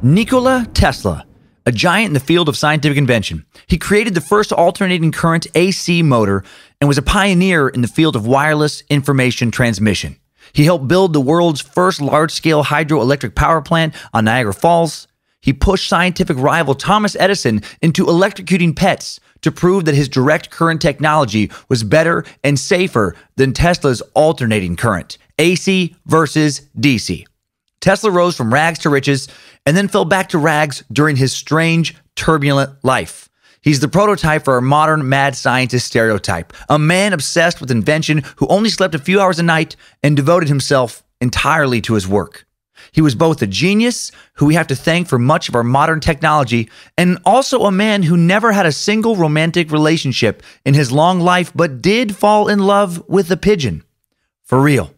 Nikola Tesla, a giant in the field of scientific invention. He created the first alternating current AC motor and was a pioneer in the field of wireless information transmission. He helped build the world's first large-scale hydroelectric power plant on Niagara Falls. He pushed scientific rival Thomas Edison into electrocuting pets to prove that his direct current technology was better and safer than Tesla's alternating current, AC versus DC. Tesla rose from rags to riches and then fell back to rags during his strange, turbulent life. He's the prototype for our modern mad scientist stereotype, a man obsessed with invention who only slept a few hours a night and devoted himself entirely to his work. He was both a genius, who we have to thank for much of our modern technology, and also a man who never had a single romantic relationship in his long life, but did fall in love with a pigeon. For real.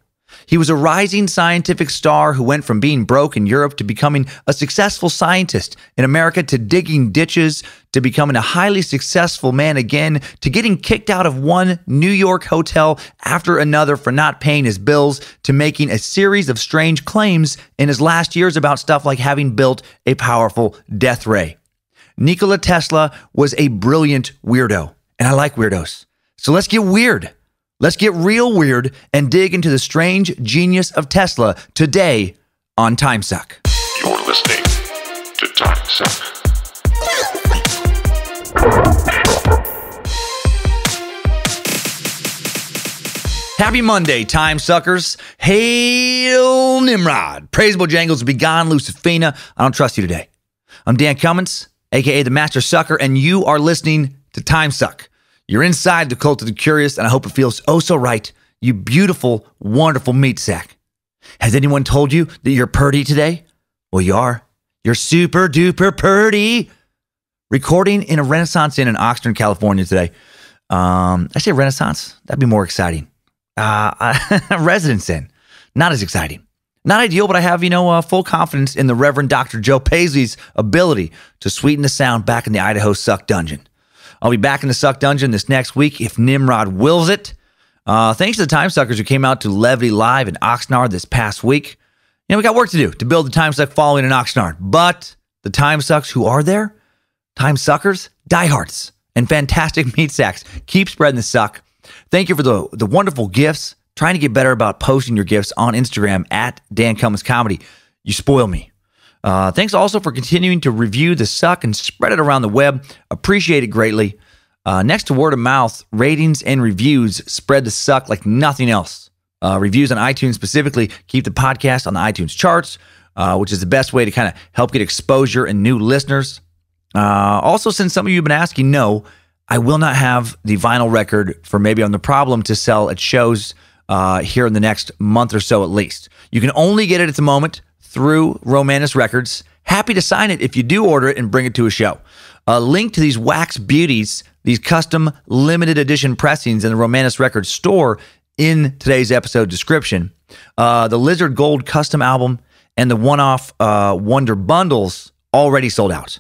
He was a rising scientific star who went from being broke in Europe to becoming a successful scientist in America, to digging ditches, to becoming a highly successful man again, to getting kicked out of one New York hotel after another for not paying his bills, to making a series of strange claims in his last years about stuff like having built a powerful death ray. Nikola Tesla was a brilliant weirdo, and I like weirdos. So let's get weird. Let's get real weird and dig into the strange genius of Tesla today on Timesuck. You're listening to Timesuck. Happy Monday, Timesuckers. Hail Nimrod. Praise Bojangles be gone, Lucifina. I don't trust you today. I'm Dan Cummins, a.k.a. the Master Sucker, and you are listening to Timesuck. You're inside the cult of the curious, and I hope it feels oh so right, you beautiful, wonderful meat sack. Has anyone told you that you're purty today? Well, you are. You're super duper purty. Recording in a Renaissance Inn in Oxnard, California today. I say Renaissance. That'd be more exciting. Residence Inn. Not as exciting. Not ideal, but I have, full confidence in the Reverend Dr. Joe Paisley's ability to sweeten the sound back in the Idaho Suck Dungeon. I'll be back in the Suck Dungeon this next week if Nimrod wills it. Thanks to the Timesuckers who came out to Levity Live in Oxnard this past week. We got work to do to build the Timesuck following in Oxnard. But the Timesucks who are there, Timesuckers, diehards, and fantastic meat sacks, keep spreading the suck. Thank you for the wonderful gifts. Trying to get better about posting your gifts on Instagram at Dan Cummins Comedy. You spoil me. Thanks also for continuing to review the suck and spread it around the web. Appreciate it greatly. Next to word of mouth, ratings and reviews spread the suck like nothing else. Reviews on iTunes specifically keep the podcast on the iTunes charts, which is the best way to kind of help get exposure and new listeners. Also, since some of you have been asking, no, I will not have the vinyl record for Maybe I'm the Problem to sell at shows here in the next month or so at least. You can only get it at the moment through Romanus Records. Happy to sign it if you do order it and bring it to a show. A link to these wax beauties, these custom limited edition pressings in the Romanus Records store in today's episode description. The Lizard Gold custom album and the one-off Wonder Bundles already sold out.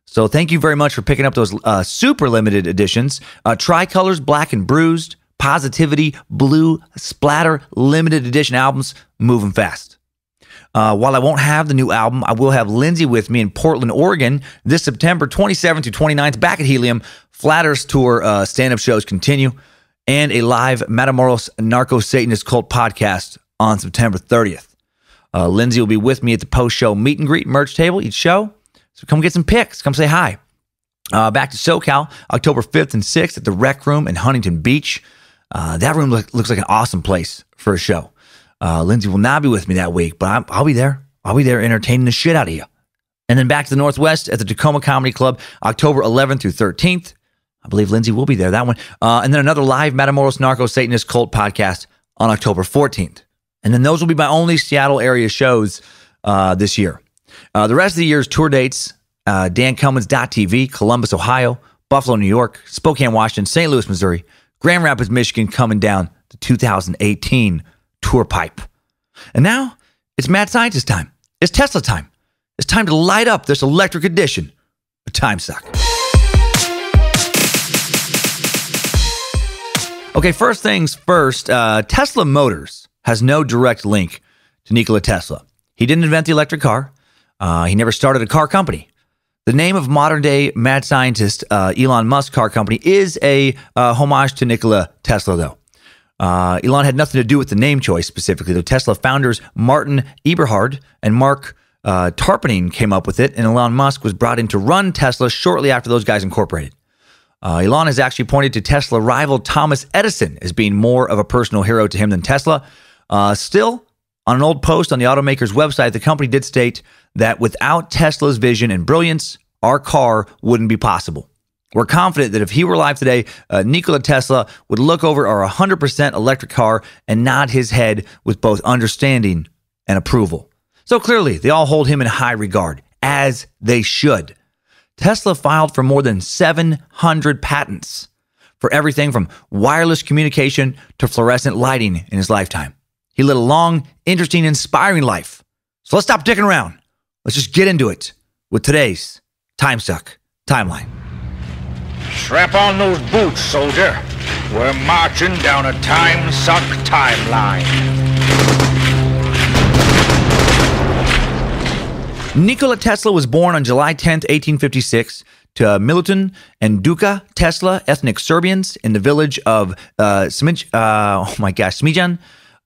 So thank you very much for picking up those super limited editions. Tricolors, Black and Bruised, Positivity, Blue, Splatter, limited edition albums, moving fast. While I won't have the new album, I will have Lindsay with me in Portland, Oregon this September 27th to 29th, back at Helium. Flat Earth Tour stand-up shows continue, and a live Matamoros Narco-Satanist Cult podcast on September 30th. Lindsay will be with me at the post-show meet and greet merch table each show, so come get some pics. Come say hi. Back to SoCal, October 5th and 6th at the Rec Room in Huntington Beach. That room looks like an awesome place for a show. Lindsay will not be with me that week, but I'll be there. I'll be there entertaining the shit out of you. And then back to the Northwest at the Tacoma Comedy Club, October 11th through 13th. I believe Lindsay will be there, that one. And then another live Matamoros Narco-Satanist Cult podcast on October 14th. And then those will be my only Seattle area shows this year. The rest of the year's tour dates, dancummins.tv, Columbus, Ohio, Buffalo, New York, Spokane, Washington, St. Louis, Missouri, Grand Rapids, Michigan, coming down to 2018 tour pipe. And now it's mad scientist time. It's Tesla time. It's time to light up this electric edition of Timesuck. Okay, first things first, Tesla Motors has no direct link to Nikola Tesla. He didn't invent the electric car. He never started a car company. The name of modern-day mad scientist Elon Musk car company is a homage to Nikola Tesla, though. Elon had nothing to do with the name choice specifically, though Tesla founders Martin Eberhard and Mark Tarpenning came up with it, and Elon Musk was brought in to run Tesla shortly after those guys incorporated. Elon has actually pointed to Tesla rival Thomas Edison as being more of a personal hero to him than Tesla. Still, on an old post on the automaker's website, the company did state that without Tesla's vision and brilliance, our car wouldn't be possible. We're confident that if he were alive today, Nikola Tesla would look over our 100% electric car and nod his head with both understanding and approval. So clearly, they all hold him in high regard, as they should. Tesla filed for more than 700 patents for everything from wireless communication to fluorescent lighting in his lifetime. He led a long, interesting, inspiring life. So let's stop dicking around. Let's just get into it with today's Timesuck Timeline. Strap on those boots, soldier. We're marching down a Timesuck timeline. Nikola Tesla was born on July 10th, 1856, to Milutin and Duka Tesla, ethnic Serbians, in the village of Smijan,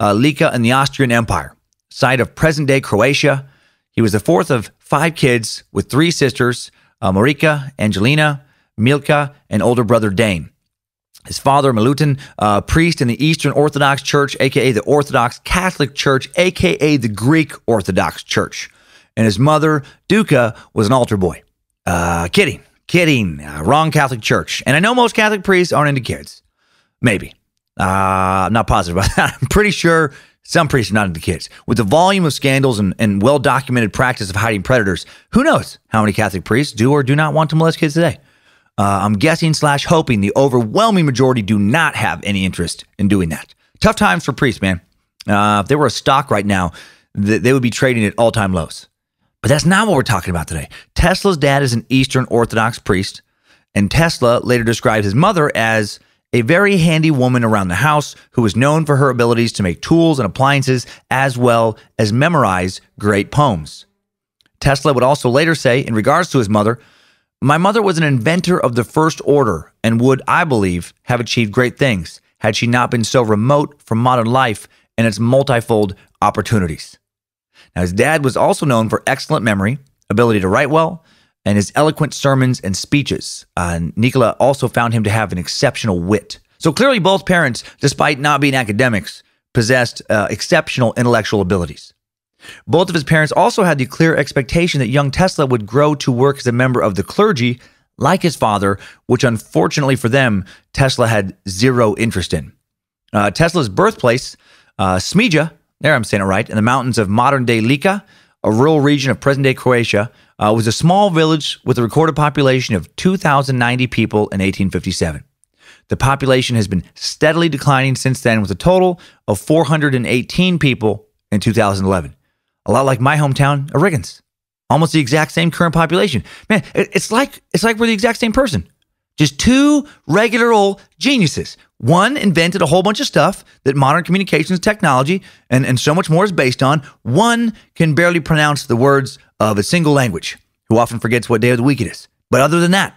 Lika in the Austrian Empire, site of present-day Croatia. He was the fourth of 5 kids with 3 sisters, Marika, Angelina, Milka, and older brother Dane. His father, Milutin, priest in the Eastern Orthodox Church, a.k.a. the Orthodox Catholic Church, a.k.a. the Greek Orthodox Church. And his mother, Duka, was an altar boy. Kidding. Wrong Catholic Church. And I know most Catholic priests aren't into kids. Maybe. I'm not positive about that. I'm pretty sure some priests are not into kids. With the volume of scandals and well-documented practice of hiding predators, who knows how many Catholic priests do or do not want to molest kids today? I'm guessing / hoping the overwhelming majority do not have any interest in doing that. Tough times for priests, man. If they were a stock right now, they would be trading at all-time lows. But that's not what we're talking about today. Tesla's dad is an Eastern Orthodox priest, and Tesla later described his mother as a very handy woman around the house who was known for her abilities to make tools and appliances as well as memorize great poems. Tesla would also later say, in regards to his mother, "My mother was an inventor of the first order and would, I believe, have achieved great things had she not been so remote from modern life and its multifold opportunities." Now, his dad was also known for excellent memory, ability to write well, and his eloquent sermons and speeches. Nikola also found him to have an exceptional wit. So clearly both parents, despite not being academics, possessed exceptional intellectual abilities. Both of his parents also had the clear expectation that young Tesla would grow to work as a member of the clergy, like his father, which unfortunately for them, Tesla had zero interest in. Tesla's birthplace, Smija, there I'm saying it right, in the mountains of modern-day Lika, a rural region of present-day Croatia, was a small village with a recorded population of 2,090 people in 1857. The population has been steadily declining since then, with a total of 418 people in 2011. A lot like my hometown of Riggins. Almost the exact same current population. Man, it's like we're the exact same person. Just 2 regular old geniuses. One invented a whole bunch of stuff that modern communications technology and so much more is based on. One can barely pronounce the words of a single language, who often forgets what day of the week it is. But other than that,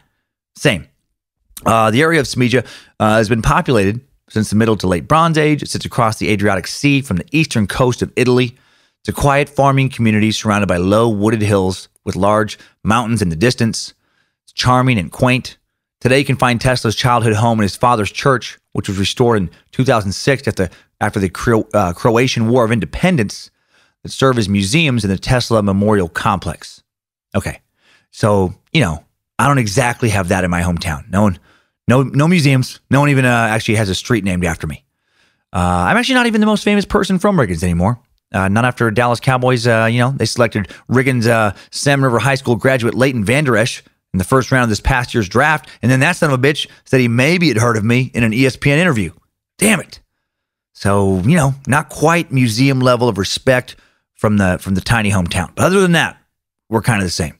same. The area of Smija has been populated since the Middle to Late Bronze Age. It sits across the Adriatic Sea from the eastern coast of Italy. It's a quiet farming community surrounded by low wooded hills with large mountains in the distance. It's charming and quaint. Today you can find Tesla's childhood home in his father's church, which was restored in 2006 after the Croatian War of Independence, that serve as museums in the Tesla Memorial Complex. Okay, so, I don't exactly have that in my hometown. No museums. No one even actually has a street named after me. I'm actually not even the most famous person from Riggins anymore. Not after Dallas Cowboys, they selected Riggins Salmon River High School graduate Leighton Vander Esch in the first round of this past year's draft, and then that son of a bitch said he maybe had heard of me in an ESPN interview. Damn it. So, not quite museum level of respect from the tiny hometown. But other than that, we're kind of the same.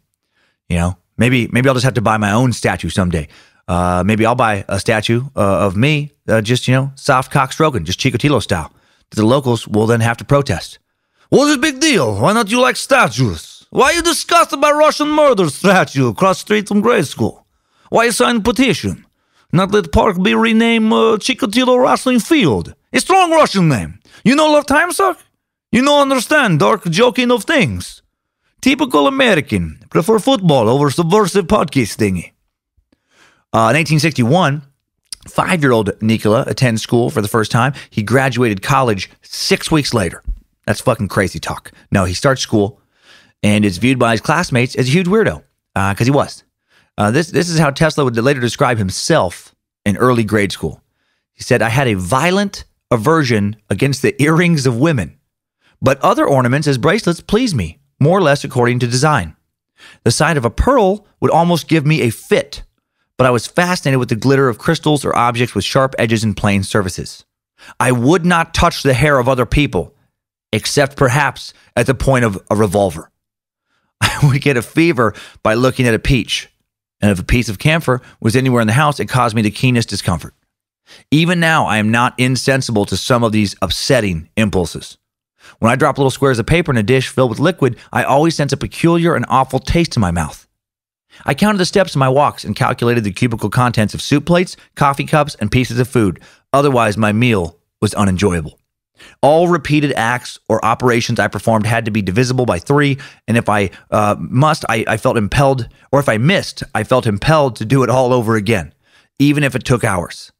Maybe I'll just have to buy my own statue someday. Maybe I'll buy a statue of me, just, soft cock stroking, just Chikatilo style. The locals will then have to protest. What's the big deal? Why not you like statues? Why are you disgusted by Russian murder statue across the street from grade school? Why you sign a petition? Not let park be renamed Chikatilo Wrestling Field. A strong Russian name. You know love Timesuck? You know understand dark joking of things. Typical American. Prefer football over subversive podcast thingy. In 1861, 5-year-old Nikola attends school for the first time. He graduated college 6 weeks later. That's fucking crazy talk. No, he starts school and is viewed by his classmates as a huge weirdo, because he was. This is how Tesla would later describe himself in early grade school. He said, I had a violent aversion against the earrings of women, but other ornaments as bracelets pleased me, more or less according to design. The sight of a pearl would almost give me a fit, but I was fascinated with the glitter of crystals or objects with sharp edges and plain surfaces. I would not touch the hair of other people, except perhaps at the point of a revolver. I would get a fever by looking at a peach, and if a piece of camphor was anywhere in the house, it caused me the keenest discomfort. Even now, I am not insensible to some of these upsetting impulses. When I drop little squares of paper in a dish filled with liquid, I always sense a peculiar and awful taste in my mouth. I counted the steps in my walks and calculated the cubical contents of soup plates, coffee cups, and pieces of food. Otherwise, my meal was unenjoyable. All repeated acts or operations I performed had to be divisible by 3, and if I I felt impelled, or if I missed, I felt impelled to do it all over again, even if it took hours.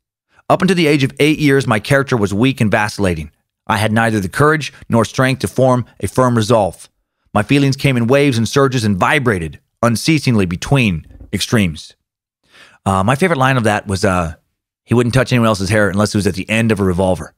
Up until the age of 8 years, my character was weak and vacillating. I had neither the courage nor strength to form a firm resolve. My feelings came in waves and surges and vibrated unceasingly between extremes. My favorite line of that was, he wouldn't touch anyone else's hair unless it was at the end of a revolver.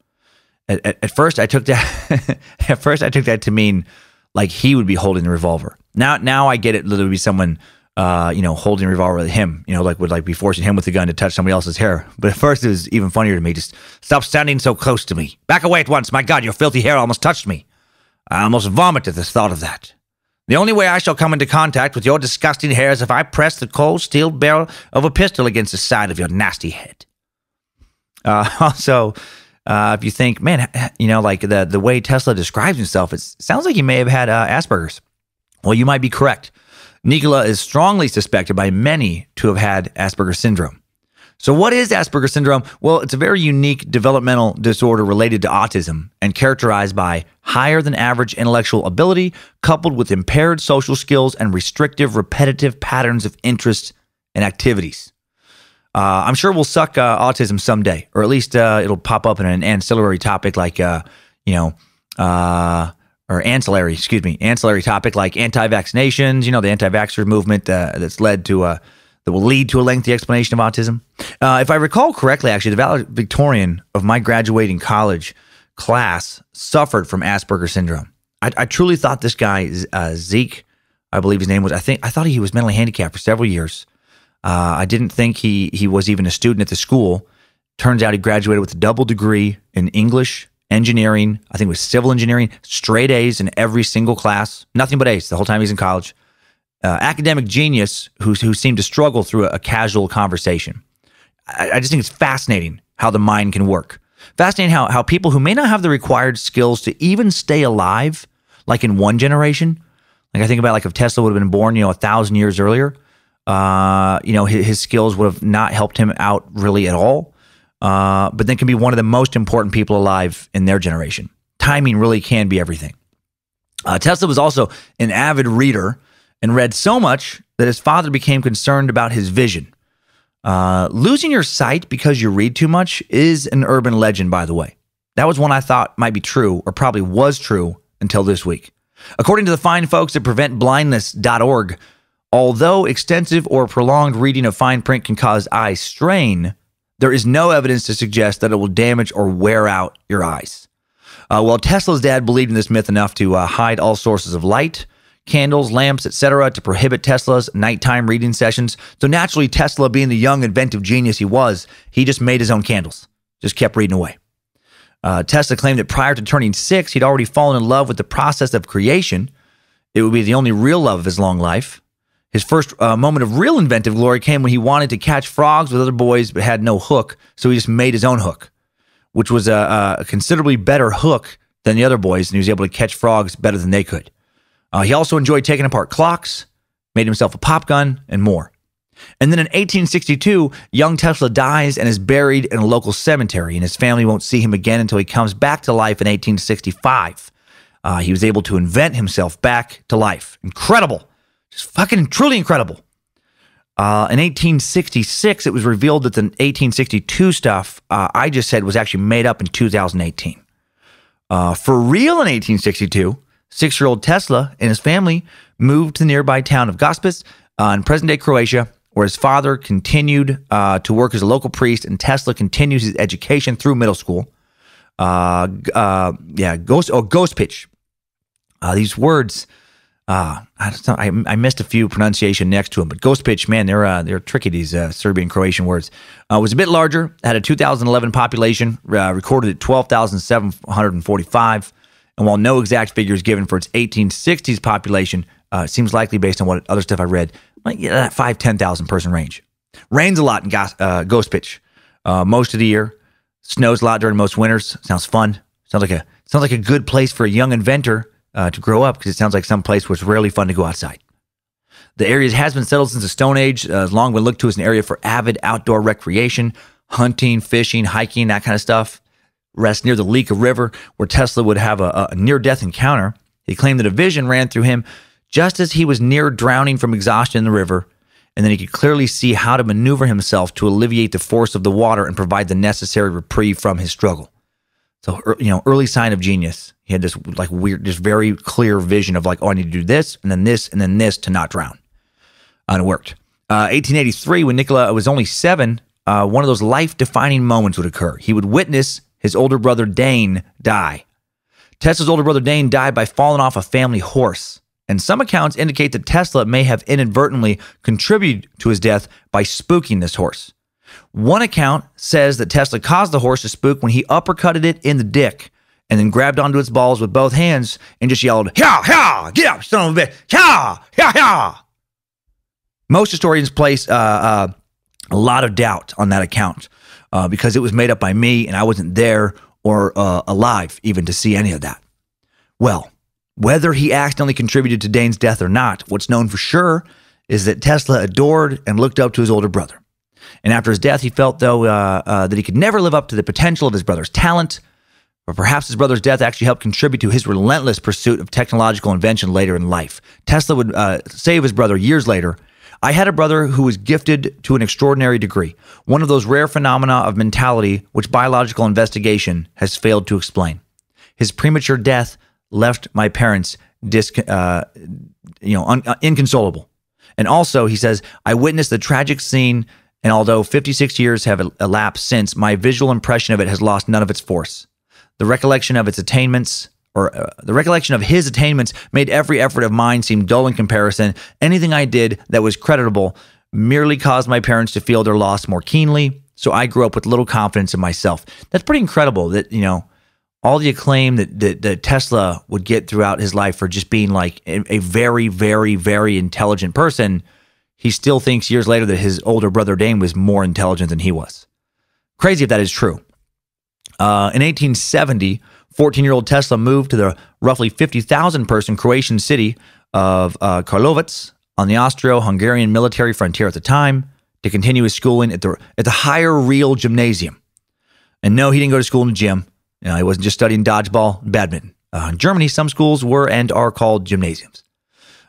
At first, I took that to mean like he would be holding the revolver. Now I get it. There would be someone, holding a revolver with him, would be forcing him with the gun to touch somebody else's hair. But at first, it was even funnier to me. Just stop standing so close to me. Back away at once. My God, your filthy hair almost touched me. I almost vomited at the thought of that. The only way I shall come into contact with your disgusting hair is if I press the cold steel barrel of a pistol against the side of your nasty head. Also, if you think, man, the way Tesla describes himself, it sounds like he may have had Asperger's. Well, you might be correct. Nikola is strongly suspected by many to have had Asperger syndrome. So what is Asperger syndrome? Well, it's a very unique developmental disorder related to autism and characterized by higher than average intellectual ability coupled with impaired social skills and restrictive, repetitive patterns of interests and activities. I'm sure we'll suck autism someday, or at least it'll pop up in an ancillary topic like, ancillary topic like anti-vaccinations, the anti-vaxxer movement that's led to that will lead to a lengthy explanation of autism. If I recall correctly, actually, the valedictorian of my graduating college class suffered from Asperger syndrome. I truly thought this guy, Zeke, I believe his name was, I thought he was mentally handicapped for several years. I didn't think he was even a student at the school. Turns out he graduated with a double degree in English, engineering, I think it was civil engineering, straight A's in every single class, nothing but A's the whole time he's in college. Academic genius who seemed to struggle through a casual conversation. I just think it's fascinating how the mind can work. Fascinating how people who may not have the required skills to even stay alive, like in one generation, like I think about like if Tesla would have been born, 1,000 years earlier, his skills would have not helped him out really at all. But then can be one of the most important people alive in their generation. Timing really can be everything. Tesla was also an avid reader and read so much that his father became concerned about his vision. Losing your sight because you read too much is an urban legend, by the way. That was one I thought might be true, or probably was true, until this week. According to the fine folks at preventblindness.org, although extensive or prolonged reading of fine print can cause eye strain, there is no evidence to suggest that it will damage or wear out your eyes. Well, Tesla's dad believed in this myth enough to hide all sources of light, candles, lamps, etc., to prohibit Tesla's nighttime reading sessions. So naturally, Tesla, being the young, inventive genius he was, he just made his own candles, just kept reading away. Tesla claimed that prior to turning 6, he'd already fallen in love with the process of creation. It would be the only real love of his long life. His first moment of real inventive glory came when he wanted to catch frogs with other boys but had no hook, so he just made his own hook, which was a considerably better hook than the other boys, and he was able to catch frogs better than they could. He also enjoyed taking apart clocks, made himself a pop gun, and more. And then in 1862, young Tesla dies and is buried in a local cemetery, and his family won't see him again until he comes back to life in 1865. He was able to invent himself back to life. Incredible. Just fucking truly incredible. In 1866, it was revealed that the 1862 stuff I just said was actually made up in 2018. For real in 1862, 6-year-old Tesla and his family moved to the nearby town of Gospic in present-day Croatia, where his father continued to work as a local priest, and Tesla continues his education through middle school. Gospic. These words, I missed a few pronunciation next to them, but Gospic, man, they're tricky, these Serbian Croatian words. Was a bit larger, had a 2011 population, recorded at 12,745, and while no exact figure is given for its 1860s population, it seems likely based on what other stuff I read, like that 5,000-10,000 person range. Rains a lot in Gospic most of the year. Snows a lot during most winters. Sounds fun. Sounds like a good place for a young inventor to grow up, because it sounds like some place where it's rarely fun to go outside. The area has been settled since the Stone Age. Has long been looked to as an area for avid outdoor recreation, hunting, fishing, hiking, that kind of stuff. Rests near the Icke River, where Tesla would have a near-death encounter. He claimed that a vision ran through him just as he was near drowning from exhaustion in the river, and then he could clearly see how to maneuver himself to alleviate the force of the water and provide the necessary reprieve from his struggle. So, early sign of genius. He had this like weird, this very clear vision of like, oh, I need to do this, and then this, and then this to not drown. And it worked. 1883, when Nikola was only 7, one of those life-defining moments would occur. He would witness his older brother Dane die. Tesla's older brother Dane died by falling off a family horse. And some accounts indicate that Tesla may have inadvertently contributed to his death by spooking this horse. One account says that Tesla caused the horse to spook when he uppercutted it in the dick and then grabbed onto its balls with both hands and just yelled, "Hyah, hyah, get up, son of a bitch, hyah, hyah, hyah." Most historians place a lot of doubt on that account because it was made up by me and I wasn't there or alive even to see any of that. Well, whether he accidentally contributed to Dane's death or not, what's known for sure is that Tesla adored and looked up to his older brother. And after his death, he felt, though, that he could never live up to the potential of his brother's talent, or perhaps his brother's death actually helped contribute to his relentless pursuit of technological invention later in life. Tesla would say of his brother years later, "I had a brother who was gifted to an extraordinary degree, one of those rare phenomena of mentality which biological investigation has failed to explain. His premature death left my parents inconsolable. And also," he says, "I witnessed the tragic scene, and although 56 years have elapsed since, my visual impression of it has lost none of its force. The recollection of its attainments, the recollection of his attainments, made every effort of mine seem dull in comparison. Anything I did that was creditable merely caused my parents to feel their loss more keenly. So I grew up with little confidence in myself." That's pretty incredible that, all the acclaim that Tesla would get throughout his life for just being like a very, very, very intelligent person, he still thinks years later that his older brother Dane was more intelligent than he was. Crazy if that is true. In 1870, 14-year-old Tesla moved to the roughly 50,000 person Croatian city of Karlovac on the Austro-Hungarian military frontier at the time to continue his schooling at the higher real gymnasium. And no, he didn't go to school in the gym. He wasn't just studying dodgeball and badminton. In Germany, some schools were and are called gymnasiums.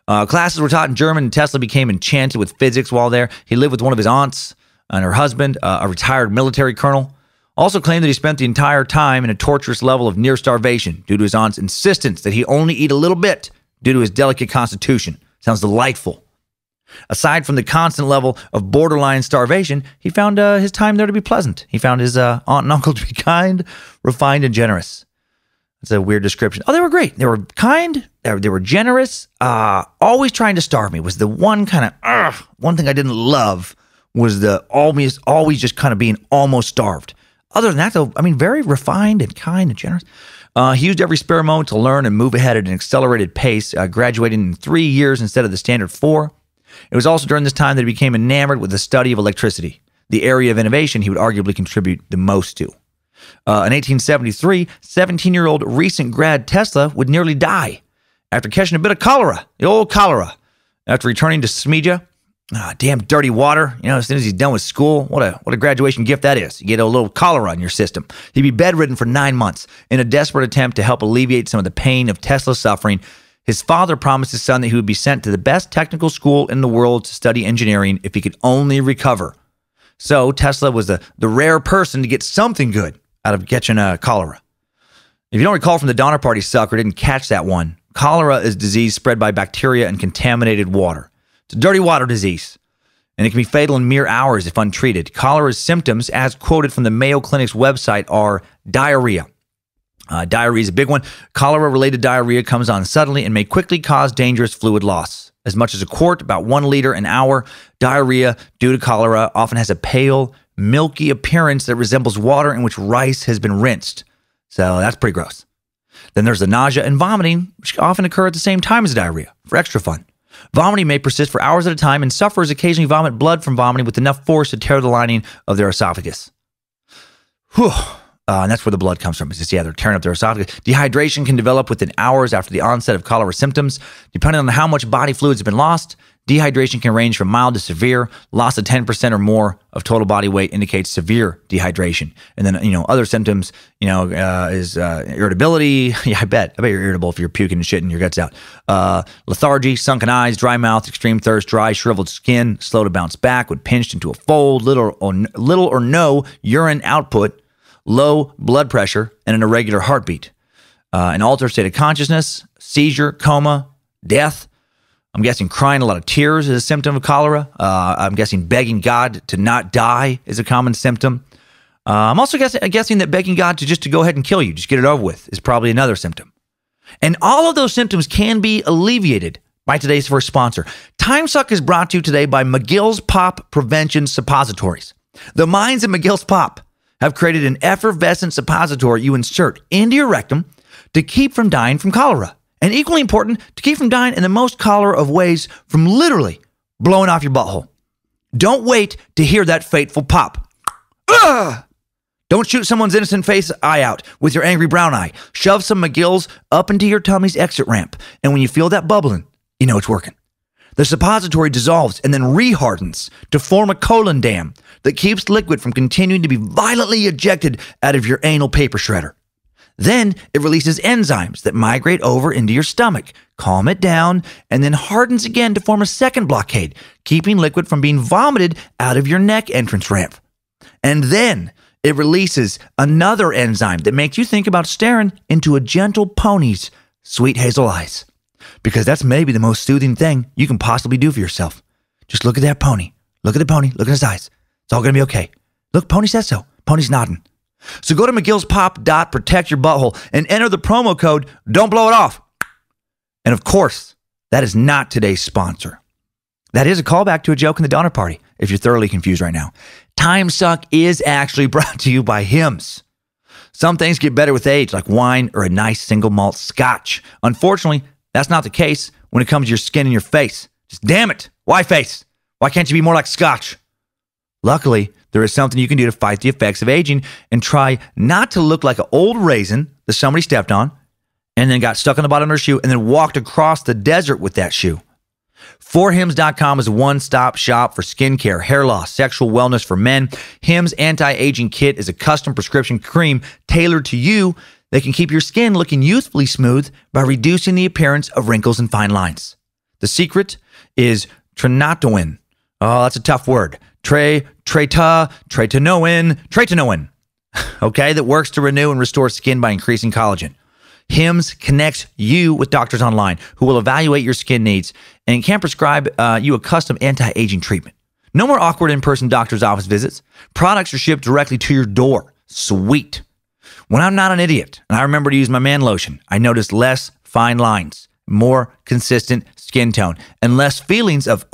Classes were taught in German, and Tesla became enchanted with physics while there. He lived with one of his aunts and her husband, a retired military colonel. Also claimed that he spent the entire time in a torturous level of near starvation due to his aunt's insistence that he only eat a little bit due to his delicate constitution. Sounds delightful. Aside from the constant level of borderline starvation, he found his time there to be pleasant. He found his aunt and uncle to be kind, refined, and generous. That's a weird description. Oh, they were great. They were kind. They were generous. Always trying to starve me was the one kind of, one thing I didn't love was the always just kind of being almost starved. Other than that, though, very refined and kind and generous. He used every spare moment to learn and move ahead at an accelerated pace, graduating in 3 years instead of the standard 4. It was also during this time that he became enamored with the study of electricity, the area of innovation he would arguably contribute the most to. In 1873, 17-year-old recent grad Tesla would nearly die, after catching a bit of cholera, the old cholera. After returning to Smeja, damn dirty water. As soon as he's done with school, what a graduation gift that is. You get a little cholera in your system. He'd be bedridden for 9 months. In a desperate attempt to help alleviate some of the pain of Tesla's suffering, his father promised his son that he would be sent to the best technical school in the world to study engineering if he could only recover. So Tesla was the rare person to get something good out of catching cholera. If you don't recall from the Donner Party sucker, didn't catch that one, cholera is a disease spread by bacteria and contaminated water. It's a dirty water disease, and it can be fatal in mere hours if untreated. Cholera's symptoms, as quoted from the Mayo Clinic's website, are diarrhea. Diarrhea is a big one. Cholera-related diarrhea comes on suddenly and may quickly cause dangerous fluid loss. As much as a quart, about 1 liter an hour. Diarrhea due to cholera often has a pale, milky appearance that resembles water in which rice has been rinsed. So that's pretty gross. Then there's the nausea and vomiting, which often occur at the same time as diarrhea, for extra fun. Vomiting may persist for hours at a time, and sufferers occasionally vomit blood from vomiting with enough force to tear the lining of their esophagus. Whew. And that's where the blood comes from. It's just, they're tearing up their esophagus. Dehydration can develop within hours after the onset of cholera symptoms. Depending on how much body fluids have been lost, dehydration can range from mild to severe. Loss of 10% or more of total body weight indicates severe dehydration. And then, other symptoms, is irritability. Yeah, I bet you're irritable if you're puking and shitting your guts out. Lethargy, sunken eyes, dry mouth, extreme thirst, dry, shriveled skin, slow to bounce back when pinched into a fold, little or no urine output, low blood pressure, and an irregular heartbeat. An altered state of consciousness, seizure, coma, death. I'm guessing crying a lot of tears is a symptom of cholera. I'm guessing begging God to not die is a common symptom. I'm also guessing that begging God to go ahead and kill you, just get it over with, is probably another symptom. And all of those symptoms can be alleviated by today's first sponsor. Timesuck is brought to you today by McGill's Pop Prevention Suppositories. The minds at McGill's Pop have created an effervescent suppository you insert into your rectum to keep from dying from cholera. And equally important, to keep from dying in the most cholera of ways from literally blowing off your butthole. Don't wait to hear that fateful pop. Ugh! Don't shoot someone's innocent face eye out with your angry brown eye. Shove some McGill's up into your tummy's exit ramp. And when you feel that bubbling, you know it's working. The suppository dissolves and then rehardens to form a colon dam that keeps liquid from continuing to be violently ejected out of your anal paper shredder. Then it releases enzymes that migrate over into your stomach, calm it down, and then hardens again to form a second blockade, keeping liquid from being vomited out of your neck entrance ramp. And then it releases another enzyme that makes you think about staring into a gentle pony's sweet hazel eyes. Because that's maybe the most soothing thing you can possibly do for yourself. Just look at that pony. Look at the pony. Look at his eyes. It's all going to be okay. Look, Pony says so. Pony's nodding. So go to McGill'sPop.protectyourButthole and enter the promo code Don't Blow It Off. And of course, that is not today's sponsor. That is a callback to a joke in the Donner Party, if you're thoroughly confused right now. Timesuck is actually brought to you by Hims. Some things get better with age, like wine or a nice single malt scotch. Unfortunately, that's not the case when it comes to your skin and your face. Just damn it. Why face? Why can't you be more like scotch? Luckily, there is something you can do to fight the effects of aging and try not to look like an old raisin that somebody stepped on and then got stuck on the bottom of their shoe and then walked across the desert with that shoe. 4hims.com is a one-stop shop for skincare, hair loss, sexual wellness for men. Hims Anti-Aging Kit is a custom prescription cream tailored to you that can keep your skin looking youthfully smooth by reducing the appearance of wrinkles and fine lines. The secret is tretinoin. Oh, that's a tough word. Tretinoin. Okay, that works to renew and restore skin by increasing collagen. Hims connects you with doctors online who will evaluate your skin needs and can prescribe you a custom anti-aging treatment. No more awkward in-person doctor's office visits. Products are shipped directly to your door. Sweet. When I'm not an idiot and I remember to use my man lotion, I notice less fine lines, more consistent skin tone, and less feelings of,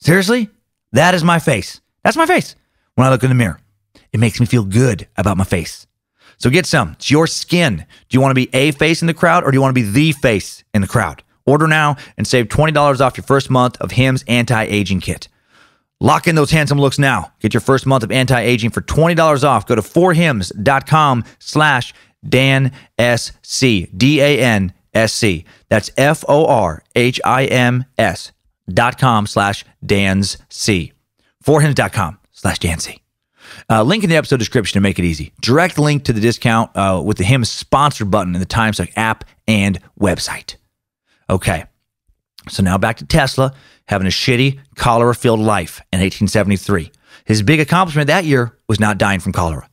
seriously? That is my face. That's my face. When I look in the mirror, it makes me feel good about my face. So get some. It's your skin. Do you want to be a face in the crowd or do you want to be the face in the crowd? Order now and save $20 off your first month of Hims Anti-Aging Kit. Lock in those handsome looks now. Get your first month of anti-aging for $20 off. Go to 4hims.com/DanSC, DANSC. That's forhims.com/DANSC. Forhims.com/DANSC. Link in the episode description to make it easy. Direct link to the discount with the Hims sponsored button in the Timesuck app and website. Okay, so now back to Tesla having a shitty cholera-filled life in 1873. His big accomplishment that year was not dying from cholera.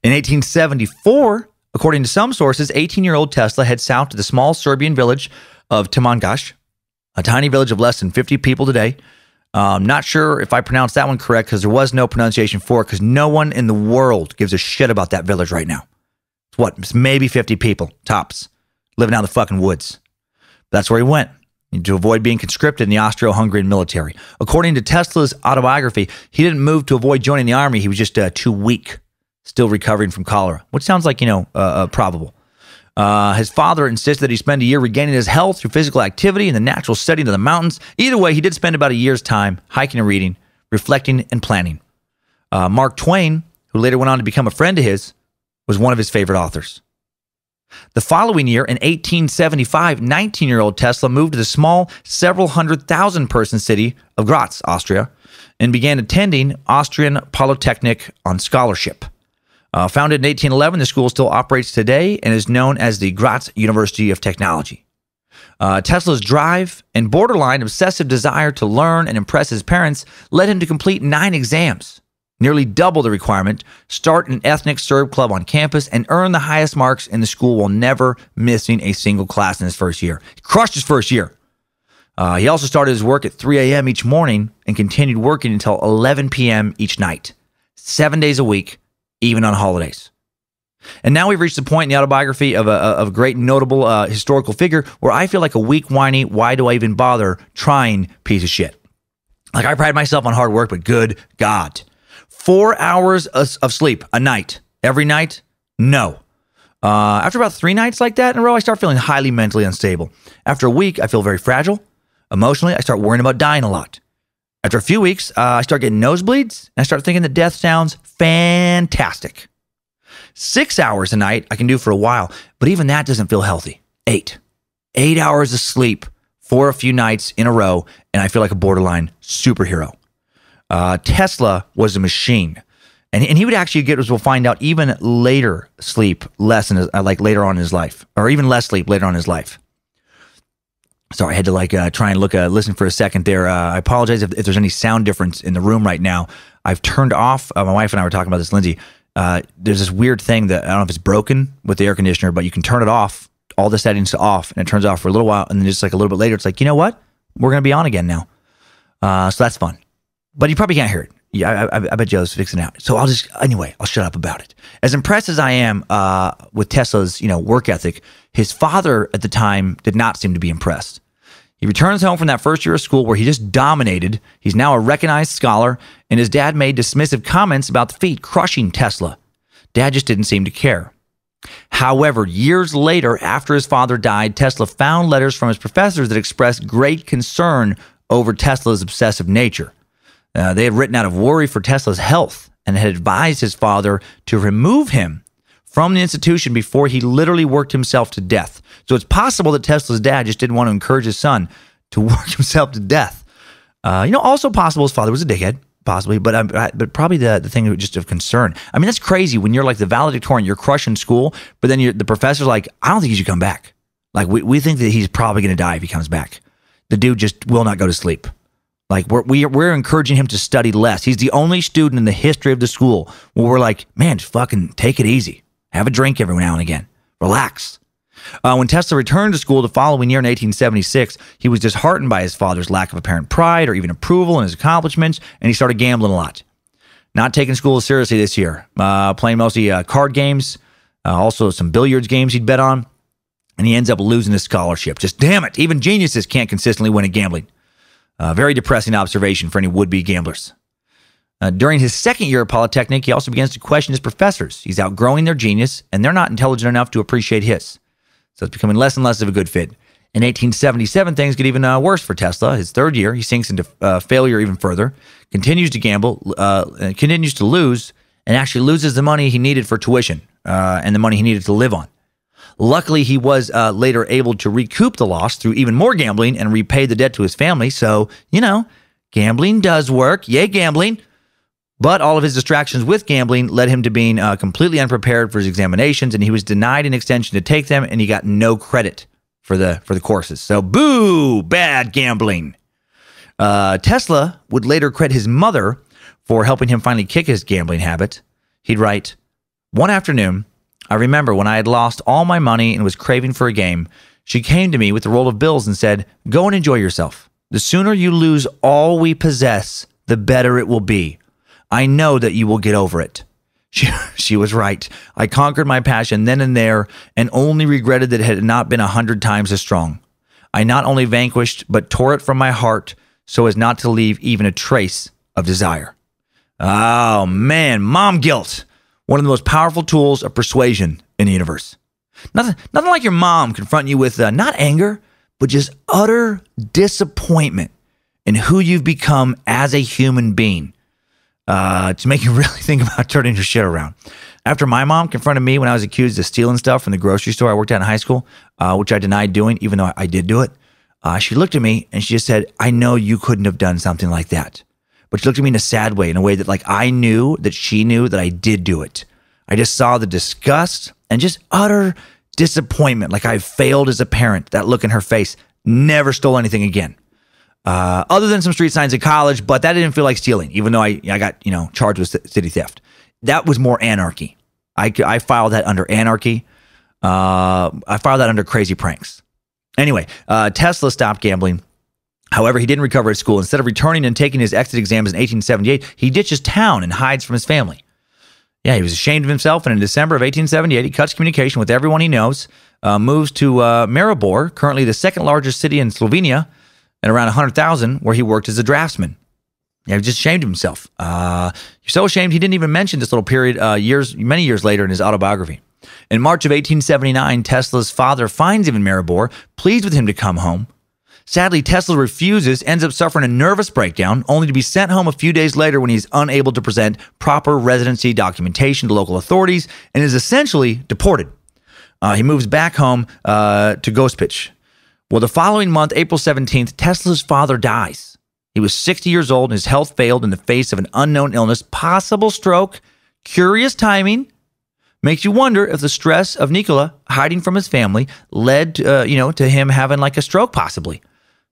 In 1874, according to some sources, 18-year-old Tesla heads south to the small Serbian village of Timangash, a tiny village of less than 50 people today. Not sure if I pronounced that one correct because there was no pronunciation for it because no one in the world gives a shit about that village right now. It's maybe 50 people, tops, living out in the fucking woods. That's where he went to avoid being conscripted in the Austro-Hungarian military. According to Tesla's autobiography, he didn't move to avoid joining the army. He was just too weak, still recovering from cholera, which sounds like, probable. His father insisted that he spend a year regaining his health through physical activity and the natural setting of the mountains. Either way, he did spend about a year's time hiking and reading, reflecting and planning. Mark Twain, who later went on to become a friend of his, was one of his favorite authors. The following year, in 1875, 19-year-old Tesla moved to the small, several hundred thousand person city of Graz, Austria, and began attending Austrian Polytechnic on scholarship. Founded in 1811, the school still operates today and is known as the Graz University of Technology. Tesla's drive and borderline obsessive desire to learn and impress his parents led him to complete 9 exams, nearly double the requirement, start an ethnic Serb club on campus, and earn the highest marks in the school while never missing a single class in his first year. He crushed his first year. He also started his work at 3 a.m. each morning and continued working until 11 p.m. each night, 7 days a week, even on holidays. And now we've reached the point in the autobiography of a great notable historical figure where I feel like a weak, whiny, why do I even bother trying piece of shit. Like, I pride myself on hard work, but good God. 4 hours of sleep a night, every night? No. After about 3 nights like that in a row, I start feeling highly mentally unstable. After a week, I feel very fragile. Emotionally, I start worrying about dying a lot. After a few weeks, I start getting nosebleeds, and I start thinking that death sounds fantastic. 6 hours a night I can do for a while, but even that doesn't feel healthy. 8 hours of sleep for a few nights in a row, and I feel like a borderline superhero. Tesla was a machine, and he would actually get, as we'll find out, even later sleep less in his, later on in his life, or even less sleep later on in his life. Sorry, I had to try and listen for a second there. I apologize if there's any sound difference in the room right now. I've turned off, my wife and I were talking about this, Lindsay. There's this weird thing that I don't know if it's broken with the air conditioner, but you can turn it off, all the settings to off, and it turns off for a little while, and then just like a little bit later, it's like, you know what? We're going to be on again now. So that's fun. But you probably can't hear it. Yeah, I bet Joe's fixing it out. So I'll shut up about it. As impressed as I am with Tesla's, work ethic, his father at the time did not seem to be impressed. He returns home from that first year of school where he just dominated. He's now a recognized scholar, and his dad made dismissive comments about the feat, crushing Tesla. Dad just didn't seem to care. However, years later, after his father died, Tesla found letters from his professors that expressed great concern over Tesla's obsessive nature. They had written out of worry for Tesla's health and had advised his father to remove him from the institution before he literally worked himself to death. So it's possible that Tesla's dad just didn't want to encourage his son to work himself to death. Also possible his father was a dickhead, possibly, but probably the thing just of concern. I mean, that's crazy when you're like the valedictorian, you're crushing school, but then the professor's like, I don't think he should come back. Like, we think that he's probably going to die if he comes back. The dude just will not go to sleep. Like, we're encouraging him to study less. He's the only student in the history of the school where we're like, man, just fucking take it easy. Have a drink every now and again. Relax. When Tesla returned to school the following year in 1876, he was disheartened by his father's lack of apparent pride or even approval in his accomplishments, and he started gambling a lot. Not taking school seriously this year. Playing mostly card games, also some billiards games he'd bet on, and he ends up losing his scholarship. Just damn it, even geniuses can't consistently win at gambling. Very depressing observation for any would-be gamblers. During his second year of Polytechnic, he also begins to question his professors. He's outgrowing their genius, and they're not intelligent enough to appreciate his. So it's becoming less and less of a good fit. In 1877, things get even worse for Tesla. His third year, he sinks into failure even further, continues to gamble, continues to lose, and actually loses the money he needed for tuition and the money he needed to live on. Luckily, he was later able to recoup the loss through even more gambling and repay the debt to his family. So, gambling does work. Yay, gambling. But all of his distractions with gambling led him to being completely unprepared for his examinations, and he was denied an extension to take them, and he got no credit for the courses. So, boo, bad gambling. Tesla would later credit his mother for helping him finally kick his gambling habit. He'd write, "One afternoon, I remember when I had lost all my money and was craving for a game, she came to me with a roll of bills and said, 'Go and enjoy yourself. The sooner you lose all we possess, the better it will be. I know that you will get over it.' She was right. I conquered my passion then and there and only regretted that it had not been 100 times as strong. I not only vanquished, but tore it from my heart so as not to leave even a trace of desire." Oh, man, mom guilt. One of the most powerful tools of persuasion in the universe. Nothing like your mom confronting you with not anger, but just utter disappointment in who you've become as a human being. To make you really think about turning your shit around. After my mom confronted me when I was accused of stealing stuff from the grocery store I worked at in high school, which I denied doing, even though I did do it, she looked at me and she just said, "I know you couldn't have done something like that." But she looked at me in a sad way, in a way that like I knew that she knew that I did do it. I just saw the disgust and just utter disappointment, like I failed as a parent. That look in her face. Never stole anything again. Other than some street signs in college, but that didn't feel like stealing, even though I got, charged with city theft. That was more anarchy. I filed that under anarchy. I filed that under crazy pranks. Anyway, Tesla stopped gambling. However, he didn't recover at school. Instead of returning and taking his exit exams in 1878, he ditches town and hides from his family. Yeah, he was ashamed of himself, and in December of 1878, he cuts communication with everyone he knows, moves to Maribor, currently the second largest city in Slovenia, at around 100,000, where he worked as a draftsman. Yeah, he just ashamed of himself. He's so ashamed he didn't even mention this little period many years later in his autobiography. In March of 1879, Tesla's father finds him in Maribor, pleads with him to come home. Sadly, Tesla refuses, ends up suffering a nervous breakdown, only to be sent home a few days later when he's unable to present proper residency documentation to local authorities and is essentially deported. He moves back home to Gospić. Well, the following month, April 17th, Tesla's father dies. He was 60 years old and his health failed in the face of an unknown illness, possible stroke. Curious timing. Makes you wonder if the stress of Nikola hiding from his family led to him having like a stroke possibly.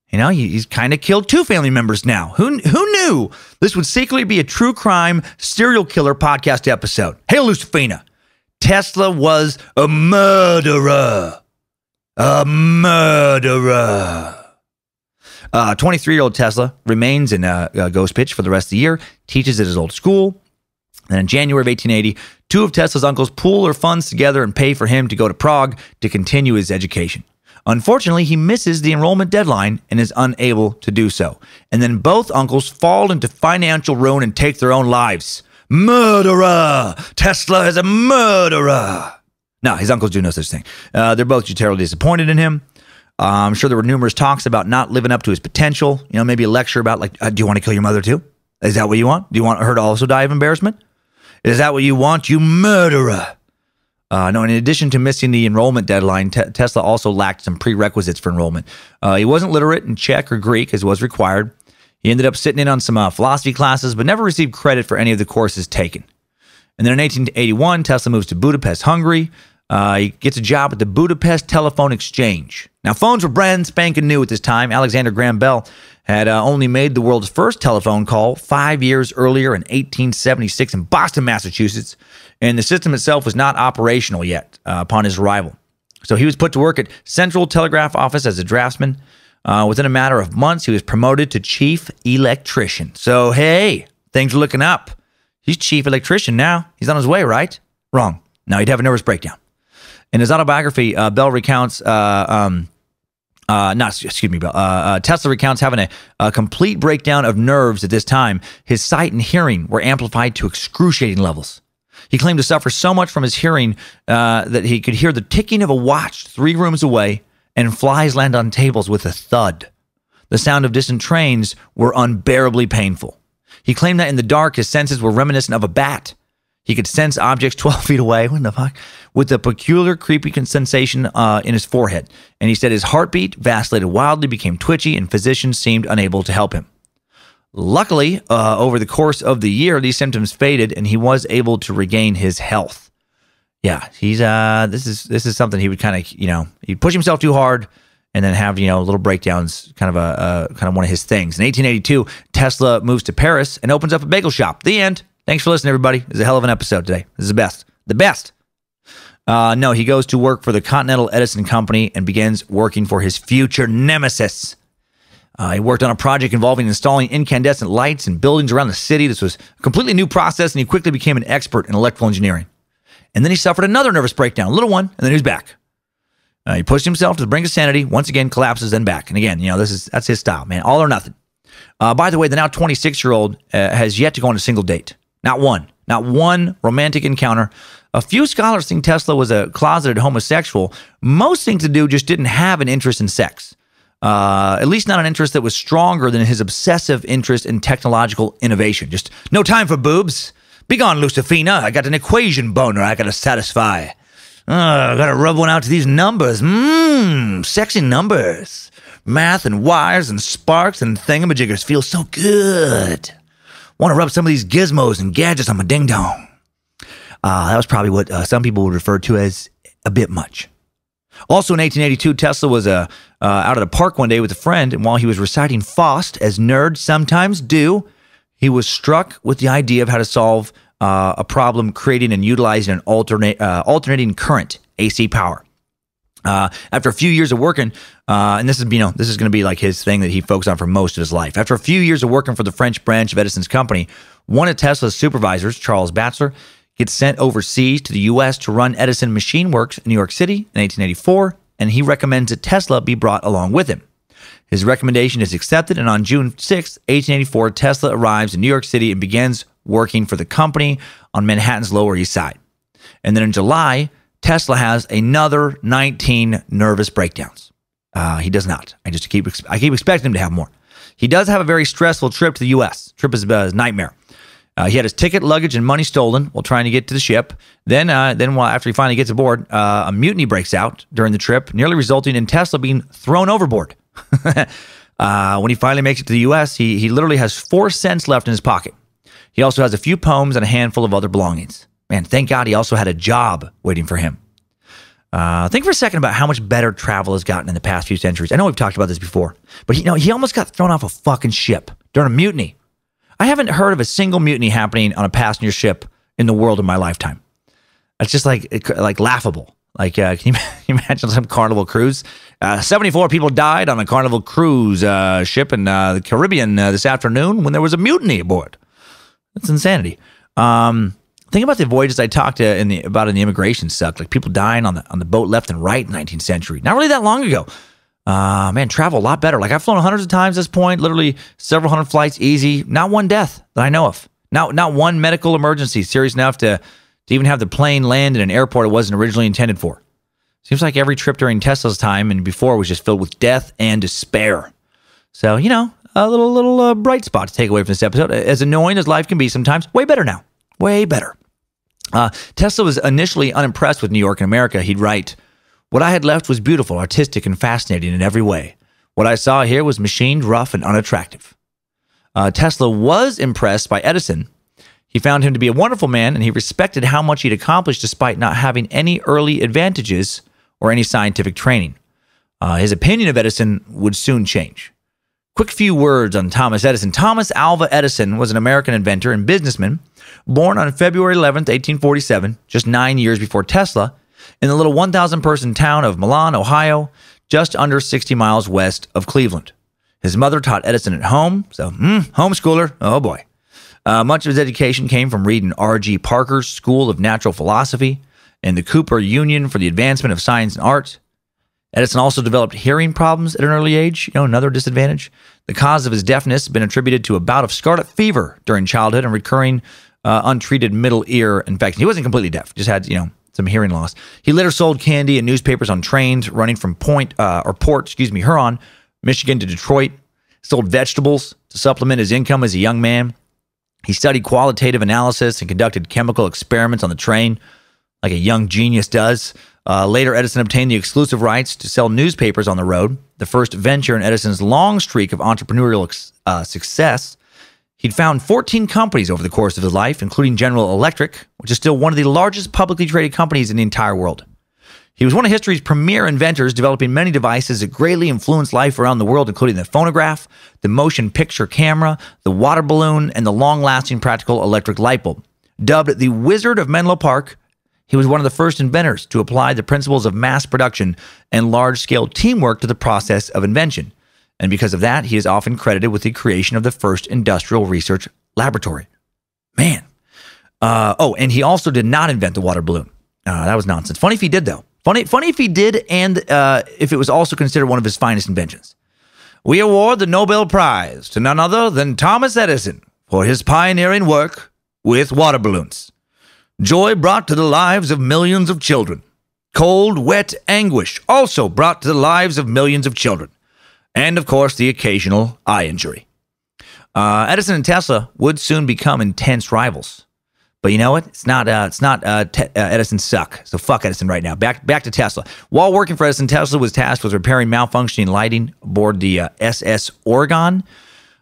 He's kind of killed 2 family members now. Who knew this would secretly be a true crime serial killer podcast episode? Hey, Lucifina. Tesla was a murderer. A murderer. 23-year-old Tesla remains in Gospić for the rest of the year, teaches at his old school. And in January of 1880, 2 of Tesla's uncles pool their funds together and pay for him to go to Prague to continue his education. Unfortunately, he misses the enrollment deadline and is unable to do so. And then both uncles fall into financial ruin and take their own lives. Murderer! Tesla is a murderer! No, his uncles do no such thing. They're both terribly disappointed in him. I'm sure there were numerous talks about not living up to his potential. Maybe a lecture about do you want to kill your mother too? Is that what you want? Do you want her to also die of embarrassment? Is that what you want, you murderer? No, in addition to missing the enrollment deadline, Tesla also lacked some prerequisites for enrollment. He wasn't literate in Czech or Greek as was required. He ended up sitting in on some philosophy classes, but never received credit for any of the courses taken. And then in 1881, Tesla moves to Budapest, Hungary. He gets a job at the Budapest Telephone Exchange. Now, phones were brand spanking new at this time. Alexander Graham Bell had only made the world's first telephone call 5 years earlier in 1876 in Boston, Massachusetts, and the system itself was not operational yet upon his arrival. So he was put to work at Central Telegraph Office as a draftsman. Within a matter of months, he was promoted to chief electrician. So, hey, things are looking up. He's chief electrician now. He's on his way, right? Wrong. Now he'd have a nervous breakdown. In his autobiography, Bell recounts, Tesla recounts having a complete breakdown of nerves at this time. His sight and hearing were amplified to excruciating levels. He claimed to suffer so much from his hearing that he could hear the ticking of a watch 3 rooms away and flies land on tables with a thud. The sound of distant trains were unbearably painful. He claimed that in the dark, his senses were reminiscent of a bat. He could sense objects 12 feet away. What the fuck? with a peculiar, creepy sensation in his forehead. And he said his heartbeat vacillated wildly, became twitchy, and physicians seemed unable to help him. Luckily, over the course of the year, these symptoms faded, and he was able to regain his health. Yeah, he's this is something he would kind of, he'd push himself too hard, and then have, little breakdowns, kind of one of his things. In 1882, Tesla moves to Paris and opens up a bagel shop. The end. Thanks for listening, everybody. This is a hell of an episode today. This is the best. The best. No, he goes to work for the Continental Edison Company and begins working for his future nemesis. He worked on a project involving installing incandescent lights in buildings around the city. This was a completely new process, and he quickly became an expert in electrical engineering. And then he suffered another nervous breakdown, a little one, and then he was back. He pushed himself to the brink of sanity, once again collapses, then back. And again, that's his style, man. All or nothing. By the way, the now 26-year-old has yet to go on a single date. Not one romantic encounter. A few scholars think Tesla was a closeted homosexual. Most think the dude just didn't have an interest in sex. At least not an interest that was stronger than his obsessive interest in technological innovation. Just no time for boobs. Be gone, Lucifina. I got an equation boner I got to satisfy. I got to rub one out to these numbers. Sexy numbers. Math and wires and sparks and thingamajiggers feel so good. Want to rub some of these gizmos and gadgets on my ding-dong. That was probably what some people would refer to as a bit much. Also in 1882, Tesla was out at a park one day with a friend, and while he was reciting Faust, as nerds sometimes do, he was struck with the idea of how to solve a problem creating and utilizing an alternating current, AC power. After a few years of working, and this is going to be like his thing that he focused on for most of his life. After a few years of working for the French branch of Edison's company, one of Tesla's supervisors, Charles Batchelor, gets sent overseas to the U.S. to run Edison Machine Works in New York City in 1884, and he recommends that Tesla be brought along with him. His recommendation is accepted, and on June 6, 1884, Tesla arrives in New York City and begins working for the company on Manhattan's Lower East Side. And then in July, Tesla has another 19 nervous breakdowns. He does not. I keep expecting him to have more. He does have a very stressful trip to the U.S. Trip is a nightmare. He had his ticket, luggage, and money stolen while trying to get to the ship. Then after he finally gets aboard, a mutiny breaks out during the trip, nearly resulting in Tesla being thrown overboard. When he finally makes it to the U.S., he literally has 4 cents left in his pocket. He also has a few poems and a handful of other belongings. Man, thank God he also had a job waiting for him. Think for a second about how much better travel has gotten in the past few centuries. I know we've talked about this before, but he almost got thrown off a fucking ship during a mutiny. I haven't heard of a single mutiny happening on a passenger ship in the world in my lifetime. It's just like laughable. Like, can you imagine some Carnival cruise? 74 people died on a Carnival cruise ship in the Caribbean this afternoon when there was a mutiny aboard. That's insanity. Think about the voyages I talked about in the immigration suck. Like people dying on the boat left and right in the 19th century. Not really that long ago. Man, travel a lot better. Like I've flown hundreds of times at this point, literally several hundred flights, easy. Not one death that I know of. Not one medical emergency serious enough to even have the plane land in an airport it wasn't originally intended for. Seems like every trip during Tesla's time and before was just filled with death and despair. So, a little bright spot to take away from this episode. As annoying as life can be sometimes, way better now. Way better. Tesla was initially unimpressed with New York and America. He'd write, "What I had left was beautiful, artistic, and fascinating in every way. What I saw here was machined, rough, and unattractive." Tesla was impressed by Edison. He found him to be a wonderful man, and he respected how much he'd accomplished despite not having any early advantages or any scientific training. His opinion of Edison would soon change. Quick few words on Thomas Edison. Thomas Alva Edison was an American inventor and businessman, born on February 11th, 1847, just 9 years before Tesla, in the little 1,000-person town of Milan, Ohio, just under 60 miles west of Cleveland. His mother taught Edison at home, so homeschooler, oh boy. Much of his education came from reading R.G. Parker's School of Natural Philosophy and the Cooper Union for the Advancement of Science and Art. Edison also developed hearing problems at an early age, another disadvantage. The cause of his deafness has been attributed to a bout of scarlet fever during childhood and recurring untreated middle ear infection. He wasn't completely deaf, just had, some hearing loss. He later sold candy and newspapers on trains running from Port, Huron, Michigan to Detroit. Sold vegetables to supplement his income as a young man. He studied qualitative analysis and conducted chemical experiments on the train. like a young genius does. Later, Edison obtained the exclusive rights to sell newspapers on the road, the first venture in Edison's long streak of entrepreneurial success. He'd found 14 companies over the course of his life, including General Electric, which is still one of the largest publicly traded companies in the entire world. He was one of history's premier inventors, developing many devices that greatly influenced life around the world, including the phonograph, the motion picture camera, the water balloon, and the long-lasting practical electric light bulb. Dubbed the Wizard of Menlo Park, he was one of the first inventors to apply the principles of mass production and large-scale teamwork to the process of invention. And because of that, he is often credited with the creation of the first industrial research laboratory. Man. And he also did not invent the water balloon. That was nonsense. Funny if he did, though. Funny if he did, and if it was also considered one of his finest inventions. We award the Nobel Prize to none other than Thomas Edison for his pioneering work with water balloons. Joy brought to the lives of millions of children. Cold, wet anguish also brought to the lives of millions of children. And, of course, the occasional eye injury. Edison and Tesla would soon become intense rivals. But you know what? It's not Edison suck. So fuck Edison right now. Back to Tesla. While working for Edison, Tesla was tasked with repairing malfunctioning lighting aboard the SS Oregon,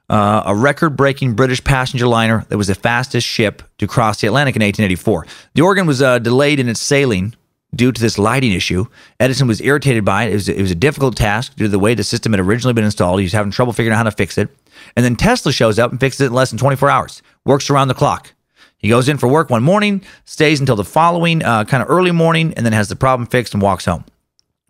a record-breaking British passenger liner that was the fastest ship to cross the Atlantic in 1884. The Oregon was delayed in its sailing due to this lighting issue. Edison was irritated by it. It was a difficult task due to the way the system had originally been installed. He was having trouble figuring out how to fix it. And then Tesla shows up and fixes it in less than 24 hours. Works around the clock. He goes in for work one morning, stays until the following kind of early morning, and then has the problem fixed and walks home.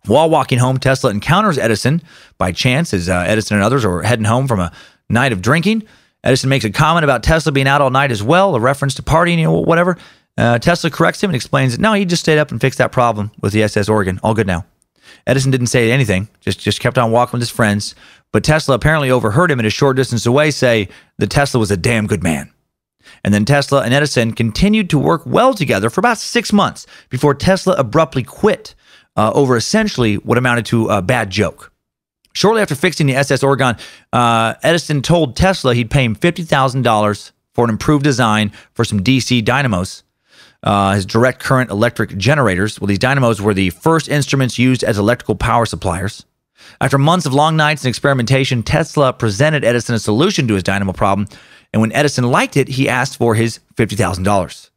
While walking home, Tesla encounters Edison by chance as Edison and others are heading home from a night of drinking. Edison makes a comment about Tesla being out all night as well, a reference to partying, whatever. Tesla corrects him and explains that no, he just stayed up and fixed that problem with the SS Oregon. All good now. Edison didn't say anything, just kept on walking with his friends. But Tesla apparently overheard him at a short distance away say that Tesla was a damn good man. And then Tesla and Edison continued to work well together for about 6 months before Tesla abruptly quit over essentially what amounted to a bad joke. Shortly after fixing the SS Oregon, Edison told Tesla he'd pay him $50,000 for an improved design for some DC dynamos, his direct current electric generators. Well, these dynamos were the first instruments used as electrical power suppliers. After months of long nights and experimentation, Tesla presented Edison a solution to his dynamo problem. And when Edison liked it, he asked for his $50,000.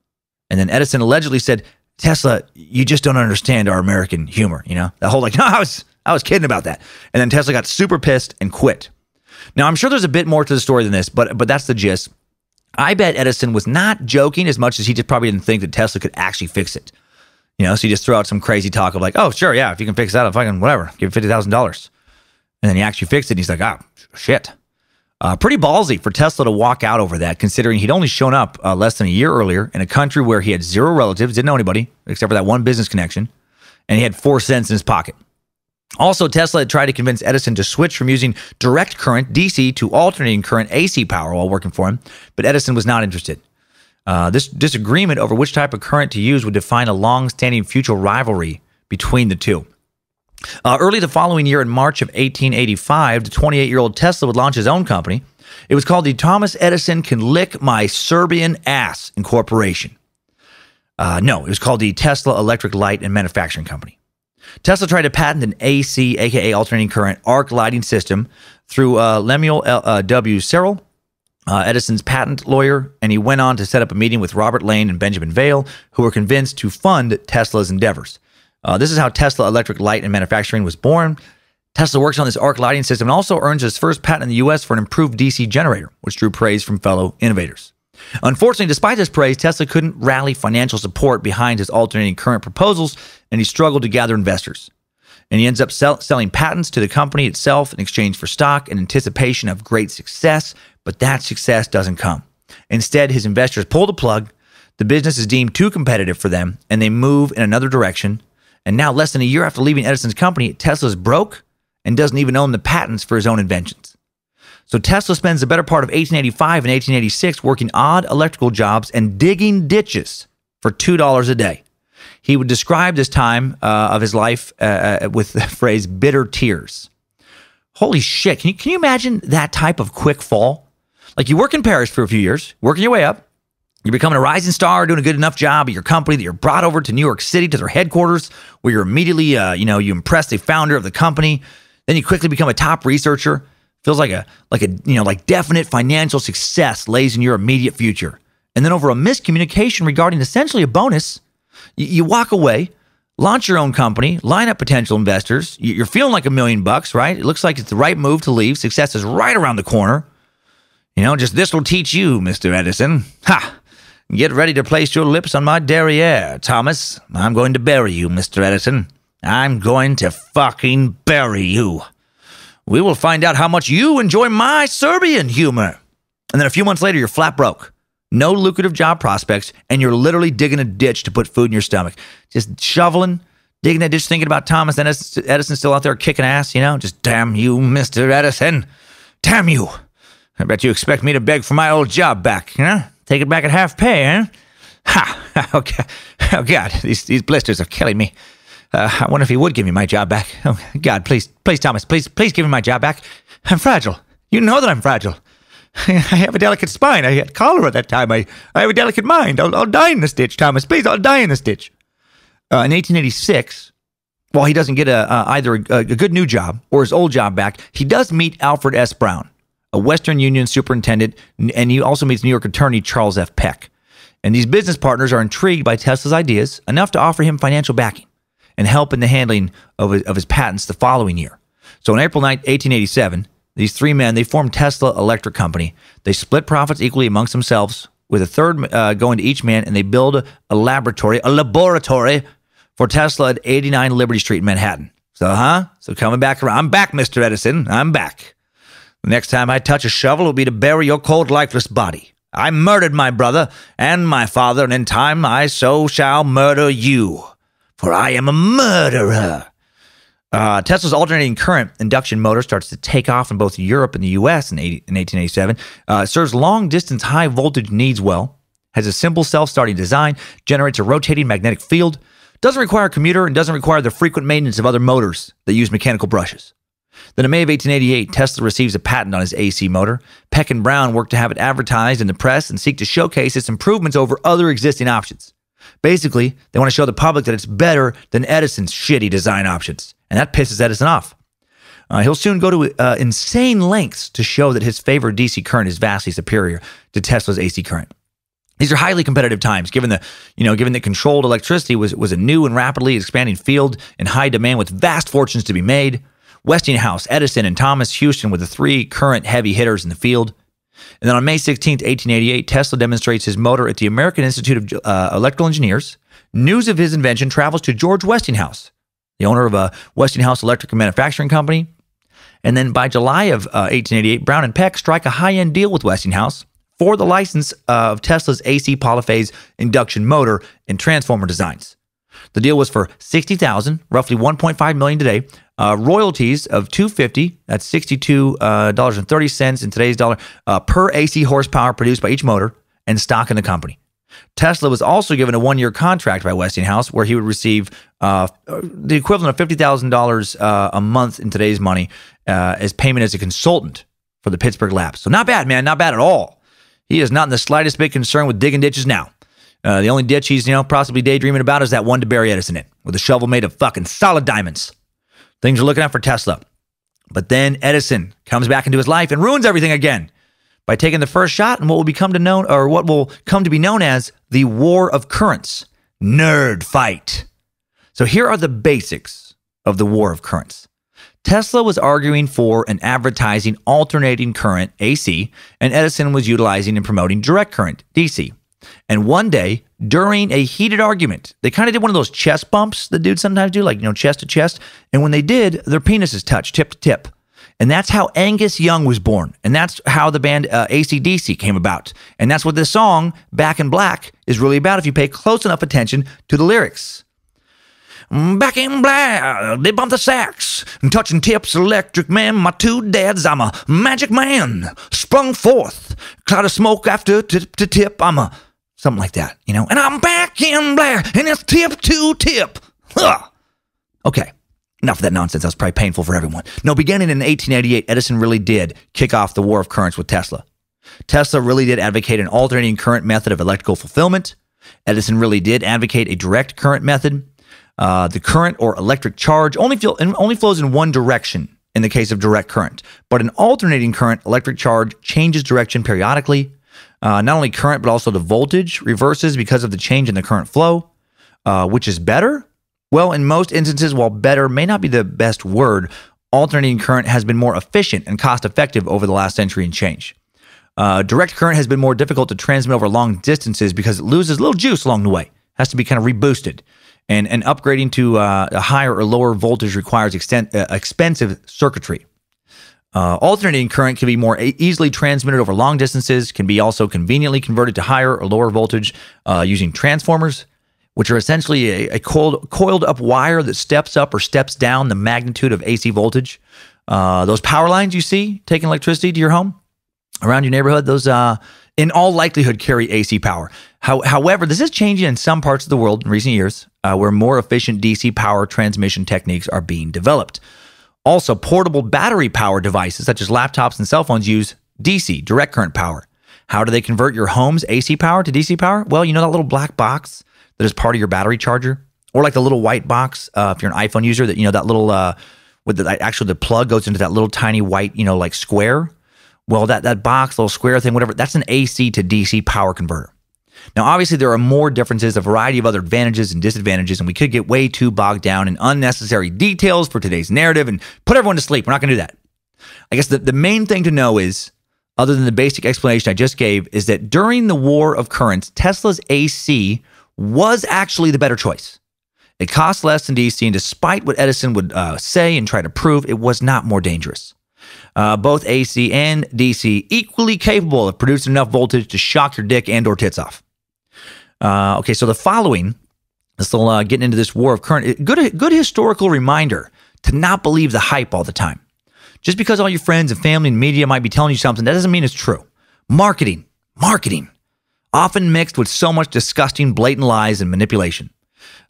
And then Edison allegedly said, Tesla, you just don't understand our American humor, you know? The whole like, no, I was kidding about that. And then Tesla got super pissed and quit. Now, I'm sure there's a bit more to the story than this, but that's the gist. I bet Edison was not joking as much as he just probably didn't think that Tesla could actually fix it. You know, so he just threw out some crazy talk of like, oh, sure, yeah, if you can fix that, I'll fucking whatever, give you $50,000. And then he actually fixed it, and he's like, shit. Pretty ballsy for Tesla to walk out over that, considering he'd only shown up less than a year earlier in a country where he had zero relatives, didn't know anybody, except for that one business connection, and he had 4 cents in his pocket. Also, Tesla had tried to convince Edison to switch from using direct current, DC, to alternating current, AC power while working for him, but Edison was not interested. This disagreement over which type of current to use would define a long-standing future rivalry between the two. Early the following year, in March of 1885, the 28-year-old Tesla would launch his own company. It was called the Thomas Edison Can Lick My Serbian Ass Incorporation. No, it was called the Tesla Electric Light and Manufacturing Company. Tesla tried to patent an AC, aka alternating current, arc lighting system through Lemuel W. Serrell, Edison's patent lawyer, and he went on to set up a meeting with Robert Lane and Benjamin Vail, who were convinced to fund Tesla's endeavors. This is how Tesla Electric Light and Manufacturing was born. Tesla works on this arc lighting system and also earns his first patent in the U.S. for an improved DC generator, which drew praise from fellow innovators. Unfortunately, despite this praise, Tesla couldn't rally financial support behind his alternating current proposals, and he struggled to gather investors. And he ends up selling patents to the company itself in exchange for stock in anticipation of great success, but that success doesn't come. Instead, his investors pull the plug, the business is deemed too competitive for them, and they move in another direction. And now, less than a year after leaving Edison's company, Tesla's broke and doesn't even own the patents for his own inventions. So Tesla spends the better part of 1885 and 1886 working odd electrical jobs and digging ditches for $2 a day. He would describe this time of his life with the phrase bitter tears. Holy shit. Can you imagine that type of quick fall? Like you work in Paris for a few years, working your way up, You're becoming a rising star, doing a good enough job at your company that you're brought over to New York City to their headquarters, where you're immediately, you impress the founder of the company. Then you quickly become a top researcher. Feels like definite financial success lays in your immediate future. And then over a miscommunication regarding essentially a bonus, you walk away, launch your own company, line up potential investors. You're feeling like $1 million, right? It looks like it's the right move to leave. Success is right around the corner. Just this will teach you, Mr. Edison. Ha! Get ready to place your lips on my derriere, Thomas. I'm going to bury you, Mr. Edison. I'm going to fucking bury you. We will find out how much you enjoy my Serbian humor. And then a few months later, you're flat broke. No lucrative job prospects, and you're literally digging a ditch to put food in your stomach. Just shoveling, digging that ditch, thinking about Thomas Edison still out there kicking ass, Just damn you, Mr. Edison. Damn you. I bet you expect me to beg for my old job back, huh? Take it back at half pay, huh? Ha! Okay. Oh, God, these blisters are killing me. I wonder if he would give me my job back. Oh, God, please, Thomas, please give me my job back. I'm fragile. You know that I'm fragile. I have a delicate spine. I had cholera at that time. I have a delicate mind. I'll die in this ditch, Thomas. Please, I'll die in this ditch. In 1886, while he doesn't get either a good new job or his old job back, he does meet Alfred S. Brown, a Western Union superintendent, and he also meets New York attorney Charles F. Peck. And these business partners are intrigued by Tesla's ideas enough to offer him financial backing and help in the handling of his patents the following year. So on April 9, 1887, these three men, they formed Tesla Electric Company. They split profits equally amongst themselves, with a third going to each man, and they build a laboratory for Tesla at 89 Liberty Street in Manhattan. So coming back around. I'm back, Mr. Edison. I'm back. The next time I touch a shovel will be to bury your cold, lifeless body. I murdered my brother and my father, and in time I so shall murder you. For I am a murderer. Tesla's alternating current induction motor starts to take off in both Europe and the U.S. in 1887. Serves long-distance high-voltage needs well. Has a simple self-starting design. Generates a rotating magnetic field. Doesn't require a commuter and doesn't require the frequent maintenance of other motors that use mechanical brushes. Then in May of 1888, Tesla receives a patent on his AC motor. Peck and Brown work to have it advertised in the press and seek to showcase its improvements over other existing options. Basically, they want to show the public that it's better than Edison's shitty design options. And that pisses Edison off. He'll soon go to insane lengths to show that his favored DC current is vastly superior to Tesla's AC current. These are highly competitive times, given that controlled electricity was a new and rapidly expanding field in high demand with vast fortunes to be made. Westinghouse, Edison, and Thomas Houston were the three current heavy hitters in the field. And then on May 16, 1888, Tesla demonstrates his motor at the American Institute of Electrical Engineers. News of his invention travels to George Westinghouse, the owner of a Westinghouse Electric and Manufacturing Company. And then by July of 1888, Brown and Peck strike a high-end deal with Westinghouse for the license of Tesla's AC polyphase induction motor and transformer designs. The deal was for $60,000, roughly $1.5 million today. Royalties of $250, that's $62.30 in today's dollar, per AC horsepower produced by each motor, and stock in the company. Tesla was also given a one-year contract by Westinghouse where he would receive the equivalent of $50,000 a month in today's money as payment as a consultant for the Pittsburgh Labs. So not bad, man, not bad at all. He is not in the slightest bit concerned with digging ditches now. The only ditch he's, possibly daydreaming about is that one to bury Edison in, with a shovel made of fucking solid diamonds. Things are looking up for Tesla. But then Edison comes back into his life and ruins everything again by taking the first shot in what will come to be known as the War of Currents. Nerd fight. So here are the basics of the War of Currents. Tesla was arguing for an advertising alternating current, AC, and Edison was utilizing and promoting direct current, DC. And one day, during a heated argument, they kind of did one of those chest bumps that dudes sometimes do, like, chest to chest. And when they did, their penises touched tip to tip. And that's how Angus Young was born. And that's how the band AC/DC came about. And that's what this song, Back in Black, is really about if you pay close enough attention to the lyrics. Back in black, they bump the sax, touching tips, electric man, my two dads, I'm a magic man, sprung forth, cloud of smoke after to tip, I'm a, something like that, and I'm back in black, and it's tip to tip. Huh. Okay, enough of that nonsense, that was probably painful for everyone. No, beginning in 1888, Edison really did kick off the War of Currents with Tesla. Tesla really did advocate an alternating current method of electrical fulfillment. Edison really did advocate a direct current method. The current or electric charge only flows in one direction in the case of direct current. But an alternating current electric charge changes direction periodically. Not only current, but also the voltage reverses because of the change in the current flow. Which is better? Well, in most instances, while better may not be the best word, alternating current has been more efficient and cost-effective over the last century and change. Direct current has been more difficult to transmit over long distances because it loses a little juice along the way. It has to be kind of reboosted. And upgrading to a higher or lower voltage requires expensive circuitry. Alternating current can be more easily transmitted over long distances, can be also conveniently converted to higher or lower voltage using transformers, which are essentially a coiled up wire that steps up or steps down the magnitude of AC voltage. Those power lines you see taking electricity to your home, around your neighborhood, those in all likelihood carry AC power. However, this is changing in some parts of the world in recent years where more efficient DC power transmission techniques are being developed. Also, portable battery power devices such as laptops and cell phones use DC, direct current power. How do they convert your home's AC power to DC power? Well, you know that little black box that is part of your battery charger? Or like the little white box, if you're an iPhone user, that, you know, that little, with the plug goes into that little tiny white, you know, like square. Well, that box, little square thing, whatever, that's an AC to DC power converter. Now, obviously, there are more differences, a variety of other advantages and disadvantages, and we could get way too bogged down in unnecessary details for today's narrative and put everyone to sleep. We're not going to do that. I guess the main thing to know is, other than the basic explanation I just gave, is that during the war of currents, Tesla's AC was actually the better choice. It cost less than DC, and despite what Edison would say and try to prove, it was not more dangerous. Both AC and DC equally capable of producing enough voltage to shock your dick and or tits off. Okay, so the following, this little getting into this war of current, good historical reminder to not believe the hype all the time. Just because all your friends and family and media might be telling you something, that doesn't mean it's true. Marketing, often mixed with so much disgusting, blatant lies and manipulation.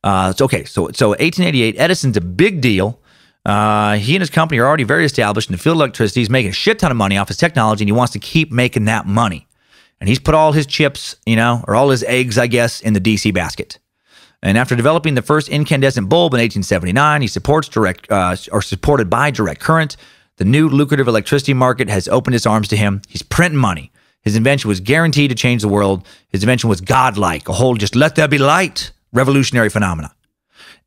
So 1888, Edison's a big deal. He and his company are already very established in the field of electricity. He's making a shit ton of money off his technology, and he wants to keep making that money. And he's put all his chips, you know, or all his eggs, I guess, in the DC basket. And after developing the first incandescent bulb in 1879, he supported by direct current. The new lucrative electricity market has opened its arms to him. He's printing money. His invention was guaranteed to change the world. His invention was godlike, a whole just let there be light revolutionary phenomena.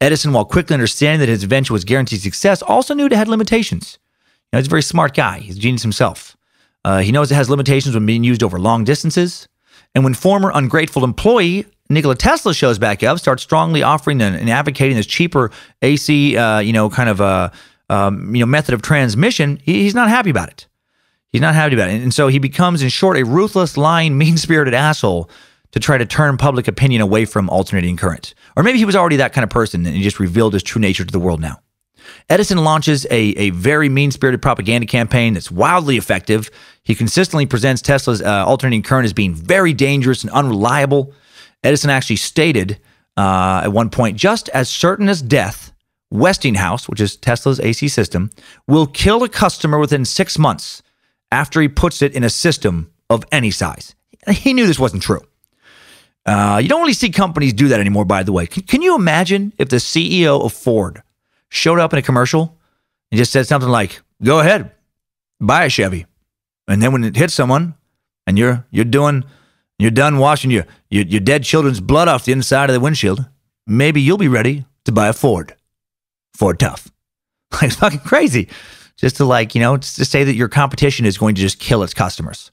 Edison, while quickly understanding that his invention was guaranteed success, also knew it had limitations. You know, he's a very smart guy. He's a genius himself. He knows it has limitations when being used over long distances. And when former ungrateful employee Nikola Tesla shows back up, starts strongly offering and advocating this cheaper AC, method of transmission, he's not happy about it. He's not happy about it. And so he becomes, in short, a ruthless, lying, mean-spirited asshole to try to turn public opinion away from alternating current. Or maybe he was already that kind of person and he just revealed his true nature to the world now. Edison launches a very mean-spirited propaganda campaign that's wildly effective. He consistently presents Tesla's alternating current as being very dangerous and unreliable. Edison actually stated at one point, just as certain as death, Westinghouse, which is Tesla's AC system, will kill a customer within 6 months after he puts it in a system of any size. He knew this wasn't true. You don't really see companies do that anymore, by the way. Can you imagine if the CEO of Ford showed up in a commercial and just said something like, go ahead, buy a Chevy. And then when it hits someone and you're done washing your dead children's blood off the inside of the windshield, maybe you'll be ready to buy a Ford. Ford tough. Like, it's fucking crazy. Just to say that your competition is going to just kill its customers.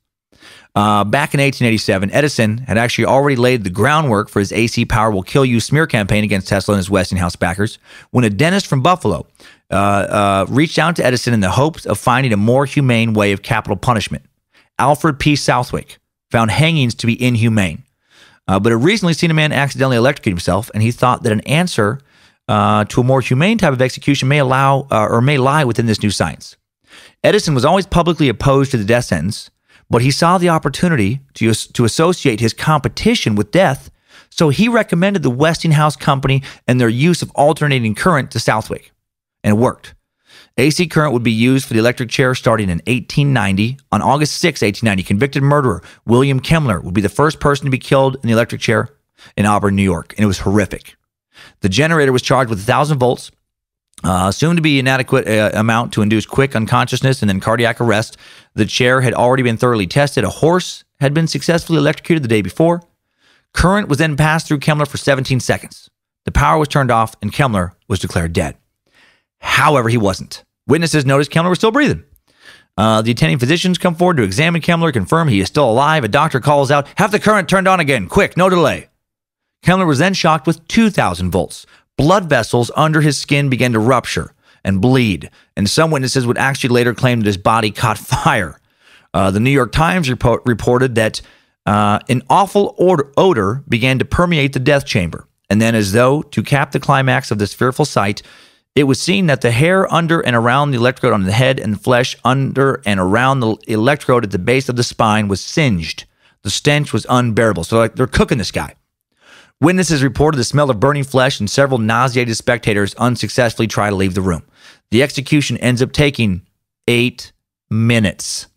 Back in 1887, Edison had actually already laid the groundwork for his AC power will kill you smear campaign against Tesla and his Westinghouse backers when a dentist from Buffalo reached out to Edison in the hopes of finding a more humane way of capital punishment. Alfred P. Southwick found hangings to be inhumane, but had recently seen a man accidentally electrocute himself, and he thought that an answer to a more humane type of execution may lie within this new science. Edison was always publicly opposed to the death sentence, but he saw the opportunity to associate his competition with death, so he recommended the Westinghouse company and their use of alternating current to Southwick, and it worked. AC current would be used for the electric chair starting in 1890. On August 6, 1890, convicted murderer William Kemmler would be the first person to be killed in the electric chair in Auburn, New York, and it was horrific. The generator was charged with 1,000 volts, assumed to be an adequate amount to induce quick unconsciousness and then cardiac arrest. The chair had already been thoroughly tested. A horse had been successfully electrocuted the day before. Current was then passed through Kemmler for 17 seconds. The power was turned off, and Kemmler was declared dead. However, he wasn't. Witnesses noticed Kemmler was still breathing. The attending physicians come forward to examine Kemmler, confirm he is still alive. A doctor calls out, "Have the current turned on again, quick, no delay." Kemmler was then shocked with 2,000 volts. Blood vessels under his skin began to rupture and bleed, and some witnesses would actually later claim that his body caught fire. The New York Times reported that an awful odor began to permeate the death chamber. And then, as though to cap the climax of this fearful sight, it was seen that the hair under and around the electrode on the head and the flesh under and around the electrode at the base of the spine was singed. The stench was unbearable. So like they're cooking this guy. Witnesses reported the smell of burning flesh, and several nauseated spectators unsuccessfully try to leave the room. The execution ends up taking 8 minutes.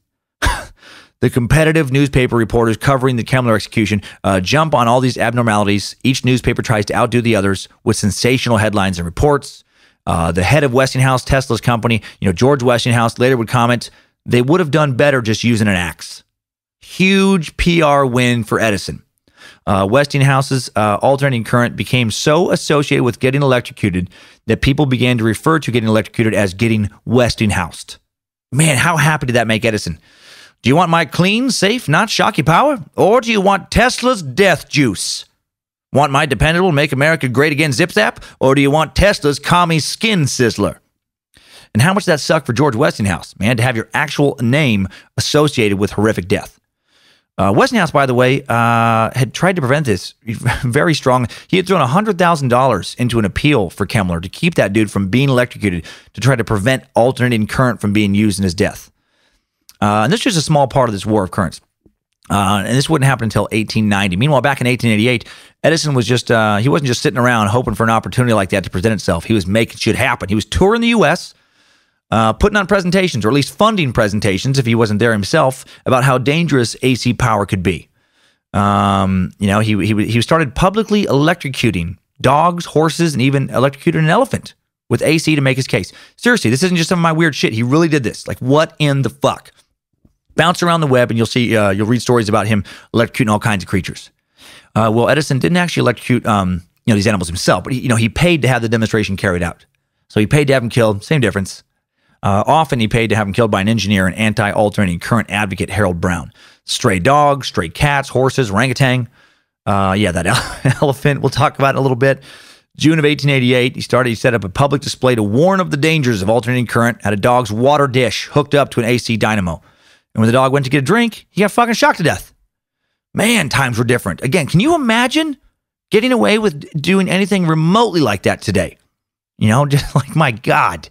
The competitive newspaper reporters covering the Kemmler execution jump on all these abnormalities. Each newspaper tries to outdo the others with sensational headlines and reports. The head of Westinghouse, Tesla's company, George Westinghouse, later would comment, they would have done better just using an axe. Huge PR win for Edison. Westinghouse's alternating current became so associated with getting electrocuted that people began to refer to getting electrocuted as getting Westinghoused. Man, how happy did that make Edison? Do you want my clean, safe, not shocky power? Or do you want Tesla's death juice? Want my dependable, make America great again zip-zap? Or do you want Tesla's commie skin sizzler? And how much did that suck for George Westinghouse, man, to have your actual name associated with horrific death? Westinghouse, by the way, had tried to prevent this very strong. He had thrown $100,000 into an appeal for Kemmler to keep that dude from being electrocuted, to try to prevent alternating current from being used in his death. And this is just a small part of this war of currents. And this wouldn't happen until 1890. Meanwhile, back in 1888, Edison was just, he wasn't just sitting around hoping for an opportunity like that to present itself. He was making shit happen. He was touring the U.S., putting on presentations, or at least funding presentations if he wasn't there himself, about how dangerous AC power could be. He started publicly electrocuting dogs, horses, and even electrocuted an elephant with AC to make his case. Seriously, this isn't just some of my weird shit. He really did this. Like, what in the fuck? Bounce around the web and you'll see, you'll read stories about him electrocuting all kinds of creatures. Well, Edison didn't actually electrocute, these animals himself, but he paid to have the demonstration carried out. So he paid to have them killed. Same difference. Often he paid to have them killed by an engineer and anti-alternating current advocate, Harold Brown. Stray dogs, stray cats, horses, orangutan. That elephant we'll talk about in a little bit. June of 1888, he set up a public display to warn of the dangers of alternating current at a dog's water dish hooked up to an AC dynamo. And when the dog went to get a drink, he got fucking shocked to death. Man, times were different. Again, can you imagine getting away with doing anything remotely like that today? Just like, my God,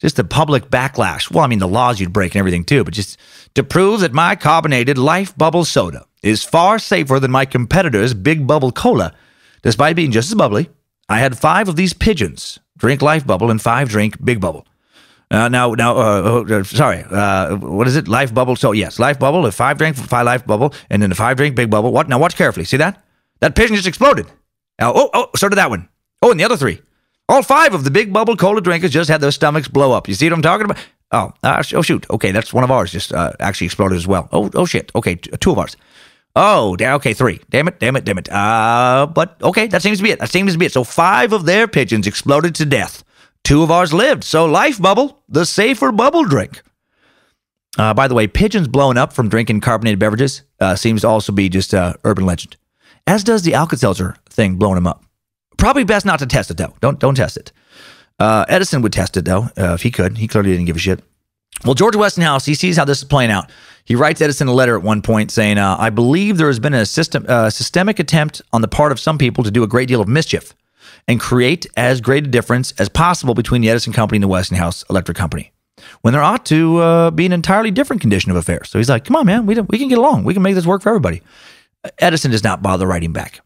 just the public backlash. Well, I mean, the laws you'd break and everything too, but just to prove that my carbonated Life Bubble soda is far safer than my competitor's Big Bubble Cola, despite being just as bubbly, I had 5 of these pigeons drink Life Bubble and 5 drink Big Bubble. What is it? Life Bubble. So yes, Life Bubble, if 5 drink 5 Life Bubble, and then the 5 drink Big Bubble. What? Now watch carefully. See that? That pigeon just exploded. So did that one. Oh, and the other 3. All 5 of the Big Bubble Cola drinkers just had their stomachs blow up. You see what I'm talking about? Oh shoot. Okay, that's one of ours just actually exploded as well. Oh shit. Okay, 2 of ours. Oh, okay, 3. Damn it. But okay, that seems to be it. So 5 of their pigeons exploded to death. 2 of ours lived. So Life Bubble, the safer bubble drink. By the way, pigeons blowing up from drinking carbonated beverages seems to also be just urban legend. As does the Alka-Seltzer thing blowing them up. Probably best not to test it, though. Don't test it. Edison would test it, though, if he could. He clearly didn't give a shit. Well, George Westinghouse, he sees how this is playing out. He writes Edison a letter at one point saying, I believe there has been a systemic attempt on the part of some people to do a great deal of mischief and create as great a difference as possible between the Edison Company and the Westinghouse Electric Company, when there ought to be an entirely different condition of affairs. So he's like, come on, man, we can get along. We can make this work for everybody. Edison does not bother writing back.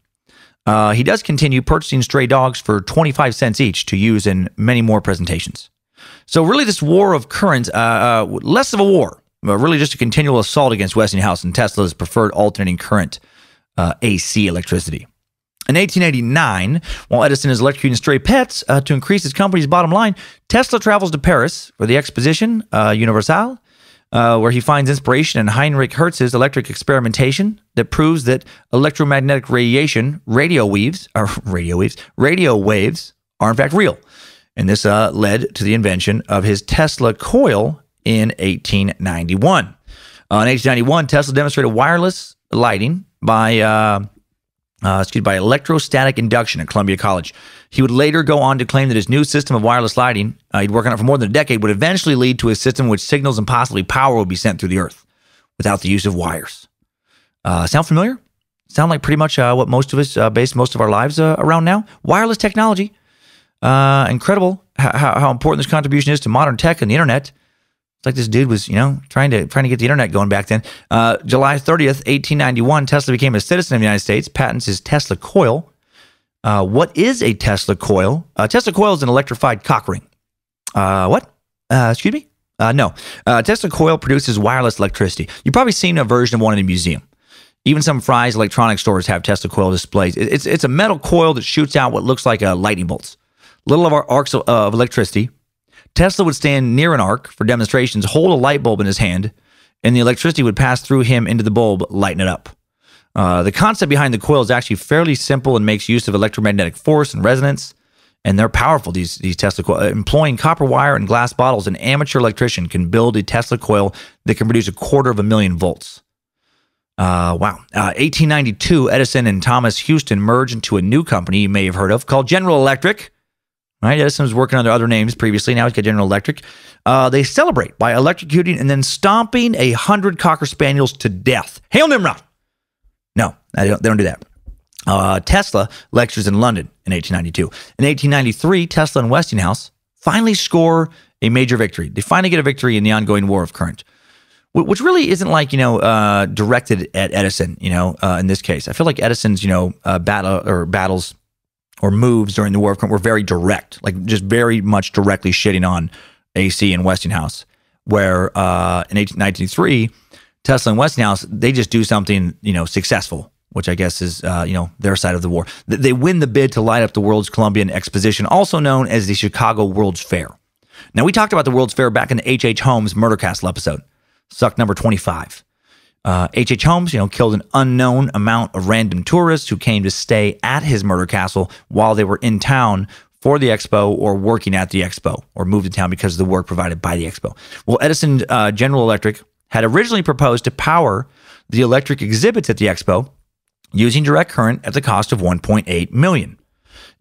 He does continue purchasing stray dogs for 25 cents each to use in many more presentations. So really this war of current, less of a war, but really just a continual assault against Westinghouse and Tesla's preferred alternating current AC electricity. In 1889, while Edison is electrocuting stray pets to increase his company's bottom line, Tesla travels to Paris for the Exposition Universelle, where he finds inspiration in Heinrich Hertz's electric experimentation that proves that electromagnetic radio waves are in fact real. And this led to the invention of his Tesla Coil in 1891. In 1891, Tesla demonstrated wireless lighting by electrostatic induction at Columbia College. He would later go on to claim that his new system of wireless lighting, he'd worked on it for more than a decade, would eventually lead to a system in which signals and possibly power would be sent through the earth without the use of wires. Sound familiar? Sound like pretty much what most of us base most of our lives around now? Wireless technology. Incredible how important this contribution is to modern tech and the internet. It's like this dude was, trying to get the internet going back then. July 30th, 1891, Tesla became a citizen of the United States, patents his Tesla Coil. What is a Tesla Coil? Tesla Coil is an electrified cock ring. What? Excuse me? No. Tesla Coil produces wireless electricity. You've probably seen a version of one in a museum. Even some Fry's electronics stores have Tesla Coil displays. It's a metal coil that shoots out what looks like lightning bolts. Little of our arcs of electricity. Tesla would stand near an arc for demonstrations, hold a light bulb in his hand, and the electricity would pass through him into the bulb, lighten it up. The concept behind the coil is actually fairly simple and makes use of electromagnetic force and resonance, and they're powerful, these Tesla coils. Employing copper wire and glass bottles, an amateur electrician can build a Tesla coil that can produce 250,000 volts. Wow. 1892, Edison and Thomas Houston merged into a new company you may have heard of called General Electric. Right, Edison was working under other names previously. Now he's got General Electric. They celebrate by electrocuting and then stomping 100 Cocker Spaniels to death. Hail Nimrod! No, they don't do that. Tesla lectures in London in 1892. In 1893, Tesla and Westinghouse finally score a major victory. They finally get a victory in the ongoing war of current, which really isn't like, directed at Edison, in this case. I feel like Edison's, battles or moves during the war of current were very direct, like just very much directly shitting on AC and Westinghouse, where in 1993, Tesla and Westinghouse, they just do something, successful, which I guess is, their side of the war. They win the bid to light up the World's Columbian Exposition, also known as the Chicago World's Fair. Now, we talked about the World's Fair back in the H.H. Holmes Murder Castle episode, suck number 25. H.H. Holmes, killed an unknown amount of random tourists who came to stay at his murder castle while they were in town for the expo or working at the expo, or moved to town because of the work provided by the expo. Well, Edison General Electric had originally proposed to power the electric exhibits at the expo using direct current at the cost of $1.8 million.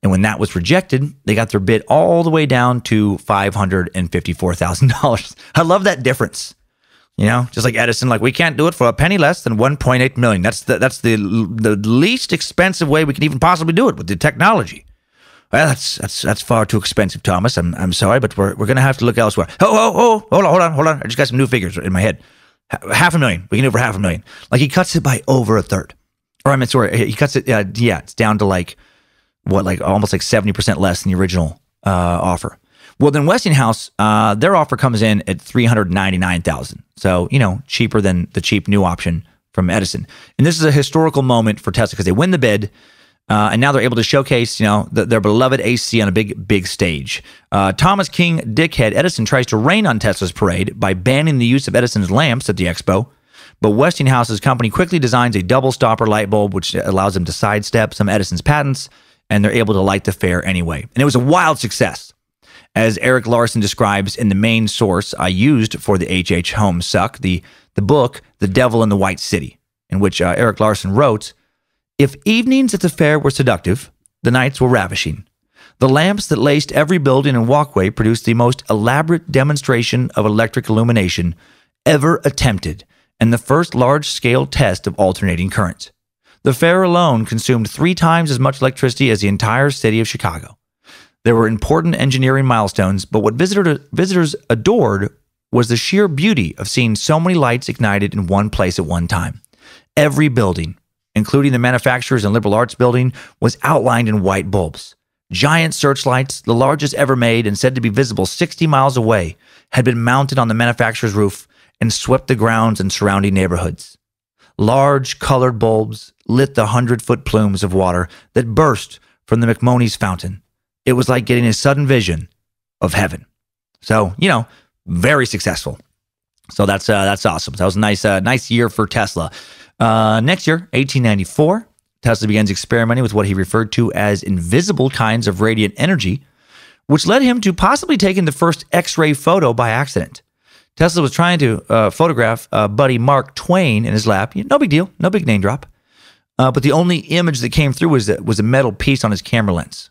And when that was rejected, they got their bid all the way down to $554,000. I love that difference. Just like Edison, we can't do it for a penny less than $1.8 million. That's the least expensive way we can even possibly do it with the technology. Well, that's far too expensive, Thomas. I'm sorry, but we're gonna have to look elsewhere. Oh, hold on. I just got some new figures in my head. $500,000. We can do it for $500,000. He cuts it by over a third. Or he cuts it. It's down to almost 70% less than the original offer. Well, then Westinghouse, their offer comes in at $399,000. So, cheaper than the cheap new option from Edison. And this is a historical moment for Tesla because they win the bid, and now they're able to showcase, their beloved AC on a big stage. Thomas King Dickhead Edison tries to rain on Tesla's parade by banning the use of Edison's lamps at the expo. But Westinghouse's company quickly designs a double stopper light bulb, which allows them to sidestep some Edison's patents, and they're able to light the fair anyway. And it was a wild success. As Eric Larson describes in the main source I used for the H.H. Holmes suck, the book, The Devil in the White City, in which Eric Larson wrote, "If evenings at the fair were seductive, the nights were ravishing. The lamps that laced every building and walkway produced the most elaborate demonstration of electric illumination ever attempted, and the first large-scale test of alternating current. The fair alone consumed 3 times as much electricity as the entire city of Chicago. There were important engineering milestones, but what visitors adored was the sheer beauty of seeing so many lights ignited in one place at one time. Every building, including the manufacturers and liberal arts building, was outlined in white bulbs. Giant searchlights, the largest ever made and said to be visible 60 miles away, had been mounted on the manufacturer's roof and swept the grounds and surrounding neighborhoods. Large colored bulbs lit the 100-foot plumes of water that burst from the McMoney's fountain. It was like getting a sudden vision of heaven. So, very successful. So that's awesome. That was a nice year for Tesla. Next year, 1894, Tesla begins experimenting with what he referred to as invisible kinds of radiant energy, which led him to possibly taking the first X-ray photo by accident. Tesla was trying to photograph buddy Mark Twain in his lab. No big deal, no big name drop. But the only image that came through was a metal piece on his camera lens.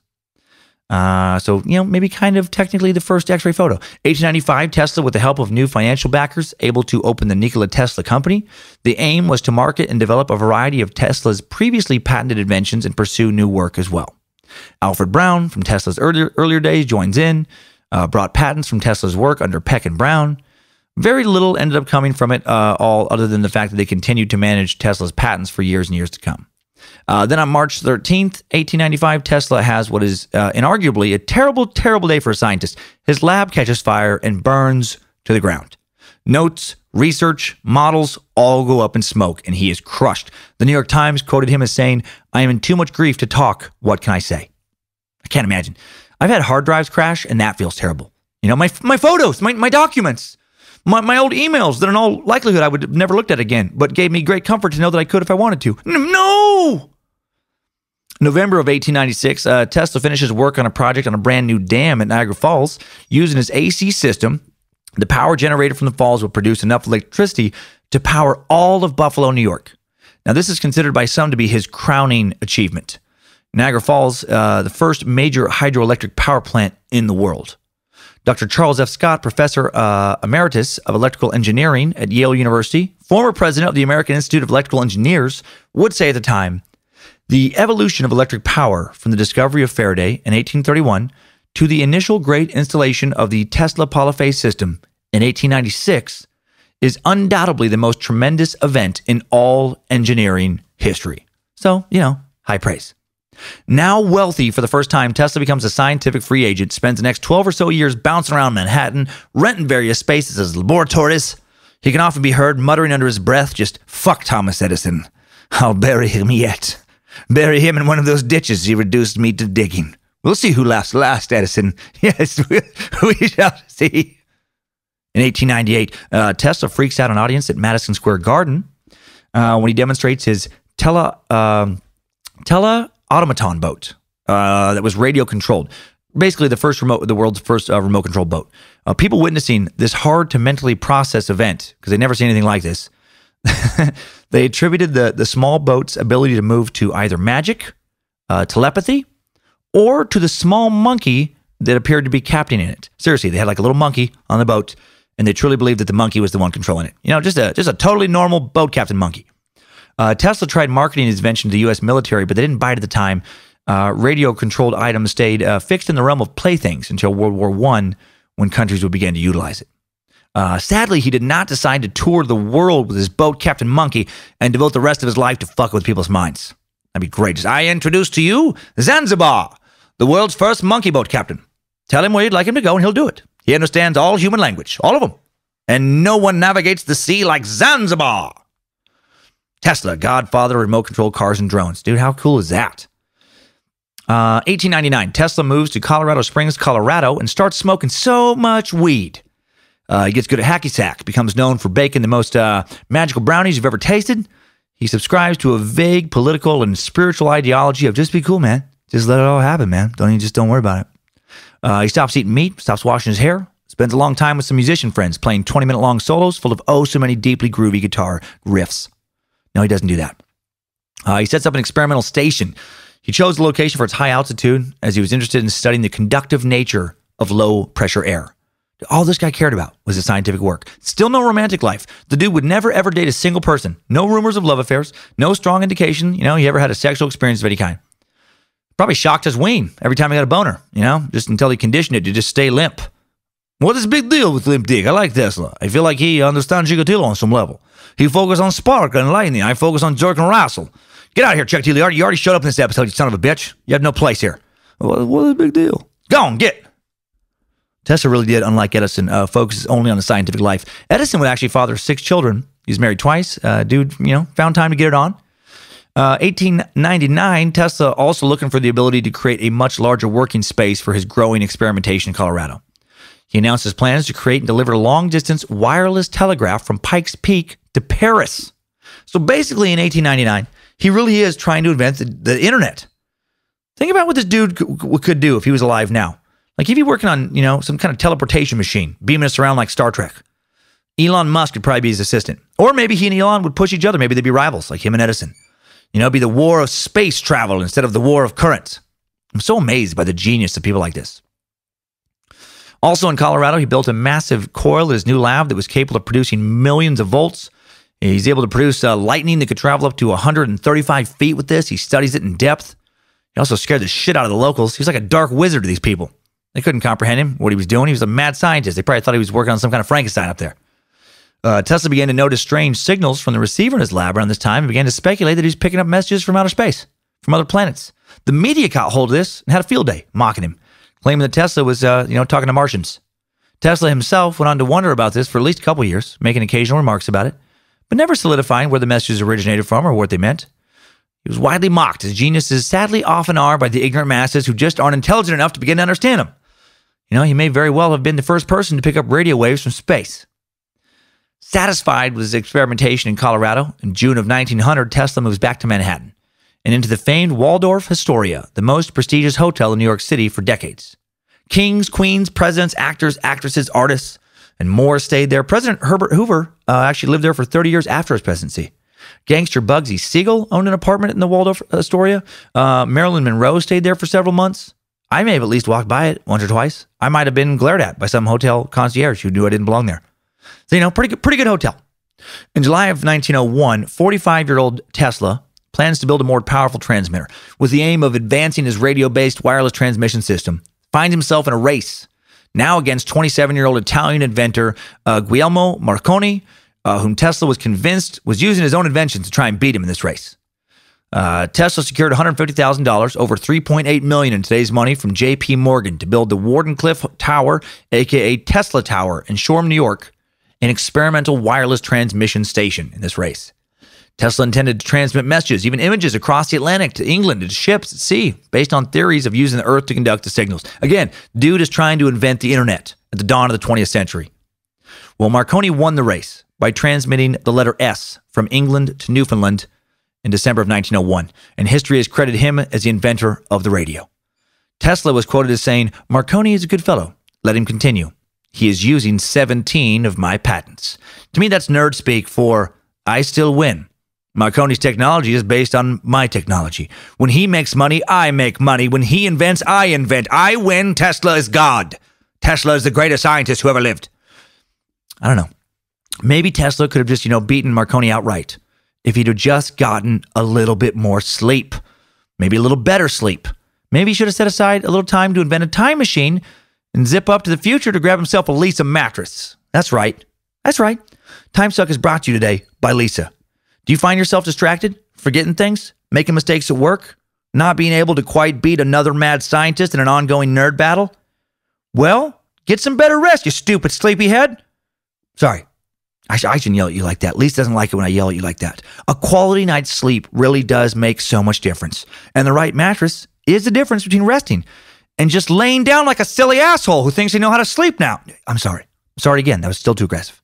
So, maybe kind of technically the first X-ray photo. 1895, Tesla, with the help of new financial backers, able to open the Nikola Tesla company. The aim was to market and develop a variety of Tesla's previously patented inventions and pursue new work as well. Alfred Brown, from Tesla's earlier days, joins in, brought patents from Tesla's work under Peck and Brown. Very little ended up coming from it, all other than the fact that they continued to manage Tesla's patents for years and years to come. Then on March 13th, 1895, Tesla has what is inarguably a terrible, terrible day for a scientist. His lab catches fire and burns to the ground. Notes, research, models all go up in smoke, and he is crushed. The New York Times quoted him as saying, "I am in too much grief to talk. What can I say?" I can't imagine. I've had hard drives crash, and that feels terrible. My photos, my documents, my old emails that in all likelihood I would have never looked at again, but gave me great comfort to know that I could if I wanted to. No! November of 1896, Tesla finishes work on a project on a brand new dam at Niagara Falls. Using his AC system, the power generated from the falls would produce enough electricity to power all of Buffalo, New York. Now, this is considered by some to be his crowning achievement. Niagara Falls, the first major hydroelectric power plant in the world. Dr. Charles F. Scott, Professor Emeritus of Electrical Engineering at Yale University, former president of the American Institute of Electrical Engineers, would say at the time, the evolution of electric power from the discovery of Faraday in 1831 to the initial great installation of the Tesla polyphase system in 1896 is undoubtedly the most tremendous event in all engineering history. So, high praise. Now wealthy for the first time, Tesla becomes a scientific free agent, spends the next 12 or so years bouncing around Manhattan, renting various spaces as laboratories. He can often be heard muttering under his breath, just, "Fuck Thomas Edison. I'll bury him yet. Bury him in one of those ditches he reduced me to digging. We'll see who laughs last, Edison. Yes, we shall see." In 1898, Tesla freaks out an audience at Madison Square Garden when he demonstrates his automaton boat that was radio controlled. Basically, the world's first remote control boat. People witnessing this hard to mentally process event, because they'd never seen anything like this, they attributed the small boat's ability to move to either magic, telepathy, or to the small monkey that appeared to be captaining it. Seriously, they had like a little monkey on the boat, and they truly believed that the monkey was the one controlling it. Just a totally normal boat captain monkey. Tesla tried marketing his invention to the U.S. military, but they didn't buy it at the time. Radio-controlled items stayed fixed in the realm of playthings until World War I, when countries would begin to utilize it. Sadly, he did not decide to tour the world with his boat captain monkey and devote the rest of his life to fuck with people's minds. That'd be great. I introduce to you Zanzibar, the world's first monkey boat captain. Tell him where you'd like him to go, and he'll do it. He understands all human language, all of them. And no one navigates the sea like Zanzibar. Tesla, godfather of remote control cars and drones. Dude, how cool is that? 1899, Tesla moves to Colorado Springs, Colorado, and starts smoking so much weed. He gets good at hacky sack, becomes known for baking the most magical brownies you've ever tasted. He subscribes to a vague political and spiritual ideology of just be cool, man. Just let it all happen, man. Don't worry about it. He stops eating meat, stops washing his hair, spends a long time with some musician friends playing 20-minute long solos full of oh so many deeply groovy guitar riffs. No, he doesn't do that. He sets up an experimental station. He chose the location for its high altitude as he was interested in studying the conductive nature of low-pressure air. All this guy cared about was his scientific work. Still no romantic life. The dude would never, ever date a single person. No rumors of love affairs. No strong indication, he ever had a sexual experience of any kind. Probably shocked his ween every time he got a boner, just until he conditioned it to just stay limp. What is the big deal with limp dick? I like Tesla. I feel like he understands Gigatillo on some level. He focused on spark and lightning. I focus on jerk and wrestle. Get out of here, Chuck T. You already showed up in this episode, you son of a bitch. You have no place here. What's the big deal? Go on, get. Tesla really did, unlike Edison, focus only on the scientific life. Edison would actually father 6 children. He was married twice. Dude, found time to get it on. 1899, Tesla also looking for the ability to create a much larger working space for his growing experimentation in Colorado. He announced his plans to create and deliver long-distance wireless telegraph from Pikes Peak to Paris. So basically, in 1899, he really is trying to invent the internet. Think about what this dude could do if he was alive now. Like, he'd be working on, some kind of teleportation machine, beaming us around like Star Trek. Elon Musk would probably be his assistant. Or maybe he and Elon would push each other. Maybe they'd be rivals, like him and Edison. It'd be the war of space travel instead of the war of currents. I'm so amazed by the genius of people like this. Also in Colorado, he built a massive coil in his new lab that was capable of producing millions of volts. He's able to produce lightning that could travel up to 135 feet with this. He studies it in depth. He also scared the shit out of the locals. He was like a dark wizard to these people. They couldn't comprehend him, what he was doing. He was a mad scientist. They probably thought he was working on some kind of Frankenstein up there. Tesla began to notice strange signals from the receiver in his lab around this time and began to speculate that he was picking up messages from outer space, from other planets. The media caught hold of this and had a field day mocking him, claiming that Tesla was, talking to Martians. Tesla himself went on to wonder about this for at least a couple years, making occasional remarks about it, but never solidifying where the messages originated from or what they meant. He was widely mocked, as geniuses sadly often are, by the ignorant masses who just aren't intelligent enough to begin to understand him. He may very well have been the first person to pick up radio waves from space. Satisfied with his experimentation in Colorado, in June of 1900, Tesla moves back to Manhattan and into the famed Waldorf Astoria, the most prestigious hotel in New York City for decades. Kings, queens, presidents, actors, actresses, artists, and more stayed there. President Herbert Hoover actually lived there for 30 years after his presidency. Gangster Bugsy Siegel owned an apartment in the Waldorf Astoria. Marilyn Monroe stayed there for several months. I may have at least walked by it once or twice. I might have been glared at by some hotel concierge who knew I didn't belong there. So, pretty good hotel. In July of 1901, 45-year-old Tesla plans to build a more powerful transmitter with the aim of advancing his radio-based wireless transmission system. Finds himself in a race, now against 27-year-old Italian inventor Guglielmo Marconi, whom Tesla was convinced was using his own inventions to try and beat him in this race. Tesla secured $150,000, over $3.8 million in today's money, from J.P. Morgan to build the Wardenclyffe Tower, a.k.a. Tesla Tower, in Shoreham, New York, an experimental wireless transmission station in this race. Tesla intended to transmit messages, even images, across the Atlantic to England and to ships at sea, based on theories of using the Earth to conduct the signals. Again, dude is trying to invent the internet at the dawn of the 20th century. Well, Marconi won the race by transmitting the letter S from England to Newfoundland in December of 1901, and history has credited him as the inventor of the radio. Tesla was quoted as saying, "Marconi is a good fellow. Let him continue. He is using 17 of my patents." To me, that's nerd speak for, I still win. Marconi's technology is based on my technology. When he makes money, I make money. When he invents, I invent. I win. Tesla is God. Tesla is the greatest scientist who ever lived. I don't know. Maybe Tesla could have just, beaten Marconi outright if he'd have just gotten a little bit more sleep. Maybe a little better sleep. Maybe he should have set aside a little time to invent a time machine and zip up to the future to grab himself a Lisa mattress. That's right. That's right. Timesuck is brought to you today by Lisa. Do you find yourself distracted, forgetting things, making mistakes at work, not being able to quite beat another mad scientist in an ongoing nerd battle? Well, get some better rest, you stupid sleepyhead. Sorry, I shouldn't yell at you like that. Lisa doesn't like it when I yell at you like that. A quality night's sleep really does make so much difference. And the right mattress is the difference between resting and just laying down like a silly asshole who thinks they know how to sleep now. I'm sorry. Again. That was still too aggressive.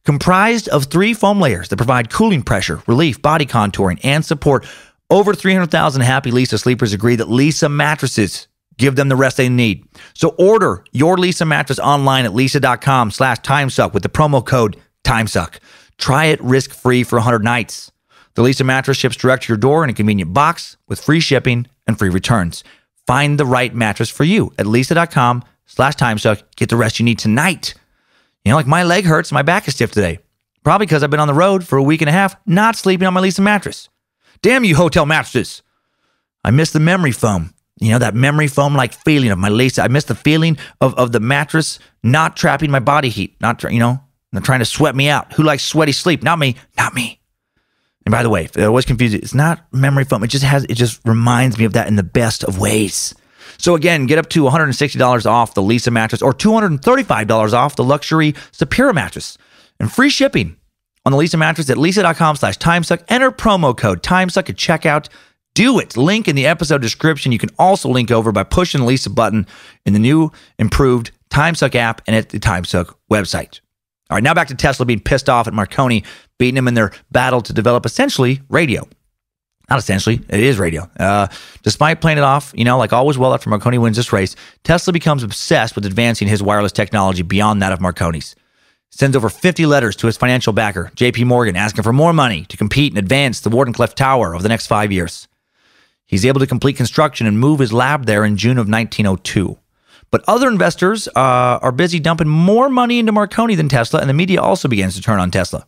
Comprised of 3 foam layers that provide cooling pressure, relief, body contouring, and support, over 300,000 happy Lisa sleepers agree that Lisa mattresses give them the rest they need. So order your Lisa mattress online at lisa.com/timesuck with the promo code Timesuck. Try it risk-free for 100 nights. The Lisa mattress ships direct to your door in a convenient box with free shipping and free returns. Find the right mattress for you at lisa.com/timesuck. Get the rest you need tonight. Like my leg hurts, my back is stiff today. Probably because I've been on the road for a week and a half, not sleeping on my Lisa mattress. Damn you hotel mattresses. I miss the memory foam. That memory foam-like feeling of my Lisa. I miss the feeling of the mattress not trapping my body heat. Not trying to sweat me out. Who likes sweaty sleep? Not me. Not me. And by the way, if I was confused, it's not memory foam. It just reminds me of that in the best of ways. So again, get up to $160 off the Lisa mattress or $235 off the luxury Sapira mattress. And free shipping on the Lisa mattress at lisa.com/timesuck. Enter promo code timesuck at checkout. Do it. Link in the episode description. You can also link over by pushing the Lisa button in the new improved Timesuck app and at the Timesuck website. All right, now back to Tesla being pissed off at Marconi, beating him in their battle to develop essentially radio. Not essentially, it is radio. Despite playing it off, like all was well after Marconi wins this race, Tesla becomes obsessed with advancing his wireless technology beyond that of Marconi's. Sends over 50 letters to his financial backer, J.P. Morgan, asking for more money to compete and advance the Wardenclyffe Tower over the next 5 years. He's able to complete construction and move his lab there in June of 1902. But other investors are busy dumping more money into Marconi than Tesla, and the media also begins to turn on Tesla.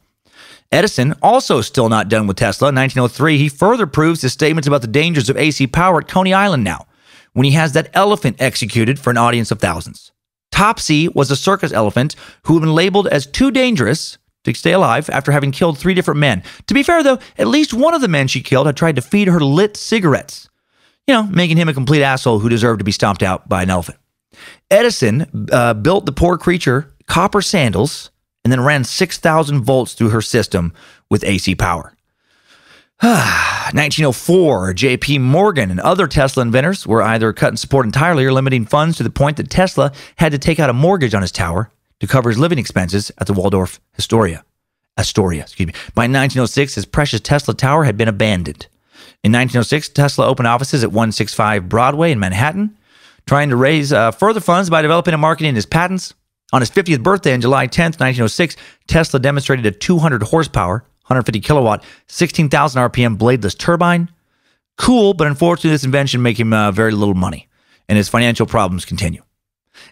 Edison, also still not done with Tesla. In 1903, he further proves his statements about the dangers of AC power at Coney Island now, when he has that elephant executed for an audience of thousands. Topsy was a circus elephant who had been labeled as too dangerous to stay alive after having killed 3 different men. To be fair, though, at least one of the men she killed had tried to feed her lit cigarettes, making him a complete asshole who deserved to be stomped out by an elephant. Edison built the poor creature copper sandals and then ran 6,000 volts through her system with AC power. 1904, J.P. Morgan and other Tesla inventors were either cutting support entirely or limiting funds to the point that Tesla had to take out a mortgage on his tower to cover his living expenses at the Waldorf Astoria. By 1906, his precious Tesla tower had been abandoned. In 1906, Tesla opened offices at 165 Broadway in Manhattan, trying to raise further funds by developing and marketing his patents. On his 50th birthday on July 10th, 1906, Tesla demonstrated a 200 horsepower, 150 kilowatt, 16,000 RPM bladeless turbine. Cool, but unfortunately this invention made him very little money, and his financial problems continue.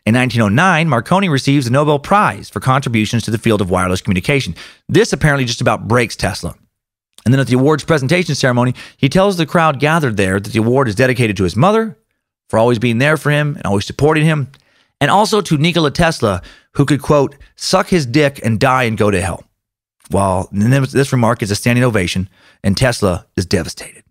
In 1909, Marconi receives the Nobel Prize for contributions to the field of wireless communication. This apparently just about breaks Tesla. And then at the awards presentation ceremony, he tells the crowd gathered there that the award is dedicated to his mother for always being there for him and always supporting him, and also to Nikola Tesla, who could, quote, suck his dick and die and go to hell. Well, this remark is a standing ovation, and Tesla is devastated.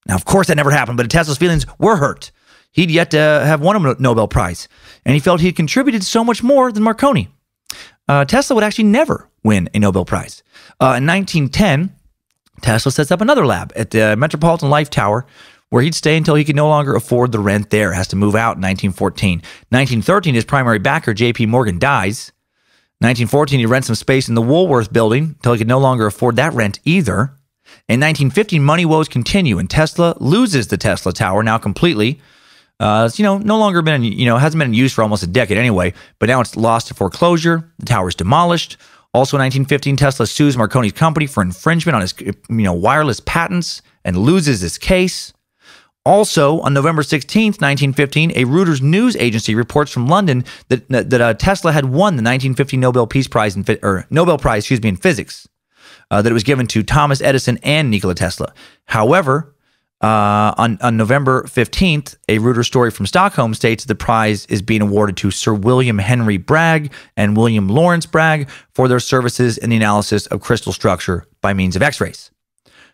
Now, of course, that never happened, but Tesla's feelings were hurt. He'd yet to have won a Nobel Prize, and he felt he'd contributed so much more than Marconi. Tesla would actually never win a Nobel Prize. In 1910, Tesla sets up another lab at the Metropolitan Life Tower, where he'd stay until he could no longer afford the rent there. Has to move out in 1914. 1913, his primary backer, J.P. Morgan, dies. 1914, he rents some space in the Woolworth building until he could no longer afford that rent either. In 1915, money woes continue, and Tesla loses the Tesla Tower now completely. It's, no longer been, hasn't been in use for almost a decade anyway, but now it's lost to foreclosure. The tower is demolished. Also in 1915, Tesla sues Marconi's company for infringement on his, wireless patents and loses his case. Also, on November 16th, 1915, a Reuters news agency reports from London that Tesla had won the 1915 Nobel Prize in physics. That it was given to Thomas Edison and Nikola Tesla. However, on November 15th, a Reuters story from Stockholm states that the prize is being awarded to Sir William Henry Bragg and William Lawrence Bragg for their services in the analysis of crystal structure by means of X-rays.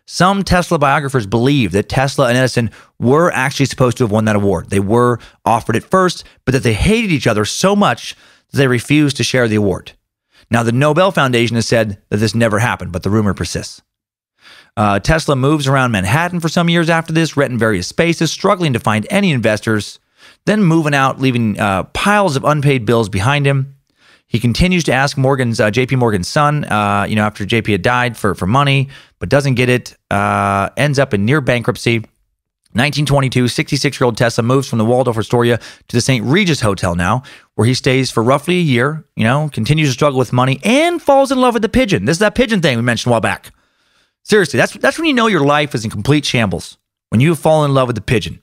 Some Tesla biographers believe that Tesla and Edison were actually supposed to have won that award. They were offered it first, but that they hated each other so much that they refused to share the award. Now, the Nobel Foundation has said that this never happened, but the rumor persists. Tesla moves around Manhattan for some years after this, renting various spaces, struggling to find any investors, then moving out, leaving piles of unpaid bills behind him. He continues to ask J.P. Morgan's son, after J.P. had died for money, but doesn't get it, ends up in near bankruptcy. 1922, 66-year-old Tesla moves from the Waldorf Astoria to the St. Regis Hotel now, where he stays for roughly a year, continues to struggle with money, and falls in love with the pigeon. This is that pigeon thing we mentioned a while back. Seriously, that's when you know your life is in complete shambles, when you fall in love with the pigeon.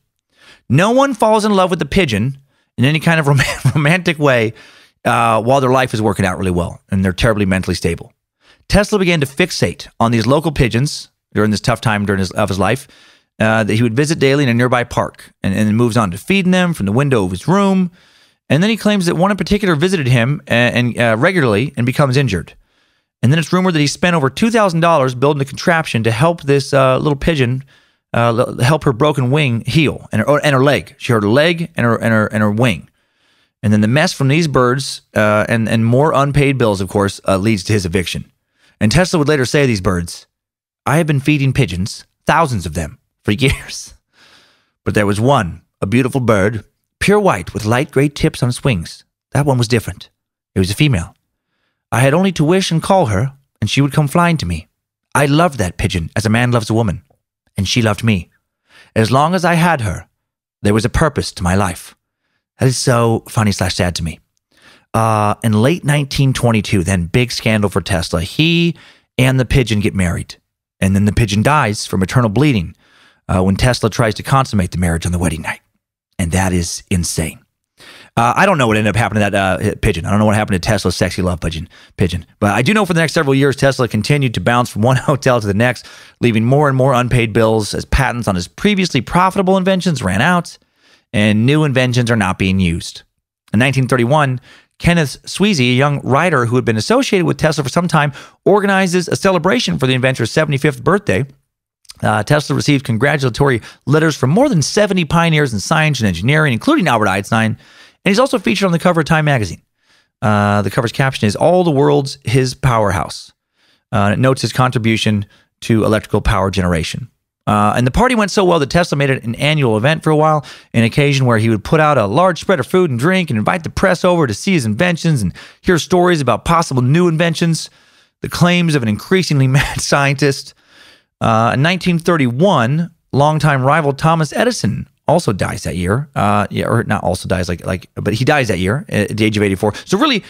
No one falls in love with the pigeon in any kind of romantic way while their life is working out really well and they're terribly mentally stable. Tesla began to fixate on these local pigeons during this tough time of his life that he would visit daily in a nearby park, and moves on to feeding them from the window of his room. And then he claims that one in particular visited him regularly and becomes injured. And then it's rumored that he spent over $2,000 building a contraption to help this little pigeon help her broken wing heal and her leg. She hurt her leg and her wing. And then the mess from these birds and more unpaid bills, of course, leads to his eviction. And Tesla would later say of these birds, "I have been feeding pigeons, thousands of them, for years. But there was one, a beautiful bird, pure white with light gray tips on its wings. That one was different. It was a female. I had only to wish and call her, and she would come flying to me. I loved that pigeon as a man loves a woman, and she loved me. As long as I had her, there was a purpose to my life." That is so funny / sad to me. In late 1922, then big scandal for Tesla. He and the pigeon get married, and then the pigeon dies from maternal bleeding when Tesla tries to consummate the marriage on the wedding night. And that is insane. I don't know what ended up happening to that pigeon. I don't know what happened to Tesla's sexy love pigeon. But I do know for the next several years, Tesla continued to bounce from one hotel to the next, leaving more and more unpaid bills as patents on his previously profitable inventions ran out and new inventions are not being used. In 1931, Kenneth Sweezy, a young writer who had been associated with Tesla for some time, organizes a celebration for the inventor's 75th birthday. Tesla received congratulatory letters from more than 70 pioneers in science and engineering, including Albert Einstein, and he's also featured on the cover of Time magazine. The cover's caption is, "All the world's his powerhouse." It notes his contribution to electrical power generation. And the party went so well that Tesla made it an annual event for a while, an occasion where he would put out a large spread of food and drink and invite the press over to see his inventions and hear stories about possible new inventions, the claims of an increasingly mad scientist. In 1931, longtime rival Thomas Edison also dies that year. Or not also dies, but he dies that year at the age of 84. So really,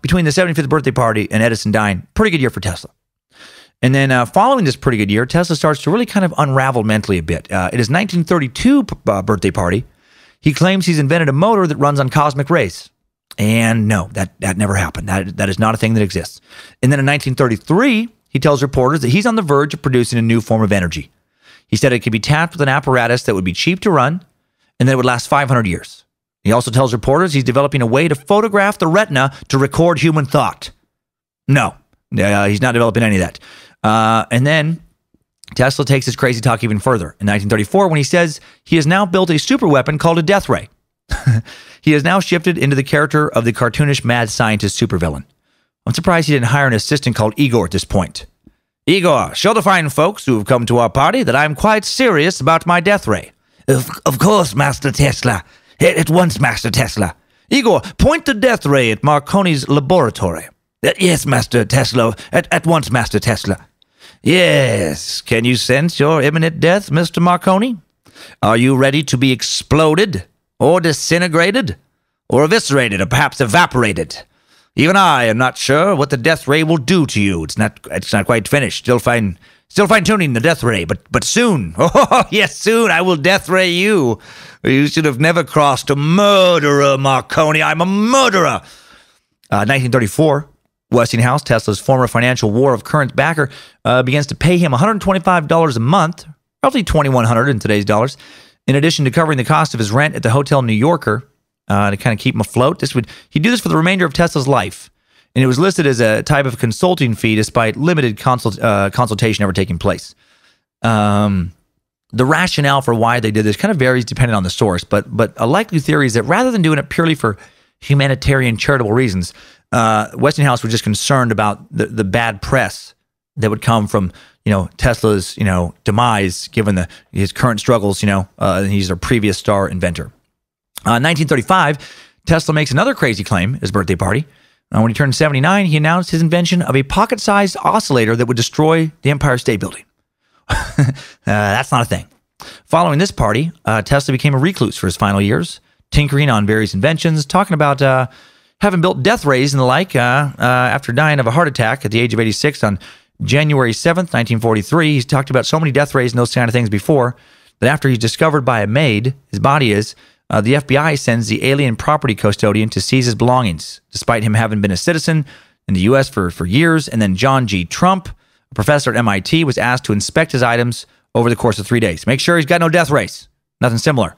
between the 75th birthday party and Edison dying, pretty good year for Tesla. And then following this pretty good year, Tesla starts to really kind of unravel mentally a bit. At his 1932 birthday party, he claims he's invented a motor that runs on cosmic rays. And no, that never happened. That is not a thing that exists. And then in 1933, he tells reporters that he's on the verge of producing a new form of energy. He said it could be tapped with an apparatus that would be cheap to run and that it would last 500 years. He also tells reporters he's developing a way to photograph the retina to record human thought. No, he's not developing any of that. And then Tesla takes his crazy talk even further in 1934 when he says he has now built a super weapon called a death ray. He has now shifted into the character of the cartoonish mad scientist supervillain. I'm surprised he didn't hire an assistant called Igor at this point. "Igor, show the fine folks who have come to our party that I'm quite serious about my death ray." Of course, Master Tesla. At once, Master Tesla." "Igor, point the death ray at Marconi's laboratory." "Yes, Master Tesla. At once, Master Tesla." "Yes. Can you sense your imminent death, Mr. Marconi? Are you ready to be exploded, or disintegrated, or eviscerated, or perhaps evaporated? Even I am not sure what the death ray will do to you. It's not quite finished. Still fine tuning the death ray, but soon. Oh yes, soon I will death ray you. You should have never crossed a murderer, Marconi. I'm a murderer." 1934. Westinghouse, Tesla's former financial war of current backer, begins to pay him $125 a month, roughly $2,100 in today's dollars, in addition to covering the cost of his rent at the Hotel New Yorker to kind of keep him afloat. He'd do this for the remainder of Tesla's life, and it was listed as a type of consulting fee despite limited consultation ever taking place. The rationale for why they did this kind of varies depending on the source, but a likely theory is that rather than doing it purely for humanitarian charitable reasons, Westinghouse was just concerned about the bad press that would come from Tesla's demise, given his current struggles. He's a previous star inventor. 1935, Tesla makes another crazy claim at his birthday party. When he turned 79, he announced his invention of a pocket-sized oscillator that would destroy the Empire State Building. That's not a thing. Following this party, Tesla became a recluse for his final years, tinkering on various inventions, talking about having built death rays and the like after dying of a heart attack at the age of 86 on January 7th, 1943. He's talked about so many death rays and those kind of things before that after he's discovered by a maid, his body is, the FBI sends the alien property custodian to seize his belongings, despite him having been a citizen in the U.S. for years. And then John G. Trump, a professor at MIT, was asked to inspect his items over the course of 3 days. Make sure he's got no death rays. Nothing similar.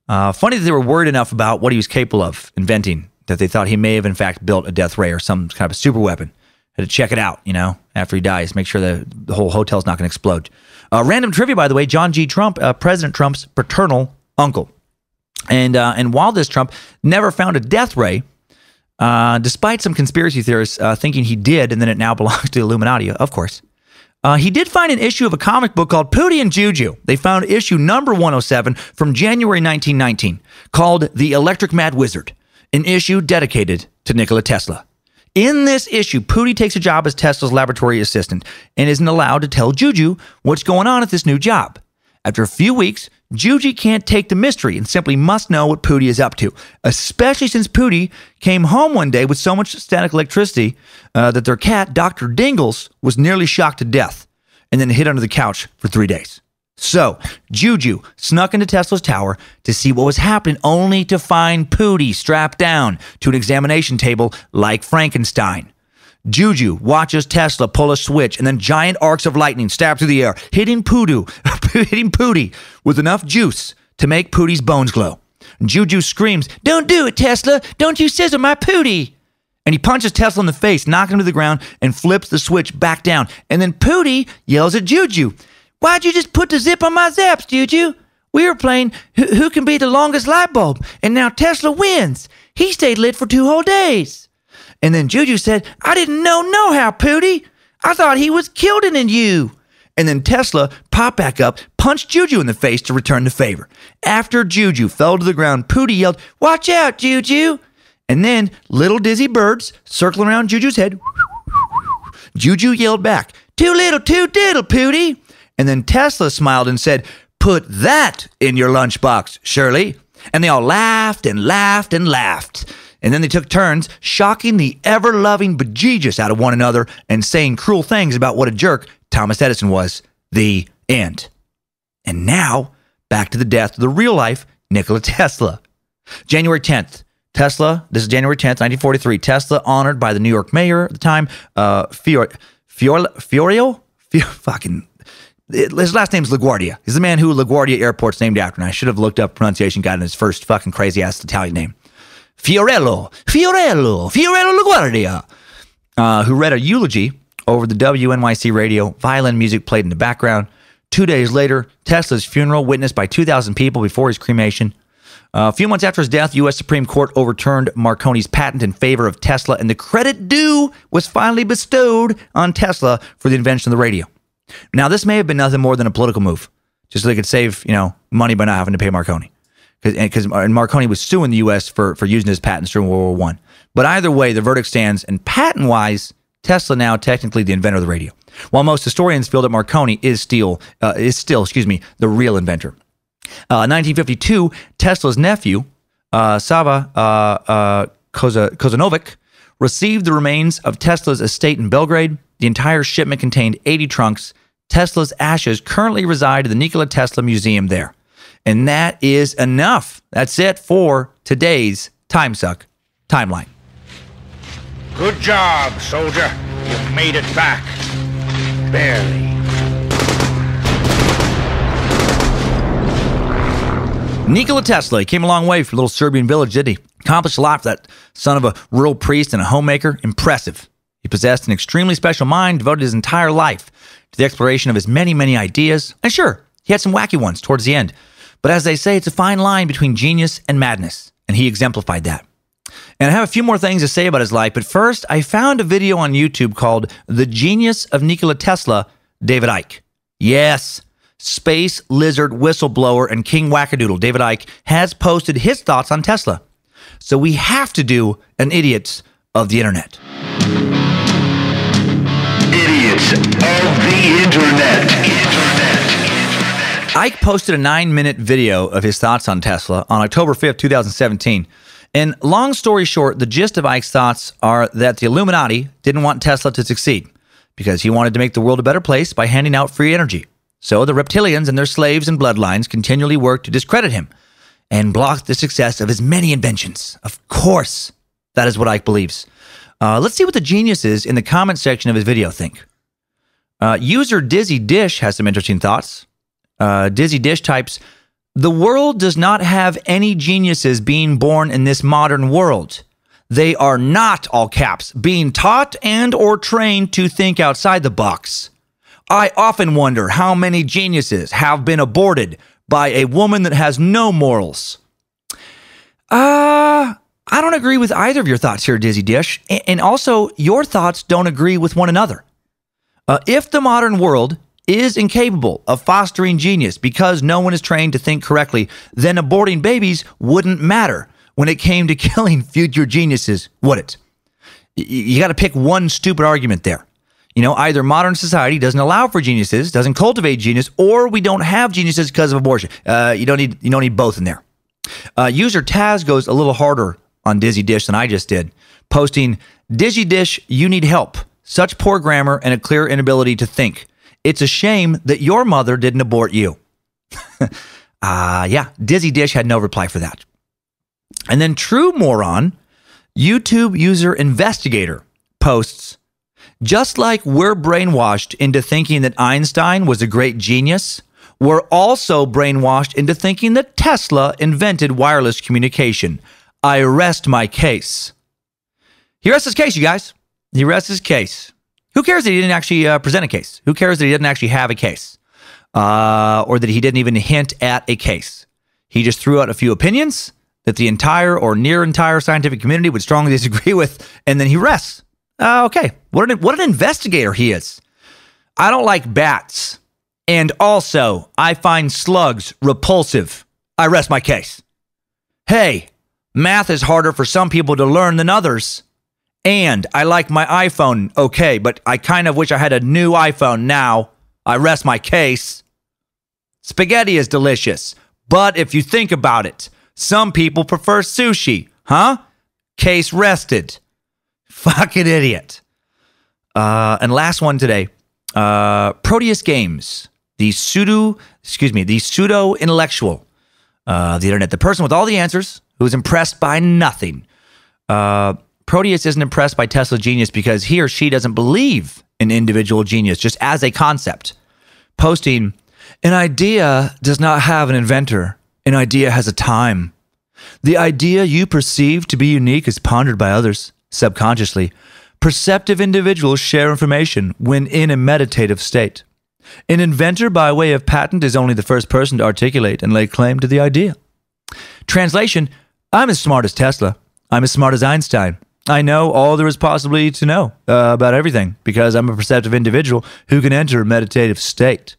Funny that they were worried enough about what he was capable of inventing that they thought he may have in fact built a death ray or some kind of a super weapon Had to check it out, after he dies, make sure the whole hotel's not going to explode. Random trivia, by the way, John G. Trump, President Trump's paternal uncle. And while this Trump never found a death ray, despite some conspiracy theorists thinking he did, and then it now belongs to the Illuminati, of course, he did find an issue of a comic book called Pootie and Juju. They found issue number 107 from January 1919 called The Electric Mad Wizard, an issue dedicated to Nikola Tesla. In this issue, Pootie takes a job as Tesla's laboratory assistant and isn't allowed to tell Juju what's going on at this new job. After a few weeks, Juju can't take the mystery and simply must know what Pootie is up to, especially since Pootie came home one day with so much static electricity that their cat, Dr. Dingles, was nearly shocked to death and then hid under the couch for 3 days. So, Juju snuck into Tesla's tower to see what was happening, only to find Pootie strapped down to an examination table like Frankenstein. Juju watches Tesla pull a switch, and then giant arcs of lightning stab through the air, hitting Pootie with enough juice to make Pootie's bones glow. Juju screams, "Don't do it, Tesla! Don't you scissor my Pootie!" And he punches Tesla in the face, knocking him to the ground, and flips the switch back down. And then Pootie yells at Juju, "Why'd you just put the zip on my zaps, Juju? We were playing who can be the longest light bulb, and now Tesla wins. He stayed lit for 2 whole days." And then Juju said, "I didn't know how, Pootie. I thought he was killed in you." And then Tesla popped back up, punched Juju in the face to return the favor. After Juju fell to the ground, Pootie yelled, "Watch out, Juju." And then little dizzy birds circling around Juju's head. Juju yelled back, "Too little, too diddle, Pootie." And then Tesla smiled and said, "Put that in your lunchbox, Shirley." And they all laughed and laughed and laughed. And then they took turns shocking the ever-loving bejesus out of one another and saying cruel things about what a jerk Thomas Edison was. The end. And now, back to the death of the real-life Nikola Tesla. January 10th, Tesla, this is January 10th, 1943, Tesla honored by the New York mayor at the time, Fiorio? His last name's LaGuardia. He's the man who LaGuardia Airport's named after, and I should have looked up pronunciation guide in his first fucking crazy-ass Italian name. Fiorello LaGuardia, who read a eulogy over the WNYC radio. Violin music played in the background. 2 days later, Tesla's funeral witnessed by 2,000 people before his cremation. A few months after his death, U.S. Supreme Court overturned Marconi's patent in favor of Tesla, and the credit due was finally bestowed on Tesla for the invention of the radio. Now, this may have been nothing more than a political move, just so they could save, money by not having to pay Marconi. Because Marconi was suing the U.S. for using his patents during World War I. But either way, the verdict stands, and patent-wise, Tesla now technically the inventor of the radio. While most historians feel that Marconi is still the real inventor. 1952, Tesla's nephew, Sava Kozanovic, received the remains of Tesla's estate in Belgrade. The entire shipment contained 80 trunks. Tesla's ashes currently reside at the Nikola Tesla Museum there. And that is enough. That's it for today's Timesuck timeline. Good job, soldier. You made it back. Barely. Nikola Tesla, he came a long way from a little Serbian village, didn't he? Accomplished a lot for that son of a rural priest and a homemaker. Impressive. He possessed an extremely special mind, devoted his entire life to the exploration of his many, many ideas. And sure, he had some wacky ones towards the end. But as they say, it's a fine line between genius and madness, and he exemplified that. And I have a few more things to say about his life, but first, I found a video on YouTube called The Genius of Nikola Tesla, David Icke. Yes, space lizard whistleblower and king wackadoodle David Icke has posted his thoughts on Tesla. So we have to do an Idiots of the Internet. Idiots of the Internet. Icke posted a 9-minute video of his thoughts on Tesla on October 5th, 2017. And long story short, the gist of Icke's thoughts are that the Illuminati didn't want Tesla to succeed because he wanted to make the world a better place by handing out free energy. So the reptilians and their slaves and bloodlines continually worked to discredit him and block the success of his many inventions. Of course, that is what Icke believes. Let's see what the geniuses in the comment section of his video think. User Dizzy Dish has some interesting thoughts. Dizzy Dish types, "The world does not have any geniuses being born in this modern world. They are not, all caps, being taught and or trained to think outside the box. I often wonder how many geniuses have been aborted by a woman that has no morals. I don't agree with either of your thoughts here, Dizzy Dish. And also, your thoughts don't agree with one another. If the modern world is incapable of fostering genius because no one is trained to think correctly, then aborting babies wouldn't matter when it came to killing future geniuses, would it? You got to pick one stupid argument there. Either modern society doesn't allow for geniuses, doesn't cultivate genius, or we don't have geniuses because of abortion. You don't need both in there. User Taz goes a little harder on Dizzy Dish than I just did, posting, "Dizzy Dish, you need help. Such poor grammar and a clear inability to think. It's a shame that your mother didn't abort you." Yeah, Dizzy Dish had no reply for that. And then True Moron, YouTube user Investigator, posts, "Just like we're brainwashed into thinking that Einstein was a great genius, we're also brainwashed into thinking that Tesla invented wireless communication. I rest my case." He rests his case, you guys. He rests his case. Who cares that he didn't actually present a case? Who cares that he didn't actually have a case? Or that he didn't even hint at a case? He just threw out a few opinions that the entire or near entire scientific community would strongly disagree with, and then he rests. Okay, what an investigator he is. "I don't like bats. And also, I find slugs repulsive. I rest my case." Hey, math is harder for some people to learn than others. And I like my iPhone, okay, but I kind of wish I had a new iPhone now. I rest my case. Spaghetti is delicious, but if you think about it, some people prefer sushi, huh? Case rested. Fucking idiot. And last one today, Proteus Games, the pseudo-intellectual, the internet, the person with all the answers, who is impressed by nothing. Proteus isn't impressed by Tesla's genius because he or she doesn't believe in individual genius, just as a concept. Posting, "An idea does not have an inventor. An idea has a time. The idea you perceive to be unique is pondered by others, subconsciously. Perceptive individuals share information when in a meditative state. An inventor by way of patent is only the first person to articulate and lay claim to the idea." Translation, "I'm as smart as Tesla. I'm as smart as Einstein. I know all there is possibly to know about everything because I'm a perceptive individual who can enter a meditative state."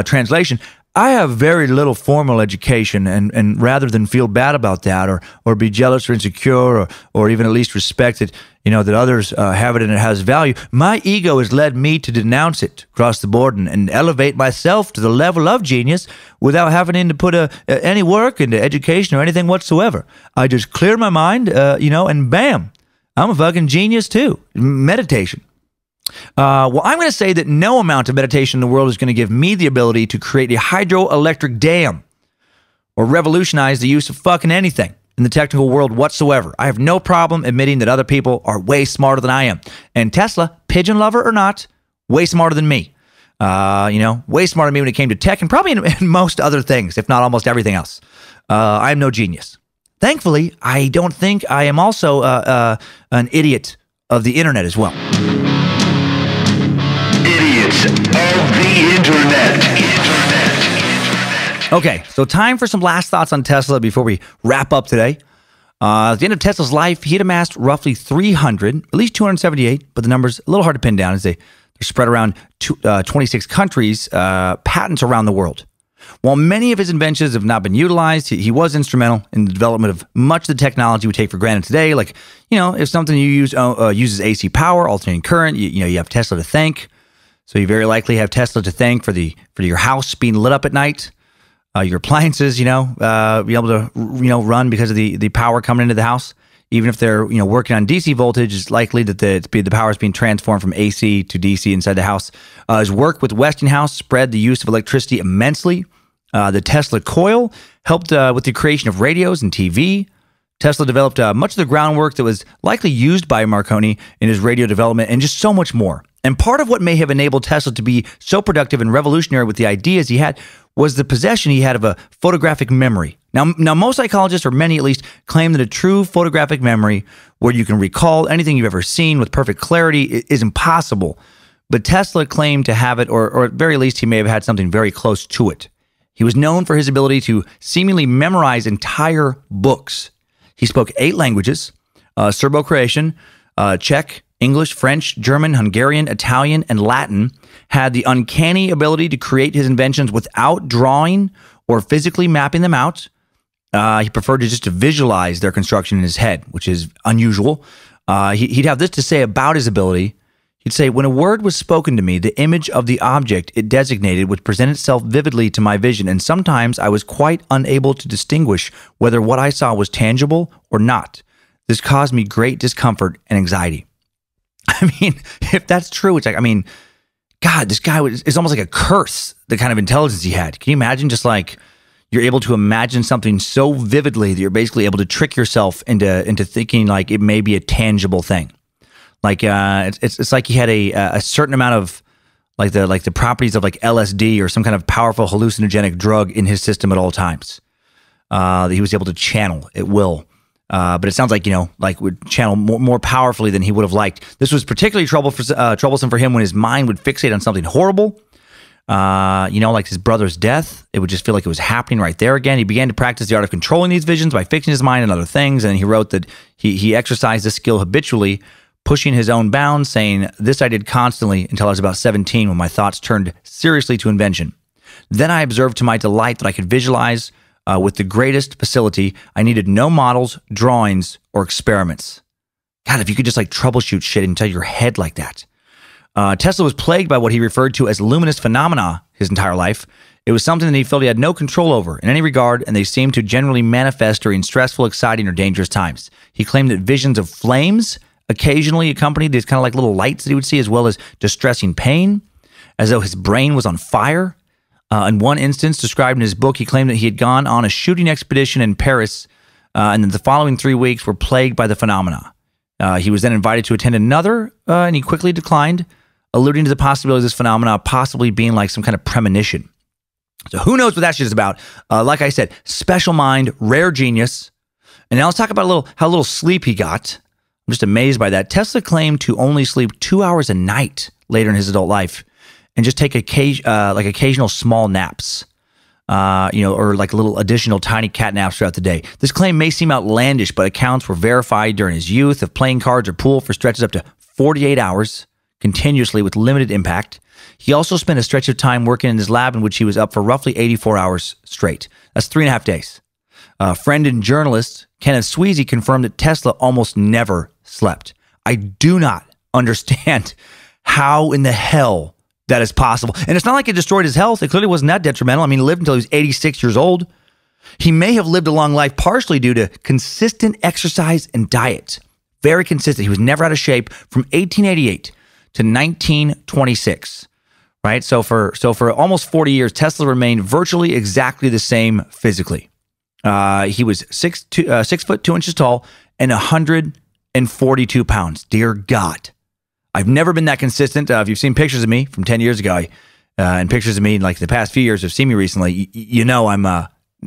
Translation, "I have very little formal education, and rather than feel bad about that or be jealous or insecure or even at least respect it, that others have it and it has value, my ego has led me to denounce it across the board and elevate myself to the level of genius without having to put any work into education or anything whatsoever. I just clear my mind, and bam, I'm a fucking genius too. Meditation." Well, I'm going to say that no amount of meditation in the world is going to give me the ability to create a hydroelectric dam or revolutionize the use of fucking anything in the technical world whatsoever. I have no problem admitting that other people are way smarter than I am. And Tesla, pigeon lover or not, way smarter than me. Way smarter than me when it came to tech and probably in most other things, if not almost everything else. I am no genius. Thankfully, I don't think I am also an idiot of the internet as well. Idiots of the internet. Okay, so time for some last thoughts on Tesla before we wrap up today. At the end of Tesla's life, he had amassed roughly 300, at least 278, but the number's a little hard to pin down as they're spread around 26 countries, patents around the world. While many of his inventions have not been utilized, he was instrumental in the development of much of the technology we take for granted today. Like, if something you use uses AC power, alternating current, you have Tesla to thank. So you very likely have Tesla to thank for your house being lit up at night. Your appliances, be able to, run because of the power coming into the house. Even if they're, working on DC voltage, it's likely that the power is being transformed from AC to DC inside the house. His work with Westinghouse spread the use of electricity immensely. The Tesla Coil helped with the creation of radios and TV. Tesla developed much of the groundwork that was likely used by Marconi in his radio development and just so much more. And part of what may have enabled Tesla to be so productive and revolutionary with the ideas he had was the possession he had of a photographic memory Now, most psychologists, or many at least, claim that a true photographic memory where you can recall anything you've ever seen with perfect clarity is impossible. But Tesla claimed to have it, or at very least, he may have had something very close to it. He was known for his ability to seemingly memorize entire books. He spoke 8 languages, Serbo-Croatian, Czech, English, French, German, Hungarian, Italian, and Latin, had the uncanny ability to create his inventions without drawing or physically mapping them out. He preferred to visualize their construction in his head, which is unusual. He'd have this to say about his ability. He'd say, when a word was spoken to me, the image of the object it designated would present itself vividly to my vision, and sometimes I was quite unable to distinguish whether what I saw was tangible or not. This caused me great discomfort and anxiety. I mean, if that's true, it's like, I mean, God, this guy is almost like a curse, the kind of intelligence he had. Can you imagine just like you're able to imagine something so vividly that you're basically able to trick yourself into thinking like it may be a tangible thing? Like it's like he had a certain amount of like the properties of like LSD or some kind of powerful hallucinogenic drug in his system at all times that he was able to channel at will. But it sounds like, would channel more powerfully than he would have liked. This was particularly troublesome for him when his mind would fixate on something horrible, like his brother's death. It would just feel like it was happening right there again. He began to practice the art of controlling these visions by fixing his mind on other things. And he wrote that he exercised this skill habitually, pushing his own bounds, saying, "This I did constantly until I was about 17 when my thoughts turned seriously to invention. Then I observed to my delight that I could visualize with the greatest facility. I needed no models, drawings, or experiments." God, if you could just like troubleshoot shit inside your head like that. Tesla was plagued by what he referred to as luminous phenomena his entire life. It was something that he felt he had no control over in any regard, and they seemed to generally manifest during stressful, exciting, or dangerous times. He claimed that visions of flames occasionally accompanied these kind of like little lights that he would see, as well as distressing pain, as though his brain was on fire. In one instance, described in his book, he claimed that he had gone on a shooting expedition in Paris, and that the following 3 weeks were plagued by the phenomena. He was then invited to attend another, and he quickly declined, alluding to the possibility of this phenomena possibly being like some kind of premonition. So who knows what that shit is about? Like I said, special mind, rare genius. And now let's talk about how little sleep he got. I'm just amazed by that. Tesla claimed to only sleep 2 hours a night later in his adult life, and just take occasional small naps, or like little additional tiny cat naps throughout the day. This claim may seem outlandish, but accounts were verified during his youth of playing cards or pool for stretches up to 48 hours continuously with limited impact. He also spent a stretch of time working in his lab in which he was up for roughly 84 hours straight. That's 3.5 days. Friend and journalist Kenneth Sweezy confirmed that Tesla almost never slept. I do not understand how in the hell that is possible. And it's not like it destroyed his health. It clearly wasn't that detrimental. I mean, he lived until he was 86 years old. He may have lived a long life partially due to consistent exercise and diet. Very consistent. He was never out of shape from 1888 to 1926. Right? So for almost 40 years, Tesla remained virtually exactly the same physically. He was 6 foot 2 inches tall and 142 pounds. Dear God. I've never been that consistent. If you've seen pictures of me from 10 years ago, and pictures of me in like the past few years have seen me recently, I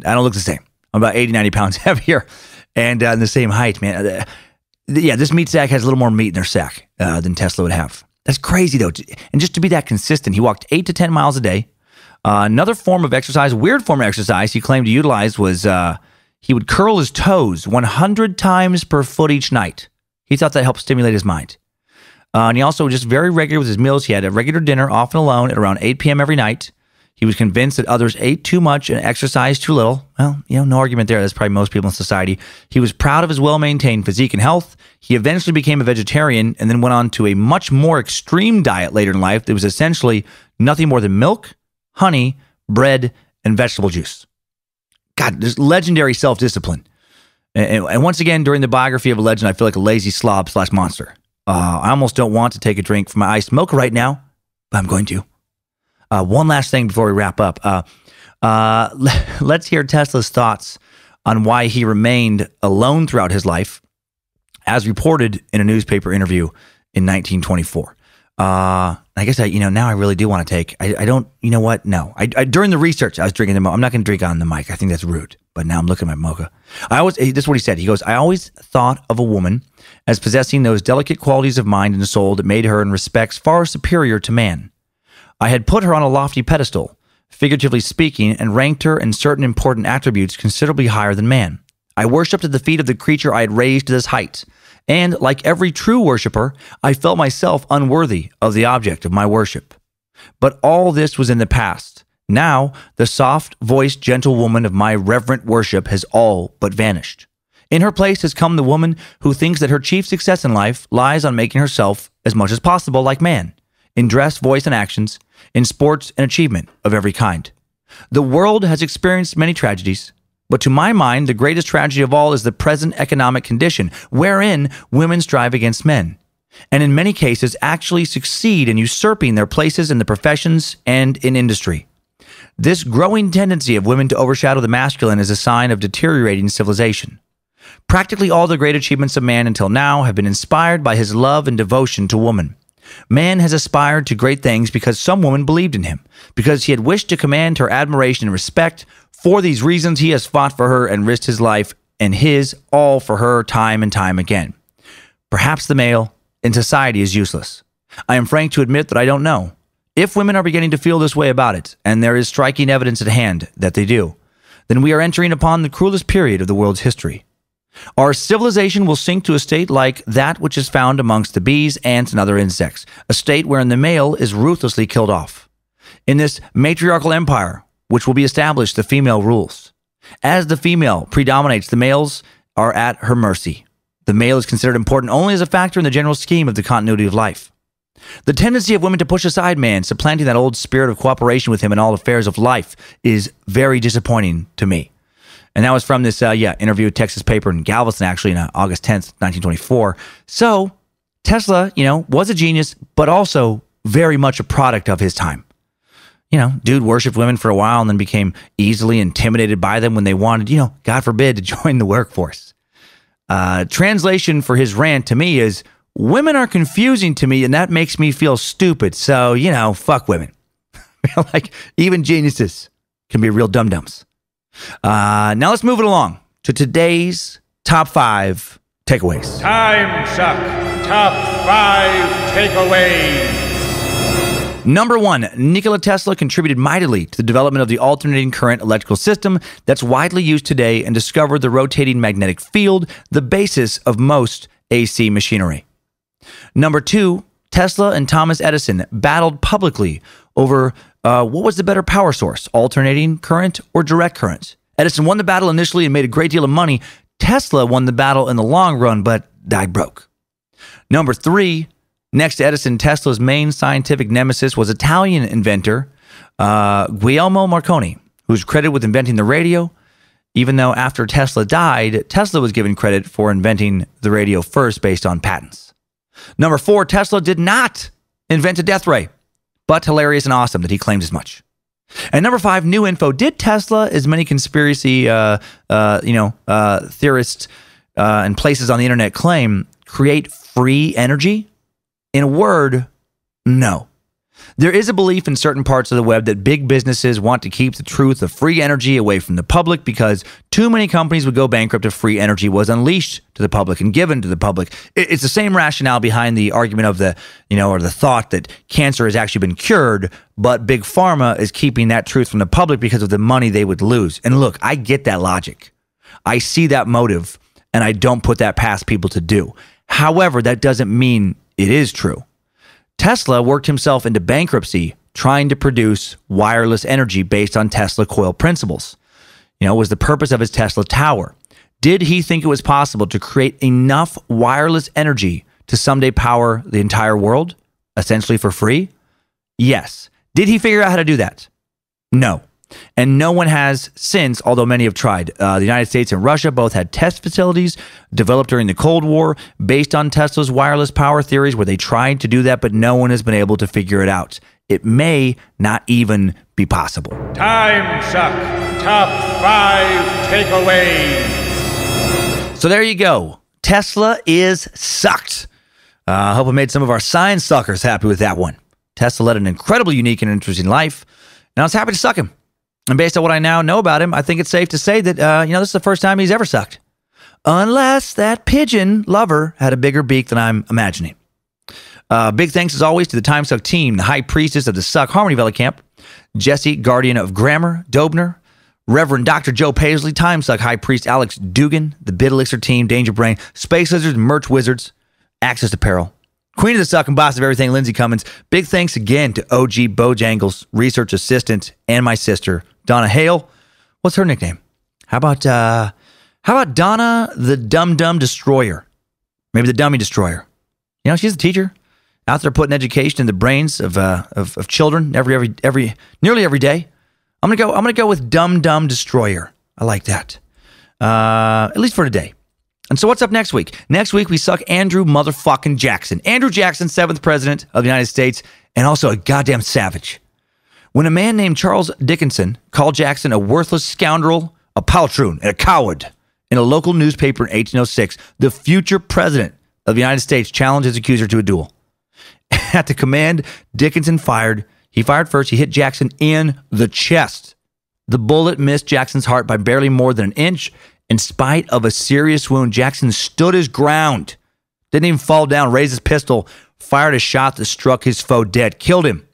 don't look the same. I'm about 80, 90 pounds heavier and the same height, man. This meat sack has a little more meat in their sack than Tesla would have. That's crazy though. And just to be that consistent, he walked 8 to 10 miles a day. Another form of exercise, weird form of exercise he claimed to utilize was he would curl his toes 100 times per foot each night. He thought that helped stimulate his mind. And he also was just very regular with his meals. He had a regular dinner, often alone, at around 8 p.m. every night. He was convinced that others ate too much and exercised too little. Well, no argument there. That's probably most people in society. He was proud of his well-maintained physique and health. He eventually became a vegetarian and then went on to a much more extreme diet later in life that was essentially nothing more than milk, honey, bread, and vegetable juice. God, there's legendary self-discipline. And once again, during the biography of a legend, I feel like a lazy slob / monster. I almost don't want to take a drink from my iced mocha right now, but I'm going to. One last thing before we wrap up. Let's hear Tesla's thoughts on why he remained alone throughout his life, as reported in a newspaper interview in 1924. I guess now I really do want to take. I don't. You know what? No. I during the research, I was drinking the mocha. I'm not going to drink on the mic. I think that's rude. But now I'm looking at my mocha. This is what he said. He goes, I always thought of a woman as possessing those delicate qualities of mind and soul that made her in respects far superior to man. I had put her on a lofty pedestal, figuratively speaking, and ranked her in certain important attributes considerably higher than man. I worshipped at the feet of the creature I had raised to this height. And, like every true worshiper, I felt myself unworthy of the object of my worship. But all this was in the past. Now, the soft-voiced gentle woman of my reverent worship has all but vanished. In her place has come the woman who thinks that her chief success in life lies on making herself as much as possible like man, in dress, voice, and actions, in sports and achievement of every kind. The world has experienced many tragedies, but to my mind, the greatest tragedy of all is the present economic condition, wherein women strive against men, and in many cases actually succeed in usurping their places in the professions and in industry. This growing tendency of women to overshadow the masculine is a sign of deteriorating civilization. Practically all the great achievements of man until now have been inspired by his love and devotion to woman. Man has aspired to great things because some woman believed in him, because he had wished to command her admiration and respect. For these reasons, he has fought for her and risked his life and his all for her time and time again. Perhaps the male in society is useless. I am frank to admit that I don't know. If women are beginning to feel this way about it, and there is striking evidence at hand that they do, then we are entering upon the cruelest period of the world's history. Our civilization will sink to a state like that which is found amongst the bees, ants, and other insects, a state wherein the male is ruthlessly killed off. In this matriarchal empire, which will be established, the female rules. As the female predominates, the males are at her mercy. The male is considered important only as a factor in the general scheme of the continuity of life. The tendency of women to push aside man, supplanting that old spirit of cooperation with him in all affairs of life, is very disappointing to me. And that was from this interview with Texas paper in Galveston, actually, on August 10th, 1924. So Tesla, was a genius, but also very much a product of his time. Dude worshipped women for a while and then became easily intimidated by them when they wanted, God forbid, to join the workforce. Translation for his rant to me is, women are confusing to me and that makes me feel stupid. So, fuck women. Like, even geniuses can be real dum-dums. Now let's move it along to today's top 5 takeaways. Timesuck Top 5 Takeaways. Number 1, Nikola Tesla contributed mightily to the development of the alternating current electrical system that's widely used today and discovered the rotating magnetic field, the basis of most AC machinery. Number 2, Tesla and Thomas Edison battled publicly over what was the better power source, alternating current or direct current. Edison won the battle initially and made a great deal of money. Tesla won the battle in the long run, but died broke. Number 3, next to Edison, Tesla's main scientific nemesis was Italian inventor Guglielmo Marconi, who's credited with inventing the radio, even though after Tesla died, Tesla was given credit for inventing the radio first based on patents. Number 4, Tesla did not invent a death ray, but hilarious and awesome that he claims as much. And number 5, new info. Did Tesla, as many conspiracy theorists and places on the internet claim, create free energy? In a word, no. There is a belief in certain parts of the web that big businesses want to keep the truth of free energy away from the public because too many companies would go bankrupt if free energy was unleashed to the public and given to the public. It's the same rationale behind the argument of the thought that cancer has actually been cured, but big pharma is keeping that truth from the public because of the money they would lose. And look, I get that logic. I see that motive, and I don't put that past people to do. However, that doesn't mean it is true. Tesla worked himself into bankruptcy trying to produce wireless energy based on Tesla coil principles. Was the purpose of his Tesla tower. Did he think it was possible to create enough wireless energy to someday power the entire world, essentially for free? Yes. Did he figure out how to do that? No. And no one has since, although many have tried. The United States and Russia both had test facilities developed during the Cold War based on Tesla's wireless power theories where they tried to do that, but no one has been able to figure it out. It may not even be possible. Timesuck Top 5 Takeaways. So there you go. Tesla is sucked. I hope I made some of our science suckers happy with that one. Tesla led an incredibly unique and interesting life, and I was happy to suck him. And based on what I now know about him, I think it's safe to say that, this is the first time he's ever sucked. Unless that pigeon lover had a bigger beak than I'm imagining. Big thanks, as always, to the Timesuck team, the high priestess of the Suck Harmony Valley Camp, Jesse, guardian of grammar, Dobner, Reverend Dr. Joe Paisley, Timesuck High Priest Alex Dugan, the Bit Elixir team, Danger Brain, Space Lizards, Merch Wizards, Access Apparel, Queen of the Suck and Boss of Everything, Lindsay Cummins. Big thanks again to OG Bojangles, research assistant, and my sister, Donna Hale. What's her nickname? How about Donna the Dum Dum Destroyer? Maybe the Dummy Destroyer. She's a teacher out there putting education in the brains of children nearly every day. I'm gonna go with Dum Dum Destroyer. I like that. At least for today. And so what's up next week? Next week we suck Andrew motherfucking Jackson. Andrew Jackson, 7th President of the United States, and also a goddamn savage. When a man named Charles Dickinson called Jackson a worthless scoundrel, a poltroon, and a coward in a local newspaper in 1806, the future president of the United States challenged his accuser to a duel. At the command Dickinson fired, he fired first. He hit Jackson in the chest. The bullet missed Jackson's heart by barely more than an inch. In spite of a serious wound, Jackson stood his ground, didn't even fall down, raised his pistol, fired a shot that struck his foe dead, killed him.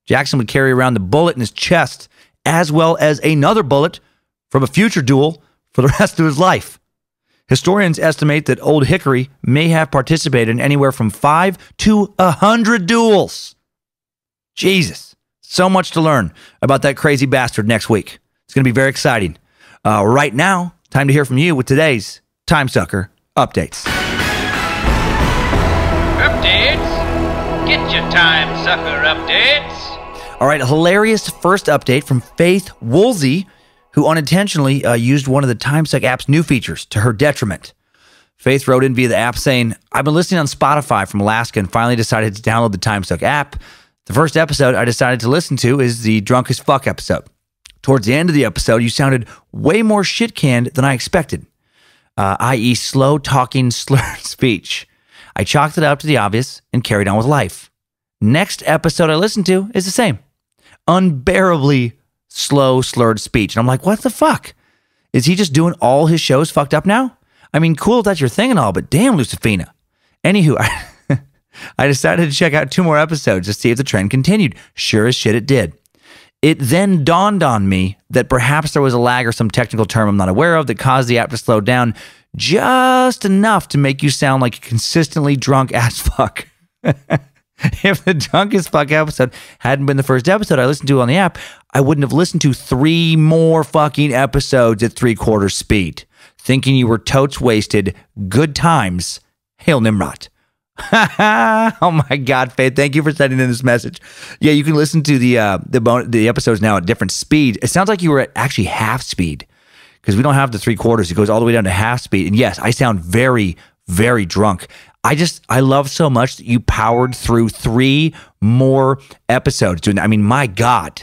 Jackson would carry around the bullet in his chest, as well as another bullet from a future duel for the rest of his life. Historians estimate that Old Hickory may have participated in anywhere from 5 to 100 duels. Jesus, so much to learn about that crazy bastard next week. It's going to be very exciting. Right now, time to hear from you with today's Timesucker Updates. Updates? Get your Timesucker updates. All right, a hilarious first update from Faith Woolsey, who unintentionally used one of the Timesuck app's new features to her detriment. Faith wrote in via the app saying, I've been listening on Spotify from Alaska and finally decided to download the Timesuck app. The first episode I decided to listen to is the Drunk as Fuck episode. Towards the end of the episode, you sounded way more shit-canned than I expected, i.e. slow-talking, slurred speech. I chalked it up to the obvious and carried on with life. Next episode I listened to is the same. Unbearably slow, slurred speech. And I'm like, what the fuck? Is he just doing all his shows fucked up now? I mean, cool if that's your thing and all, but damn, Lucifina. Anywho, I decided to check out 2 more episodes to see if the trend continued. Sure as shit it did. It then dawned on me that perhaps there was a lag or some technical term I'm not aware of that caused the app to slow down just enough to make you sound like a consistently drunk as fuck. If the Drunk as Fuck episode hadn't been the first episode I listened to on the app, I wouldn't have listened to 3 more fucking episodes at 3/4 speed. Thinking you were totes wasted. Good times. Hail Nimrod. Oh my God, Faith! Thank you for sending in this message. Yeah, you can listen to the episodes now at different speed. It sounds like you were at actually half speed because we don't have the 3/4. It goes all the way down to half speed. And yes, I sound very, very drunk. I love so much that you powered through 3 more episodes. I mean, my God,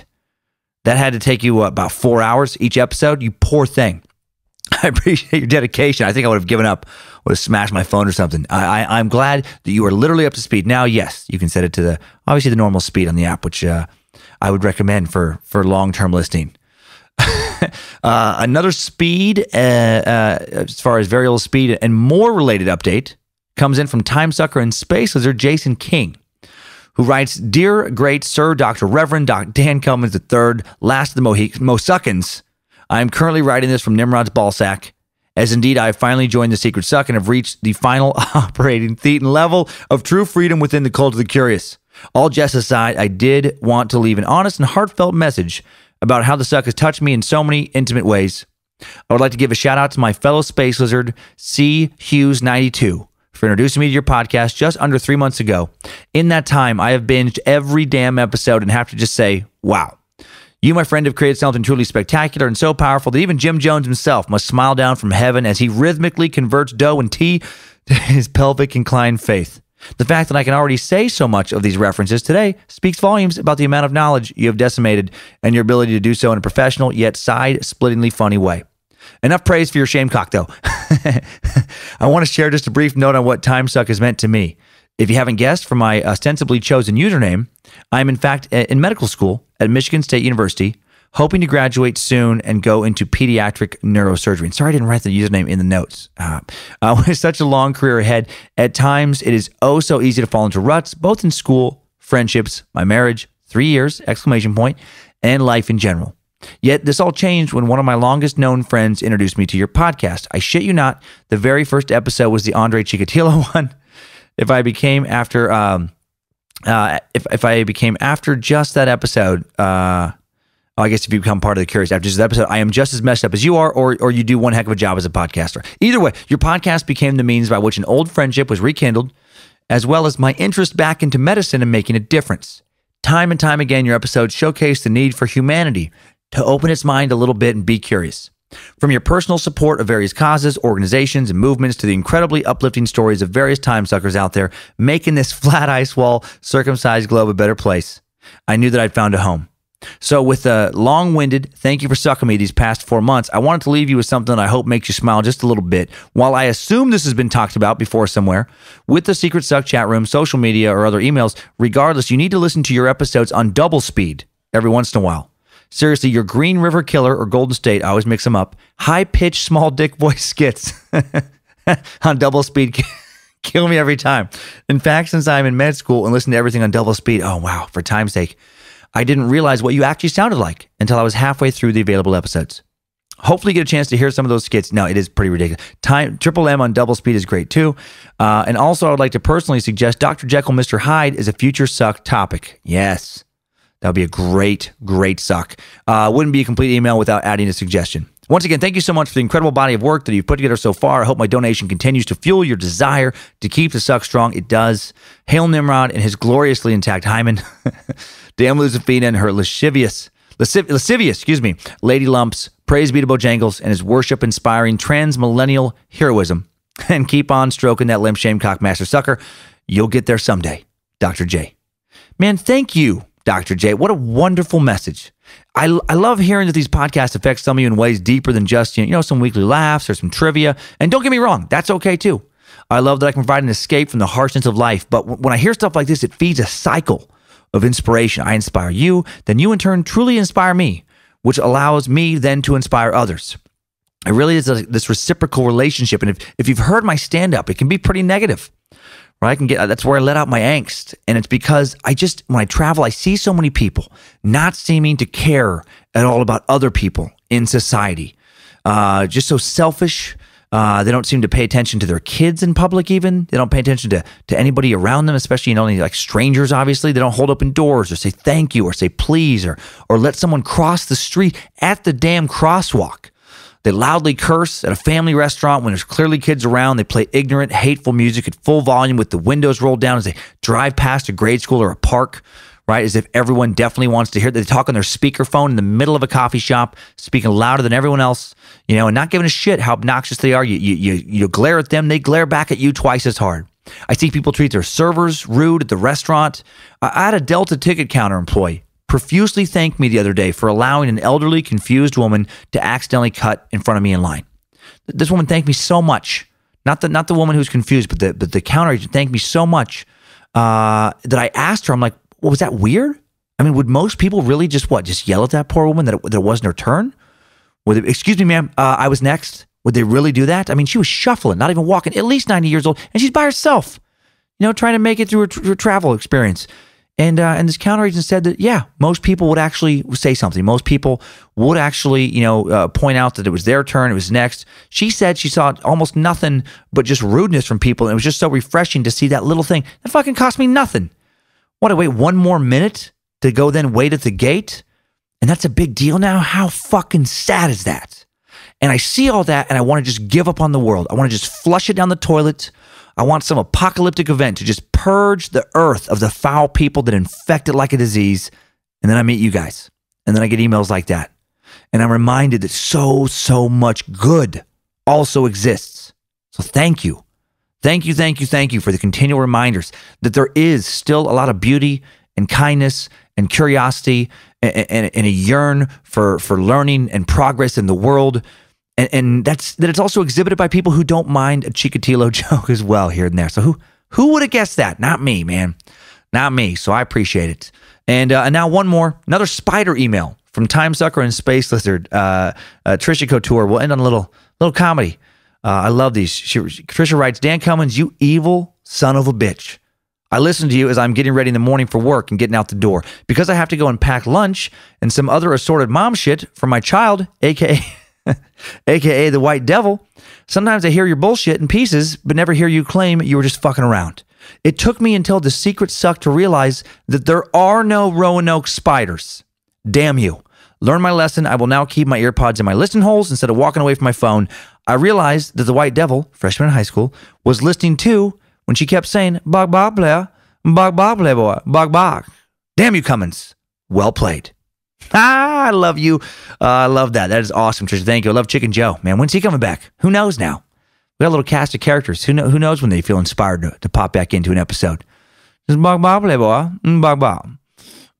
that had to take you about 4 hours each episode. You poor thing. I appreciate your dedication. I think I would have given up, would have smashed my phone or something. I'm glad that you are literally up to speed. Now, yes, you can set it to obviously the normal speed on the app, which I would recommend for long-term listening. Another speed, as far as variable speed and more related update, comes in from Timesucker and Space Lizard Jason King, who writes, Dear great Sir Dr. Reverend Dan Cummins III, last of the Mosuckans, I am currently writing this from Nimrod's ballsack, as indeed I have finally joined the Secret Suck and have reached the final operating thetan level of true freedom within the cult of the curious. All jest aside, I did want to leave an honest and heartfelt message about how the Suck has touched me in so many intimate ways. I would like to give a shout out to my fellow Space Lizard, C. Hughes92, for introducing me to your podcast just under 3 months ago. In that time, I have binged every damn episode and have to just say, wow. You, my friend, have created something truly spectacular and so powerful that even Jim Jones himself must smile down from heaven as he rhythmically converts dough and tea to his pelvic inclined faith. The fact that I can already say so much of these references today speaks volumes about the amount of knowledge you have decimated and your ability to do so in a professional yet side-splittingly funny way. Enough praise for your shamecock, though. I want to share just a brief note on what Timesuck has meant to me. If you haven't guessed from my ostensibly chosen username, I'm in fact in medical school at Michigan State University, hoping to graduate soon and go into pediatric neurosurgery. And sorry I didn't write the username in the notes. With such a long career ahead, at times it is oh so easy to fall into ruts, both in school, friendships, my marriage, 3 years, ! And life in general. Yet this all changed when one of my longest known friends introduced me to your podcast. I shit you not, the very first episode was the Andre Chikatilo one. If I became after just that episode, I guess if you become part of the Curious after just that episode, I am just as messed up as you are, or you do one heck of a job as a podcaster. Either way, your podcast became the means by which an old friendship was rekindled, as well as my interest back into medicine and making a difference. Time and time again, your episodes showcase the need for humanity to open its mind a little bit and be curious. From your personal support of various causes, organizations, and movements to the incredibly uplifting stories of various timesuckers out there making this flat ice wall, circumcised globe a better place, I knew that I'd found a home. So with a long-winded thank you for sucking me these past 4 months, I wanted to leave you with something that I hope makes you smile just a little bit. While I assume this has been talked about before somewhere, with the Secret Suck chat room, social media, or other emails, regardless, you need to listen to your episodes on double speed every once in a while. Seriously, your Green River Killer or Golden State, I always mix them up, high-pitched small dick voice skits on double speed kill me every time. In fact, since I'm in med school and listen to everything on double speed, oh wow, for time's sake, I didn't realize what you actually sounded like until I was halfway through the available episodes. Hopefully you get a chance to hear some of those skits. No, it is pretty ridiculous. Triple M on double speed is great too. And also I would like to personally suggest Dr. Jekyll, Mr. Hyde is a future suck topic. Yes. That would be a great, great suck. Wouldn't be a complete email without adding a suggestion. Once again, thank you so much for the incredible body of work that you've put together so far. I hope my donation continues to fuel your desire to keep the suck strong. It does. Hail Nimrod and his gloriously intact hymen. Damn Lucifina and her lascivious, Lady Lumps. Praise be to Bojangles and his worship-inspiring trans-millennial heroism. And keep on stroking that limp shame cockmaster sucker. You'll get there someday, Dr. J. Man, thank you, Dr. J. What a wonderful message. I love hearing that these podcasts affect some of you in ways deeper than just, some weekly laughs or some trivia. And don't get me wrong, that's okay too. I love that I can provide an escape from the harshness of life. But when I hear stuff like this, it feeds a cycle of inspiration. I inspire you, then you in turn truly inspire me, which allows me then to inspire others. It really is this reciprocal relationship. And if you've heard my stand-up, it can be pretty negative. Right? That's where I let out my angst. And it's because when I travel, I see so many people not seeming to care at all about other people in society. Just so selfish. They don't seem to pay attention to their kids in public even. They don't pay attention to anybody around them, especially, like strangers, obviously. They don't hold open doors or say thank you or say please or let someone cross the street at the damn crosswalk. They loudly curse at a family restaurant when there's clearly kids around. They play ignorant, hateful music at full volume with the windows rolled down as they drive past a grade school or a park, right? As if everyone definitely wants to hear. They talk on their speakerphone in the middle of a coffee shop, speaking louder than everyone else, and not giving a shit how obnoxious they are. You glare at them, they glare back at you twice as hard. I see people treat their servers rude at the restaurant. I had a Delta ticket counter employee profusely thanked me the other day for allowing an elderly, confused woman to accidentally cut in front of me in line. This woman thanked me so much. Not the woman who's confused, but the counter agent thanked me so much that I asked her, I'm like, well, was that weird? I mean, would most people really just yell at that poor woman that it wasn't her turn? Excuse me, ma'am, I was next. Would they really do that? I mean, she was shuffling, not even walking, at least 90 years old, and she's by herself, trying to make it through her travel experience. And this counter agent said that, yeah, most people would actually say something. Most people would actually, point out that it was their turn, it was next. She said she saw almost nothing but just rudeness from people, and it was just so refreshing to see that little thing. That fucking cost me nothing. What, I wait 1 more minute to go then wait at the gate? And that's a big deal now? How fucking sad is that? And I see all that, and I want to just give up on the world. I want to just flush it down the toilet. I want some apocalyptic event to just purge the earth of the foul people that infect it like a disease. And then I meet you guys. And then I get emails like that. And I'm reminded that so much good also exists. So thank you. Thank you for the continual reminders that there is still a lot of beauty and kindness and curiosity and a yearn for learning and progress in the world. And that it's also exhibited by people who don't mind a Chikatilo joke as well here and there. So Who would have guessed that? Not me, man. Not me. So I appreciate it. And now one more. Another spider email from Timesucker and Space Lizard. Trisha Couture. We'll end on a little comedy. I love these. Trisha writes, Dan Cummins, you evil son of a bitch. I listen to you as I'm getting ready in the morning for work and getting out the door. Because I have to go and pack lunch and some other assorted mom shit for my child, aka the white devil, sometimes I hear your bullshit in pieces, but never hear you claim you were just fucking around. It took me until the secret sucked to realize that there are no Roanoke spiders. Damn you. Learn my lesson. I will now keep my earpods in my listen holes instead of walking away from my phone. I realized that the white devil, freshman in high school, was listening too when she kept saying, bog bog play boy, bog bog. Damn you, Cummins. Well played. I love you. I love that. That is awesome, Trisha. Thank you. I love Chicken Joe. Man, when's he coming back? Who knows now? We got a little cast of characters. Who knows when they feel inspired to pop back into an episode? Just bog bog play boy, bog bog.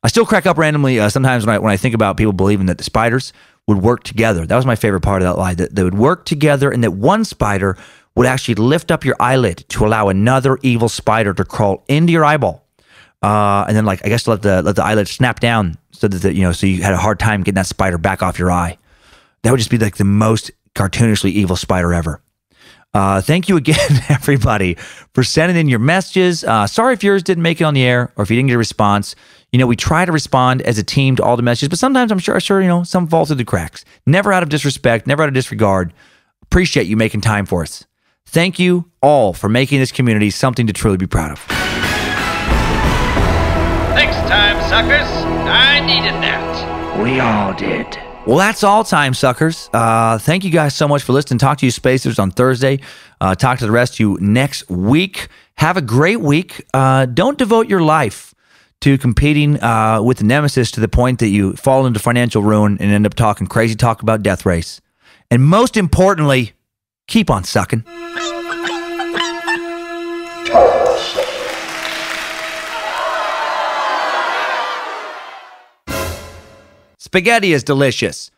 I still crack up randomly sometimes when I think about people believing that the spiders would work together. That was my favorite part of that lie, that they would work together and that one spider would actually lift up your eyelid to allow another evil spider to crawl into your eyeball. And then, like, I guess let the eyelid snap down so that so you had a hard time getting that spider back off your eye. That would just be like the most cartoonishly evil spider ever. Thank you again, everybody, for sending in your messages. Sorry if yours didn't make it on the air or if you didn't get a response. We try to respond as a team to all the messages, but sometimes I'm sure some fall through the cracks. Never out of disrespect, never out of disregard. Appreciate you making time for us. Thank you all for making this community something to truly be proud of. Thanks, time suckers. I needed that. We all did. Well, that's all, time suckers. Thank you guys so much for listening. Talk to you spacers on Thursday. Talk to the rest of you next week. Have a great week. Don't devote your life to competing with the nemesis to the point that you fall into financial ruin and end up talking crazy talk about death race. And most importantly, keep on sucking. Spaghetti is delicious.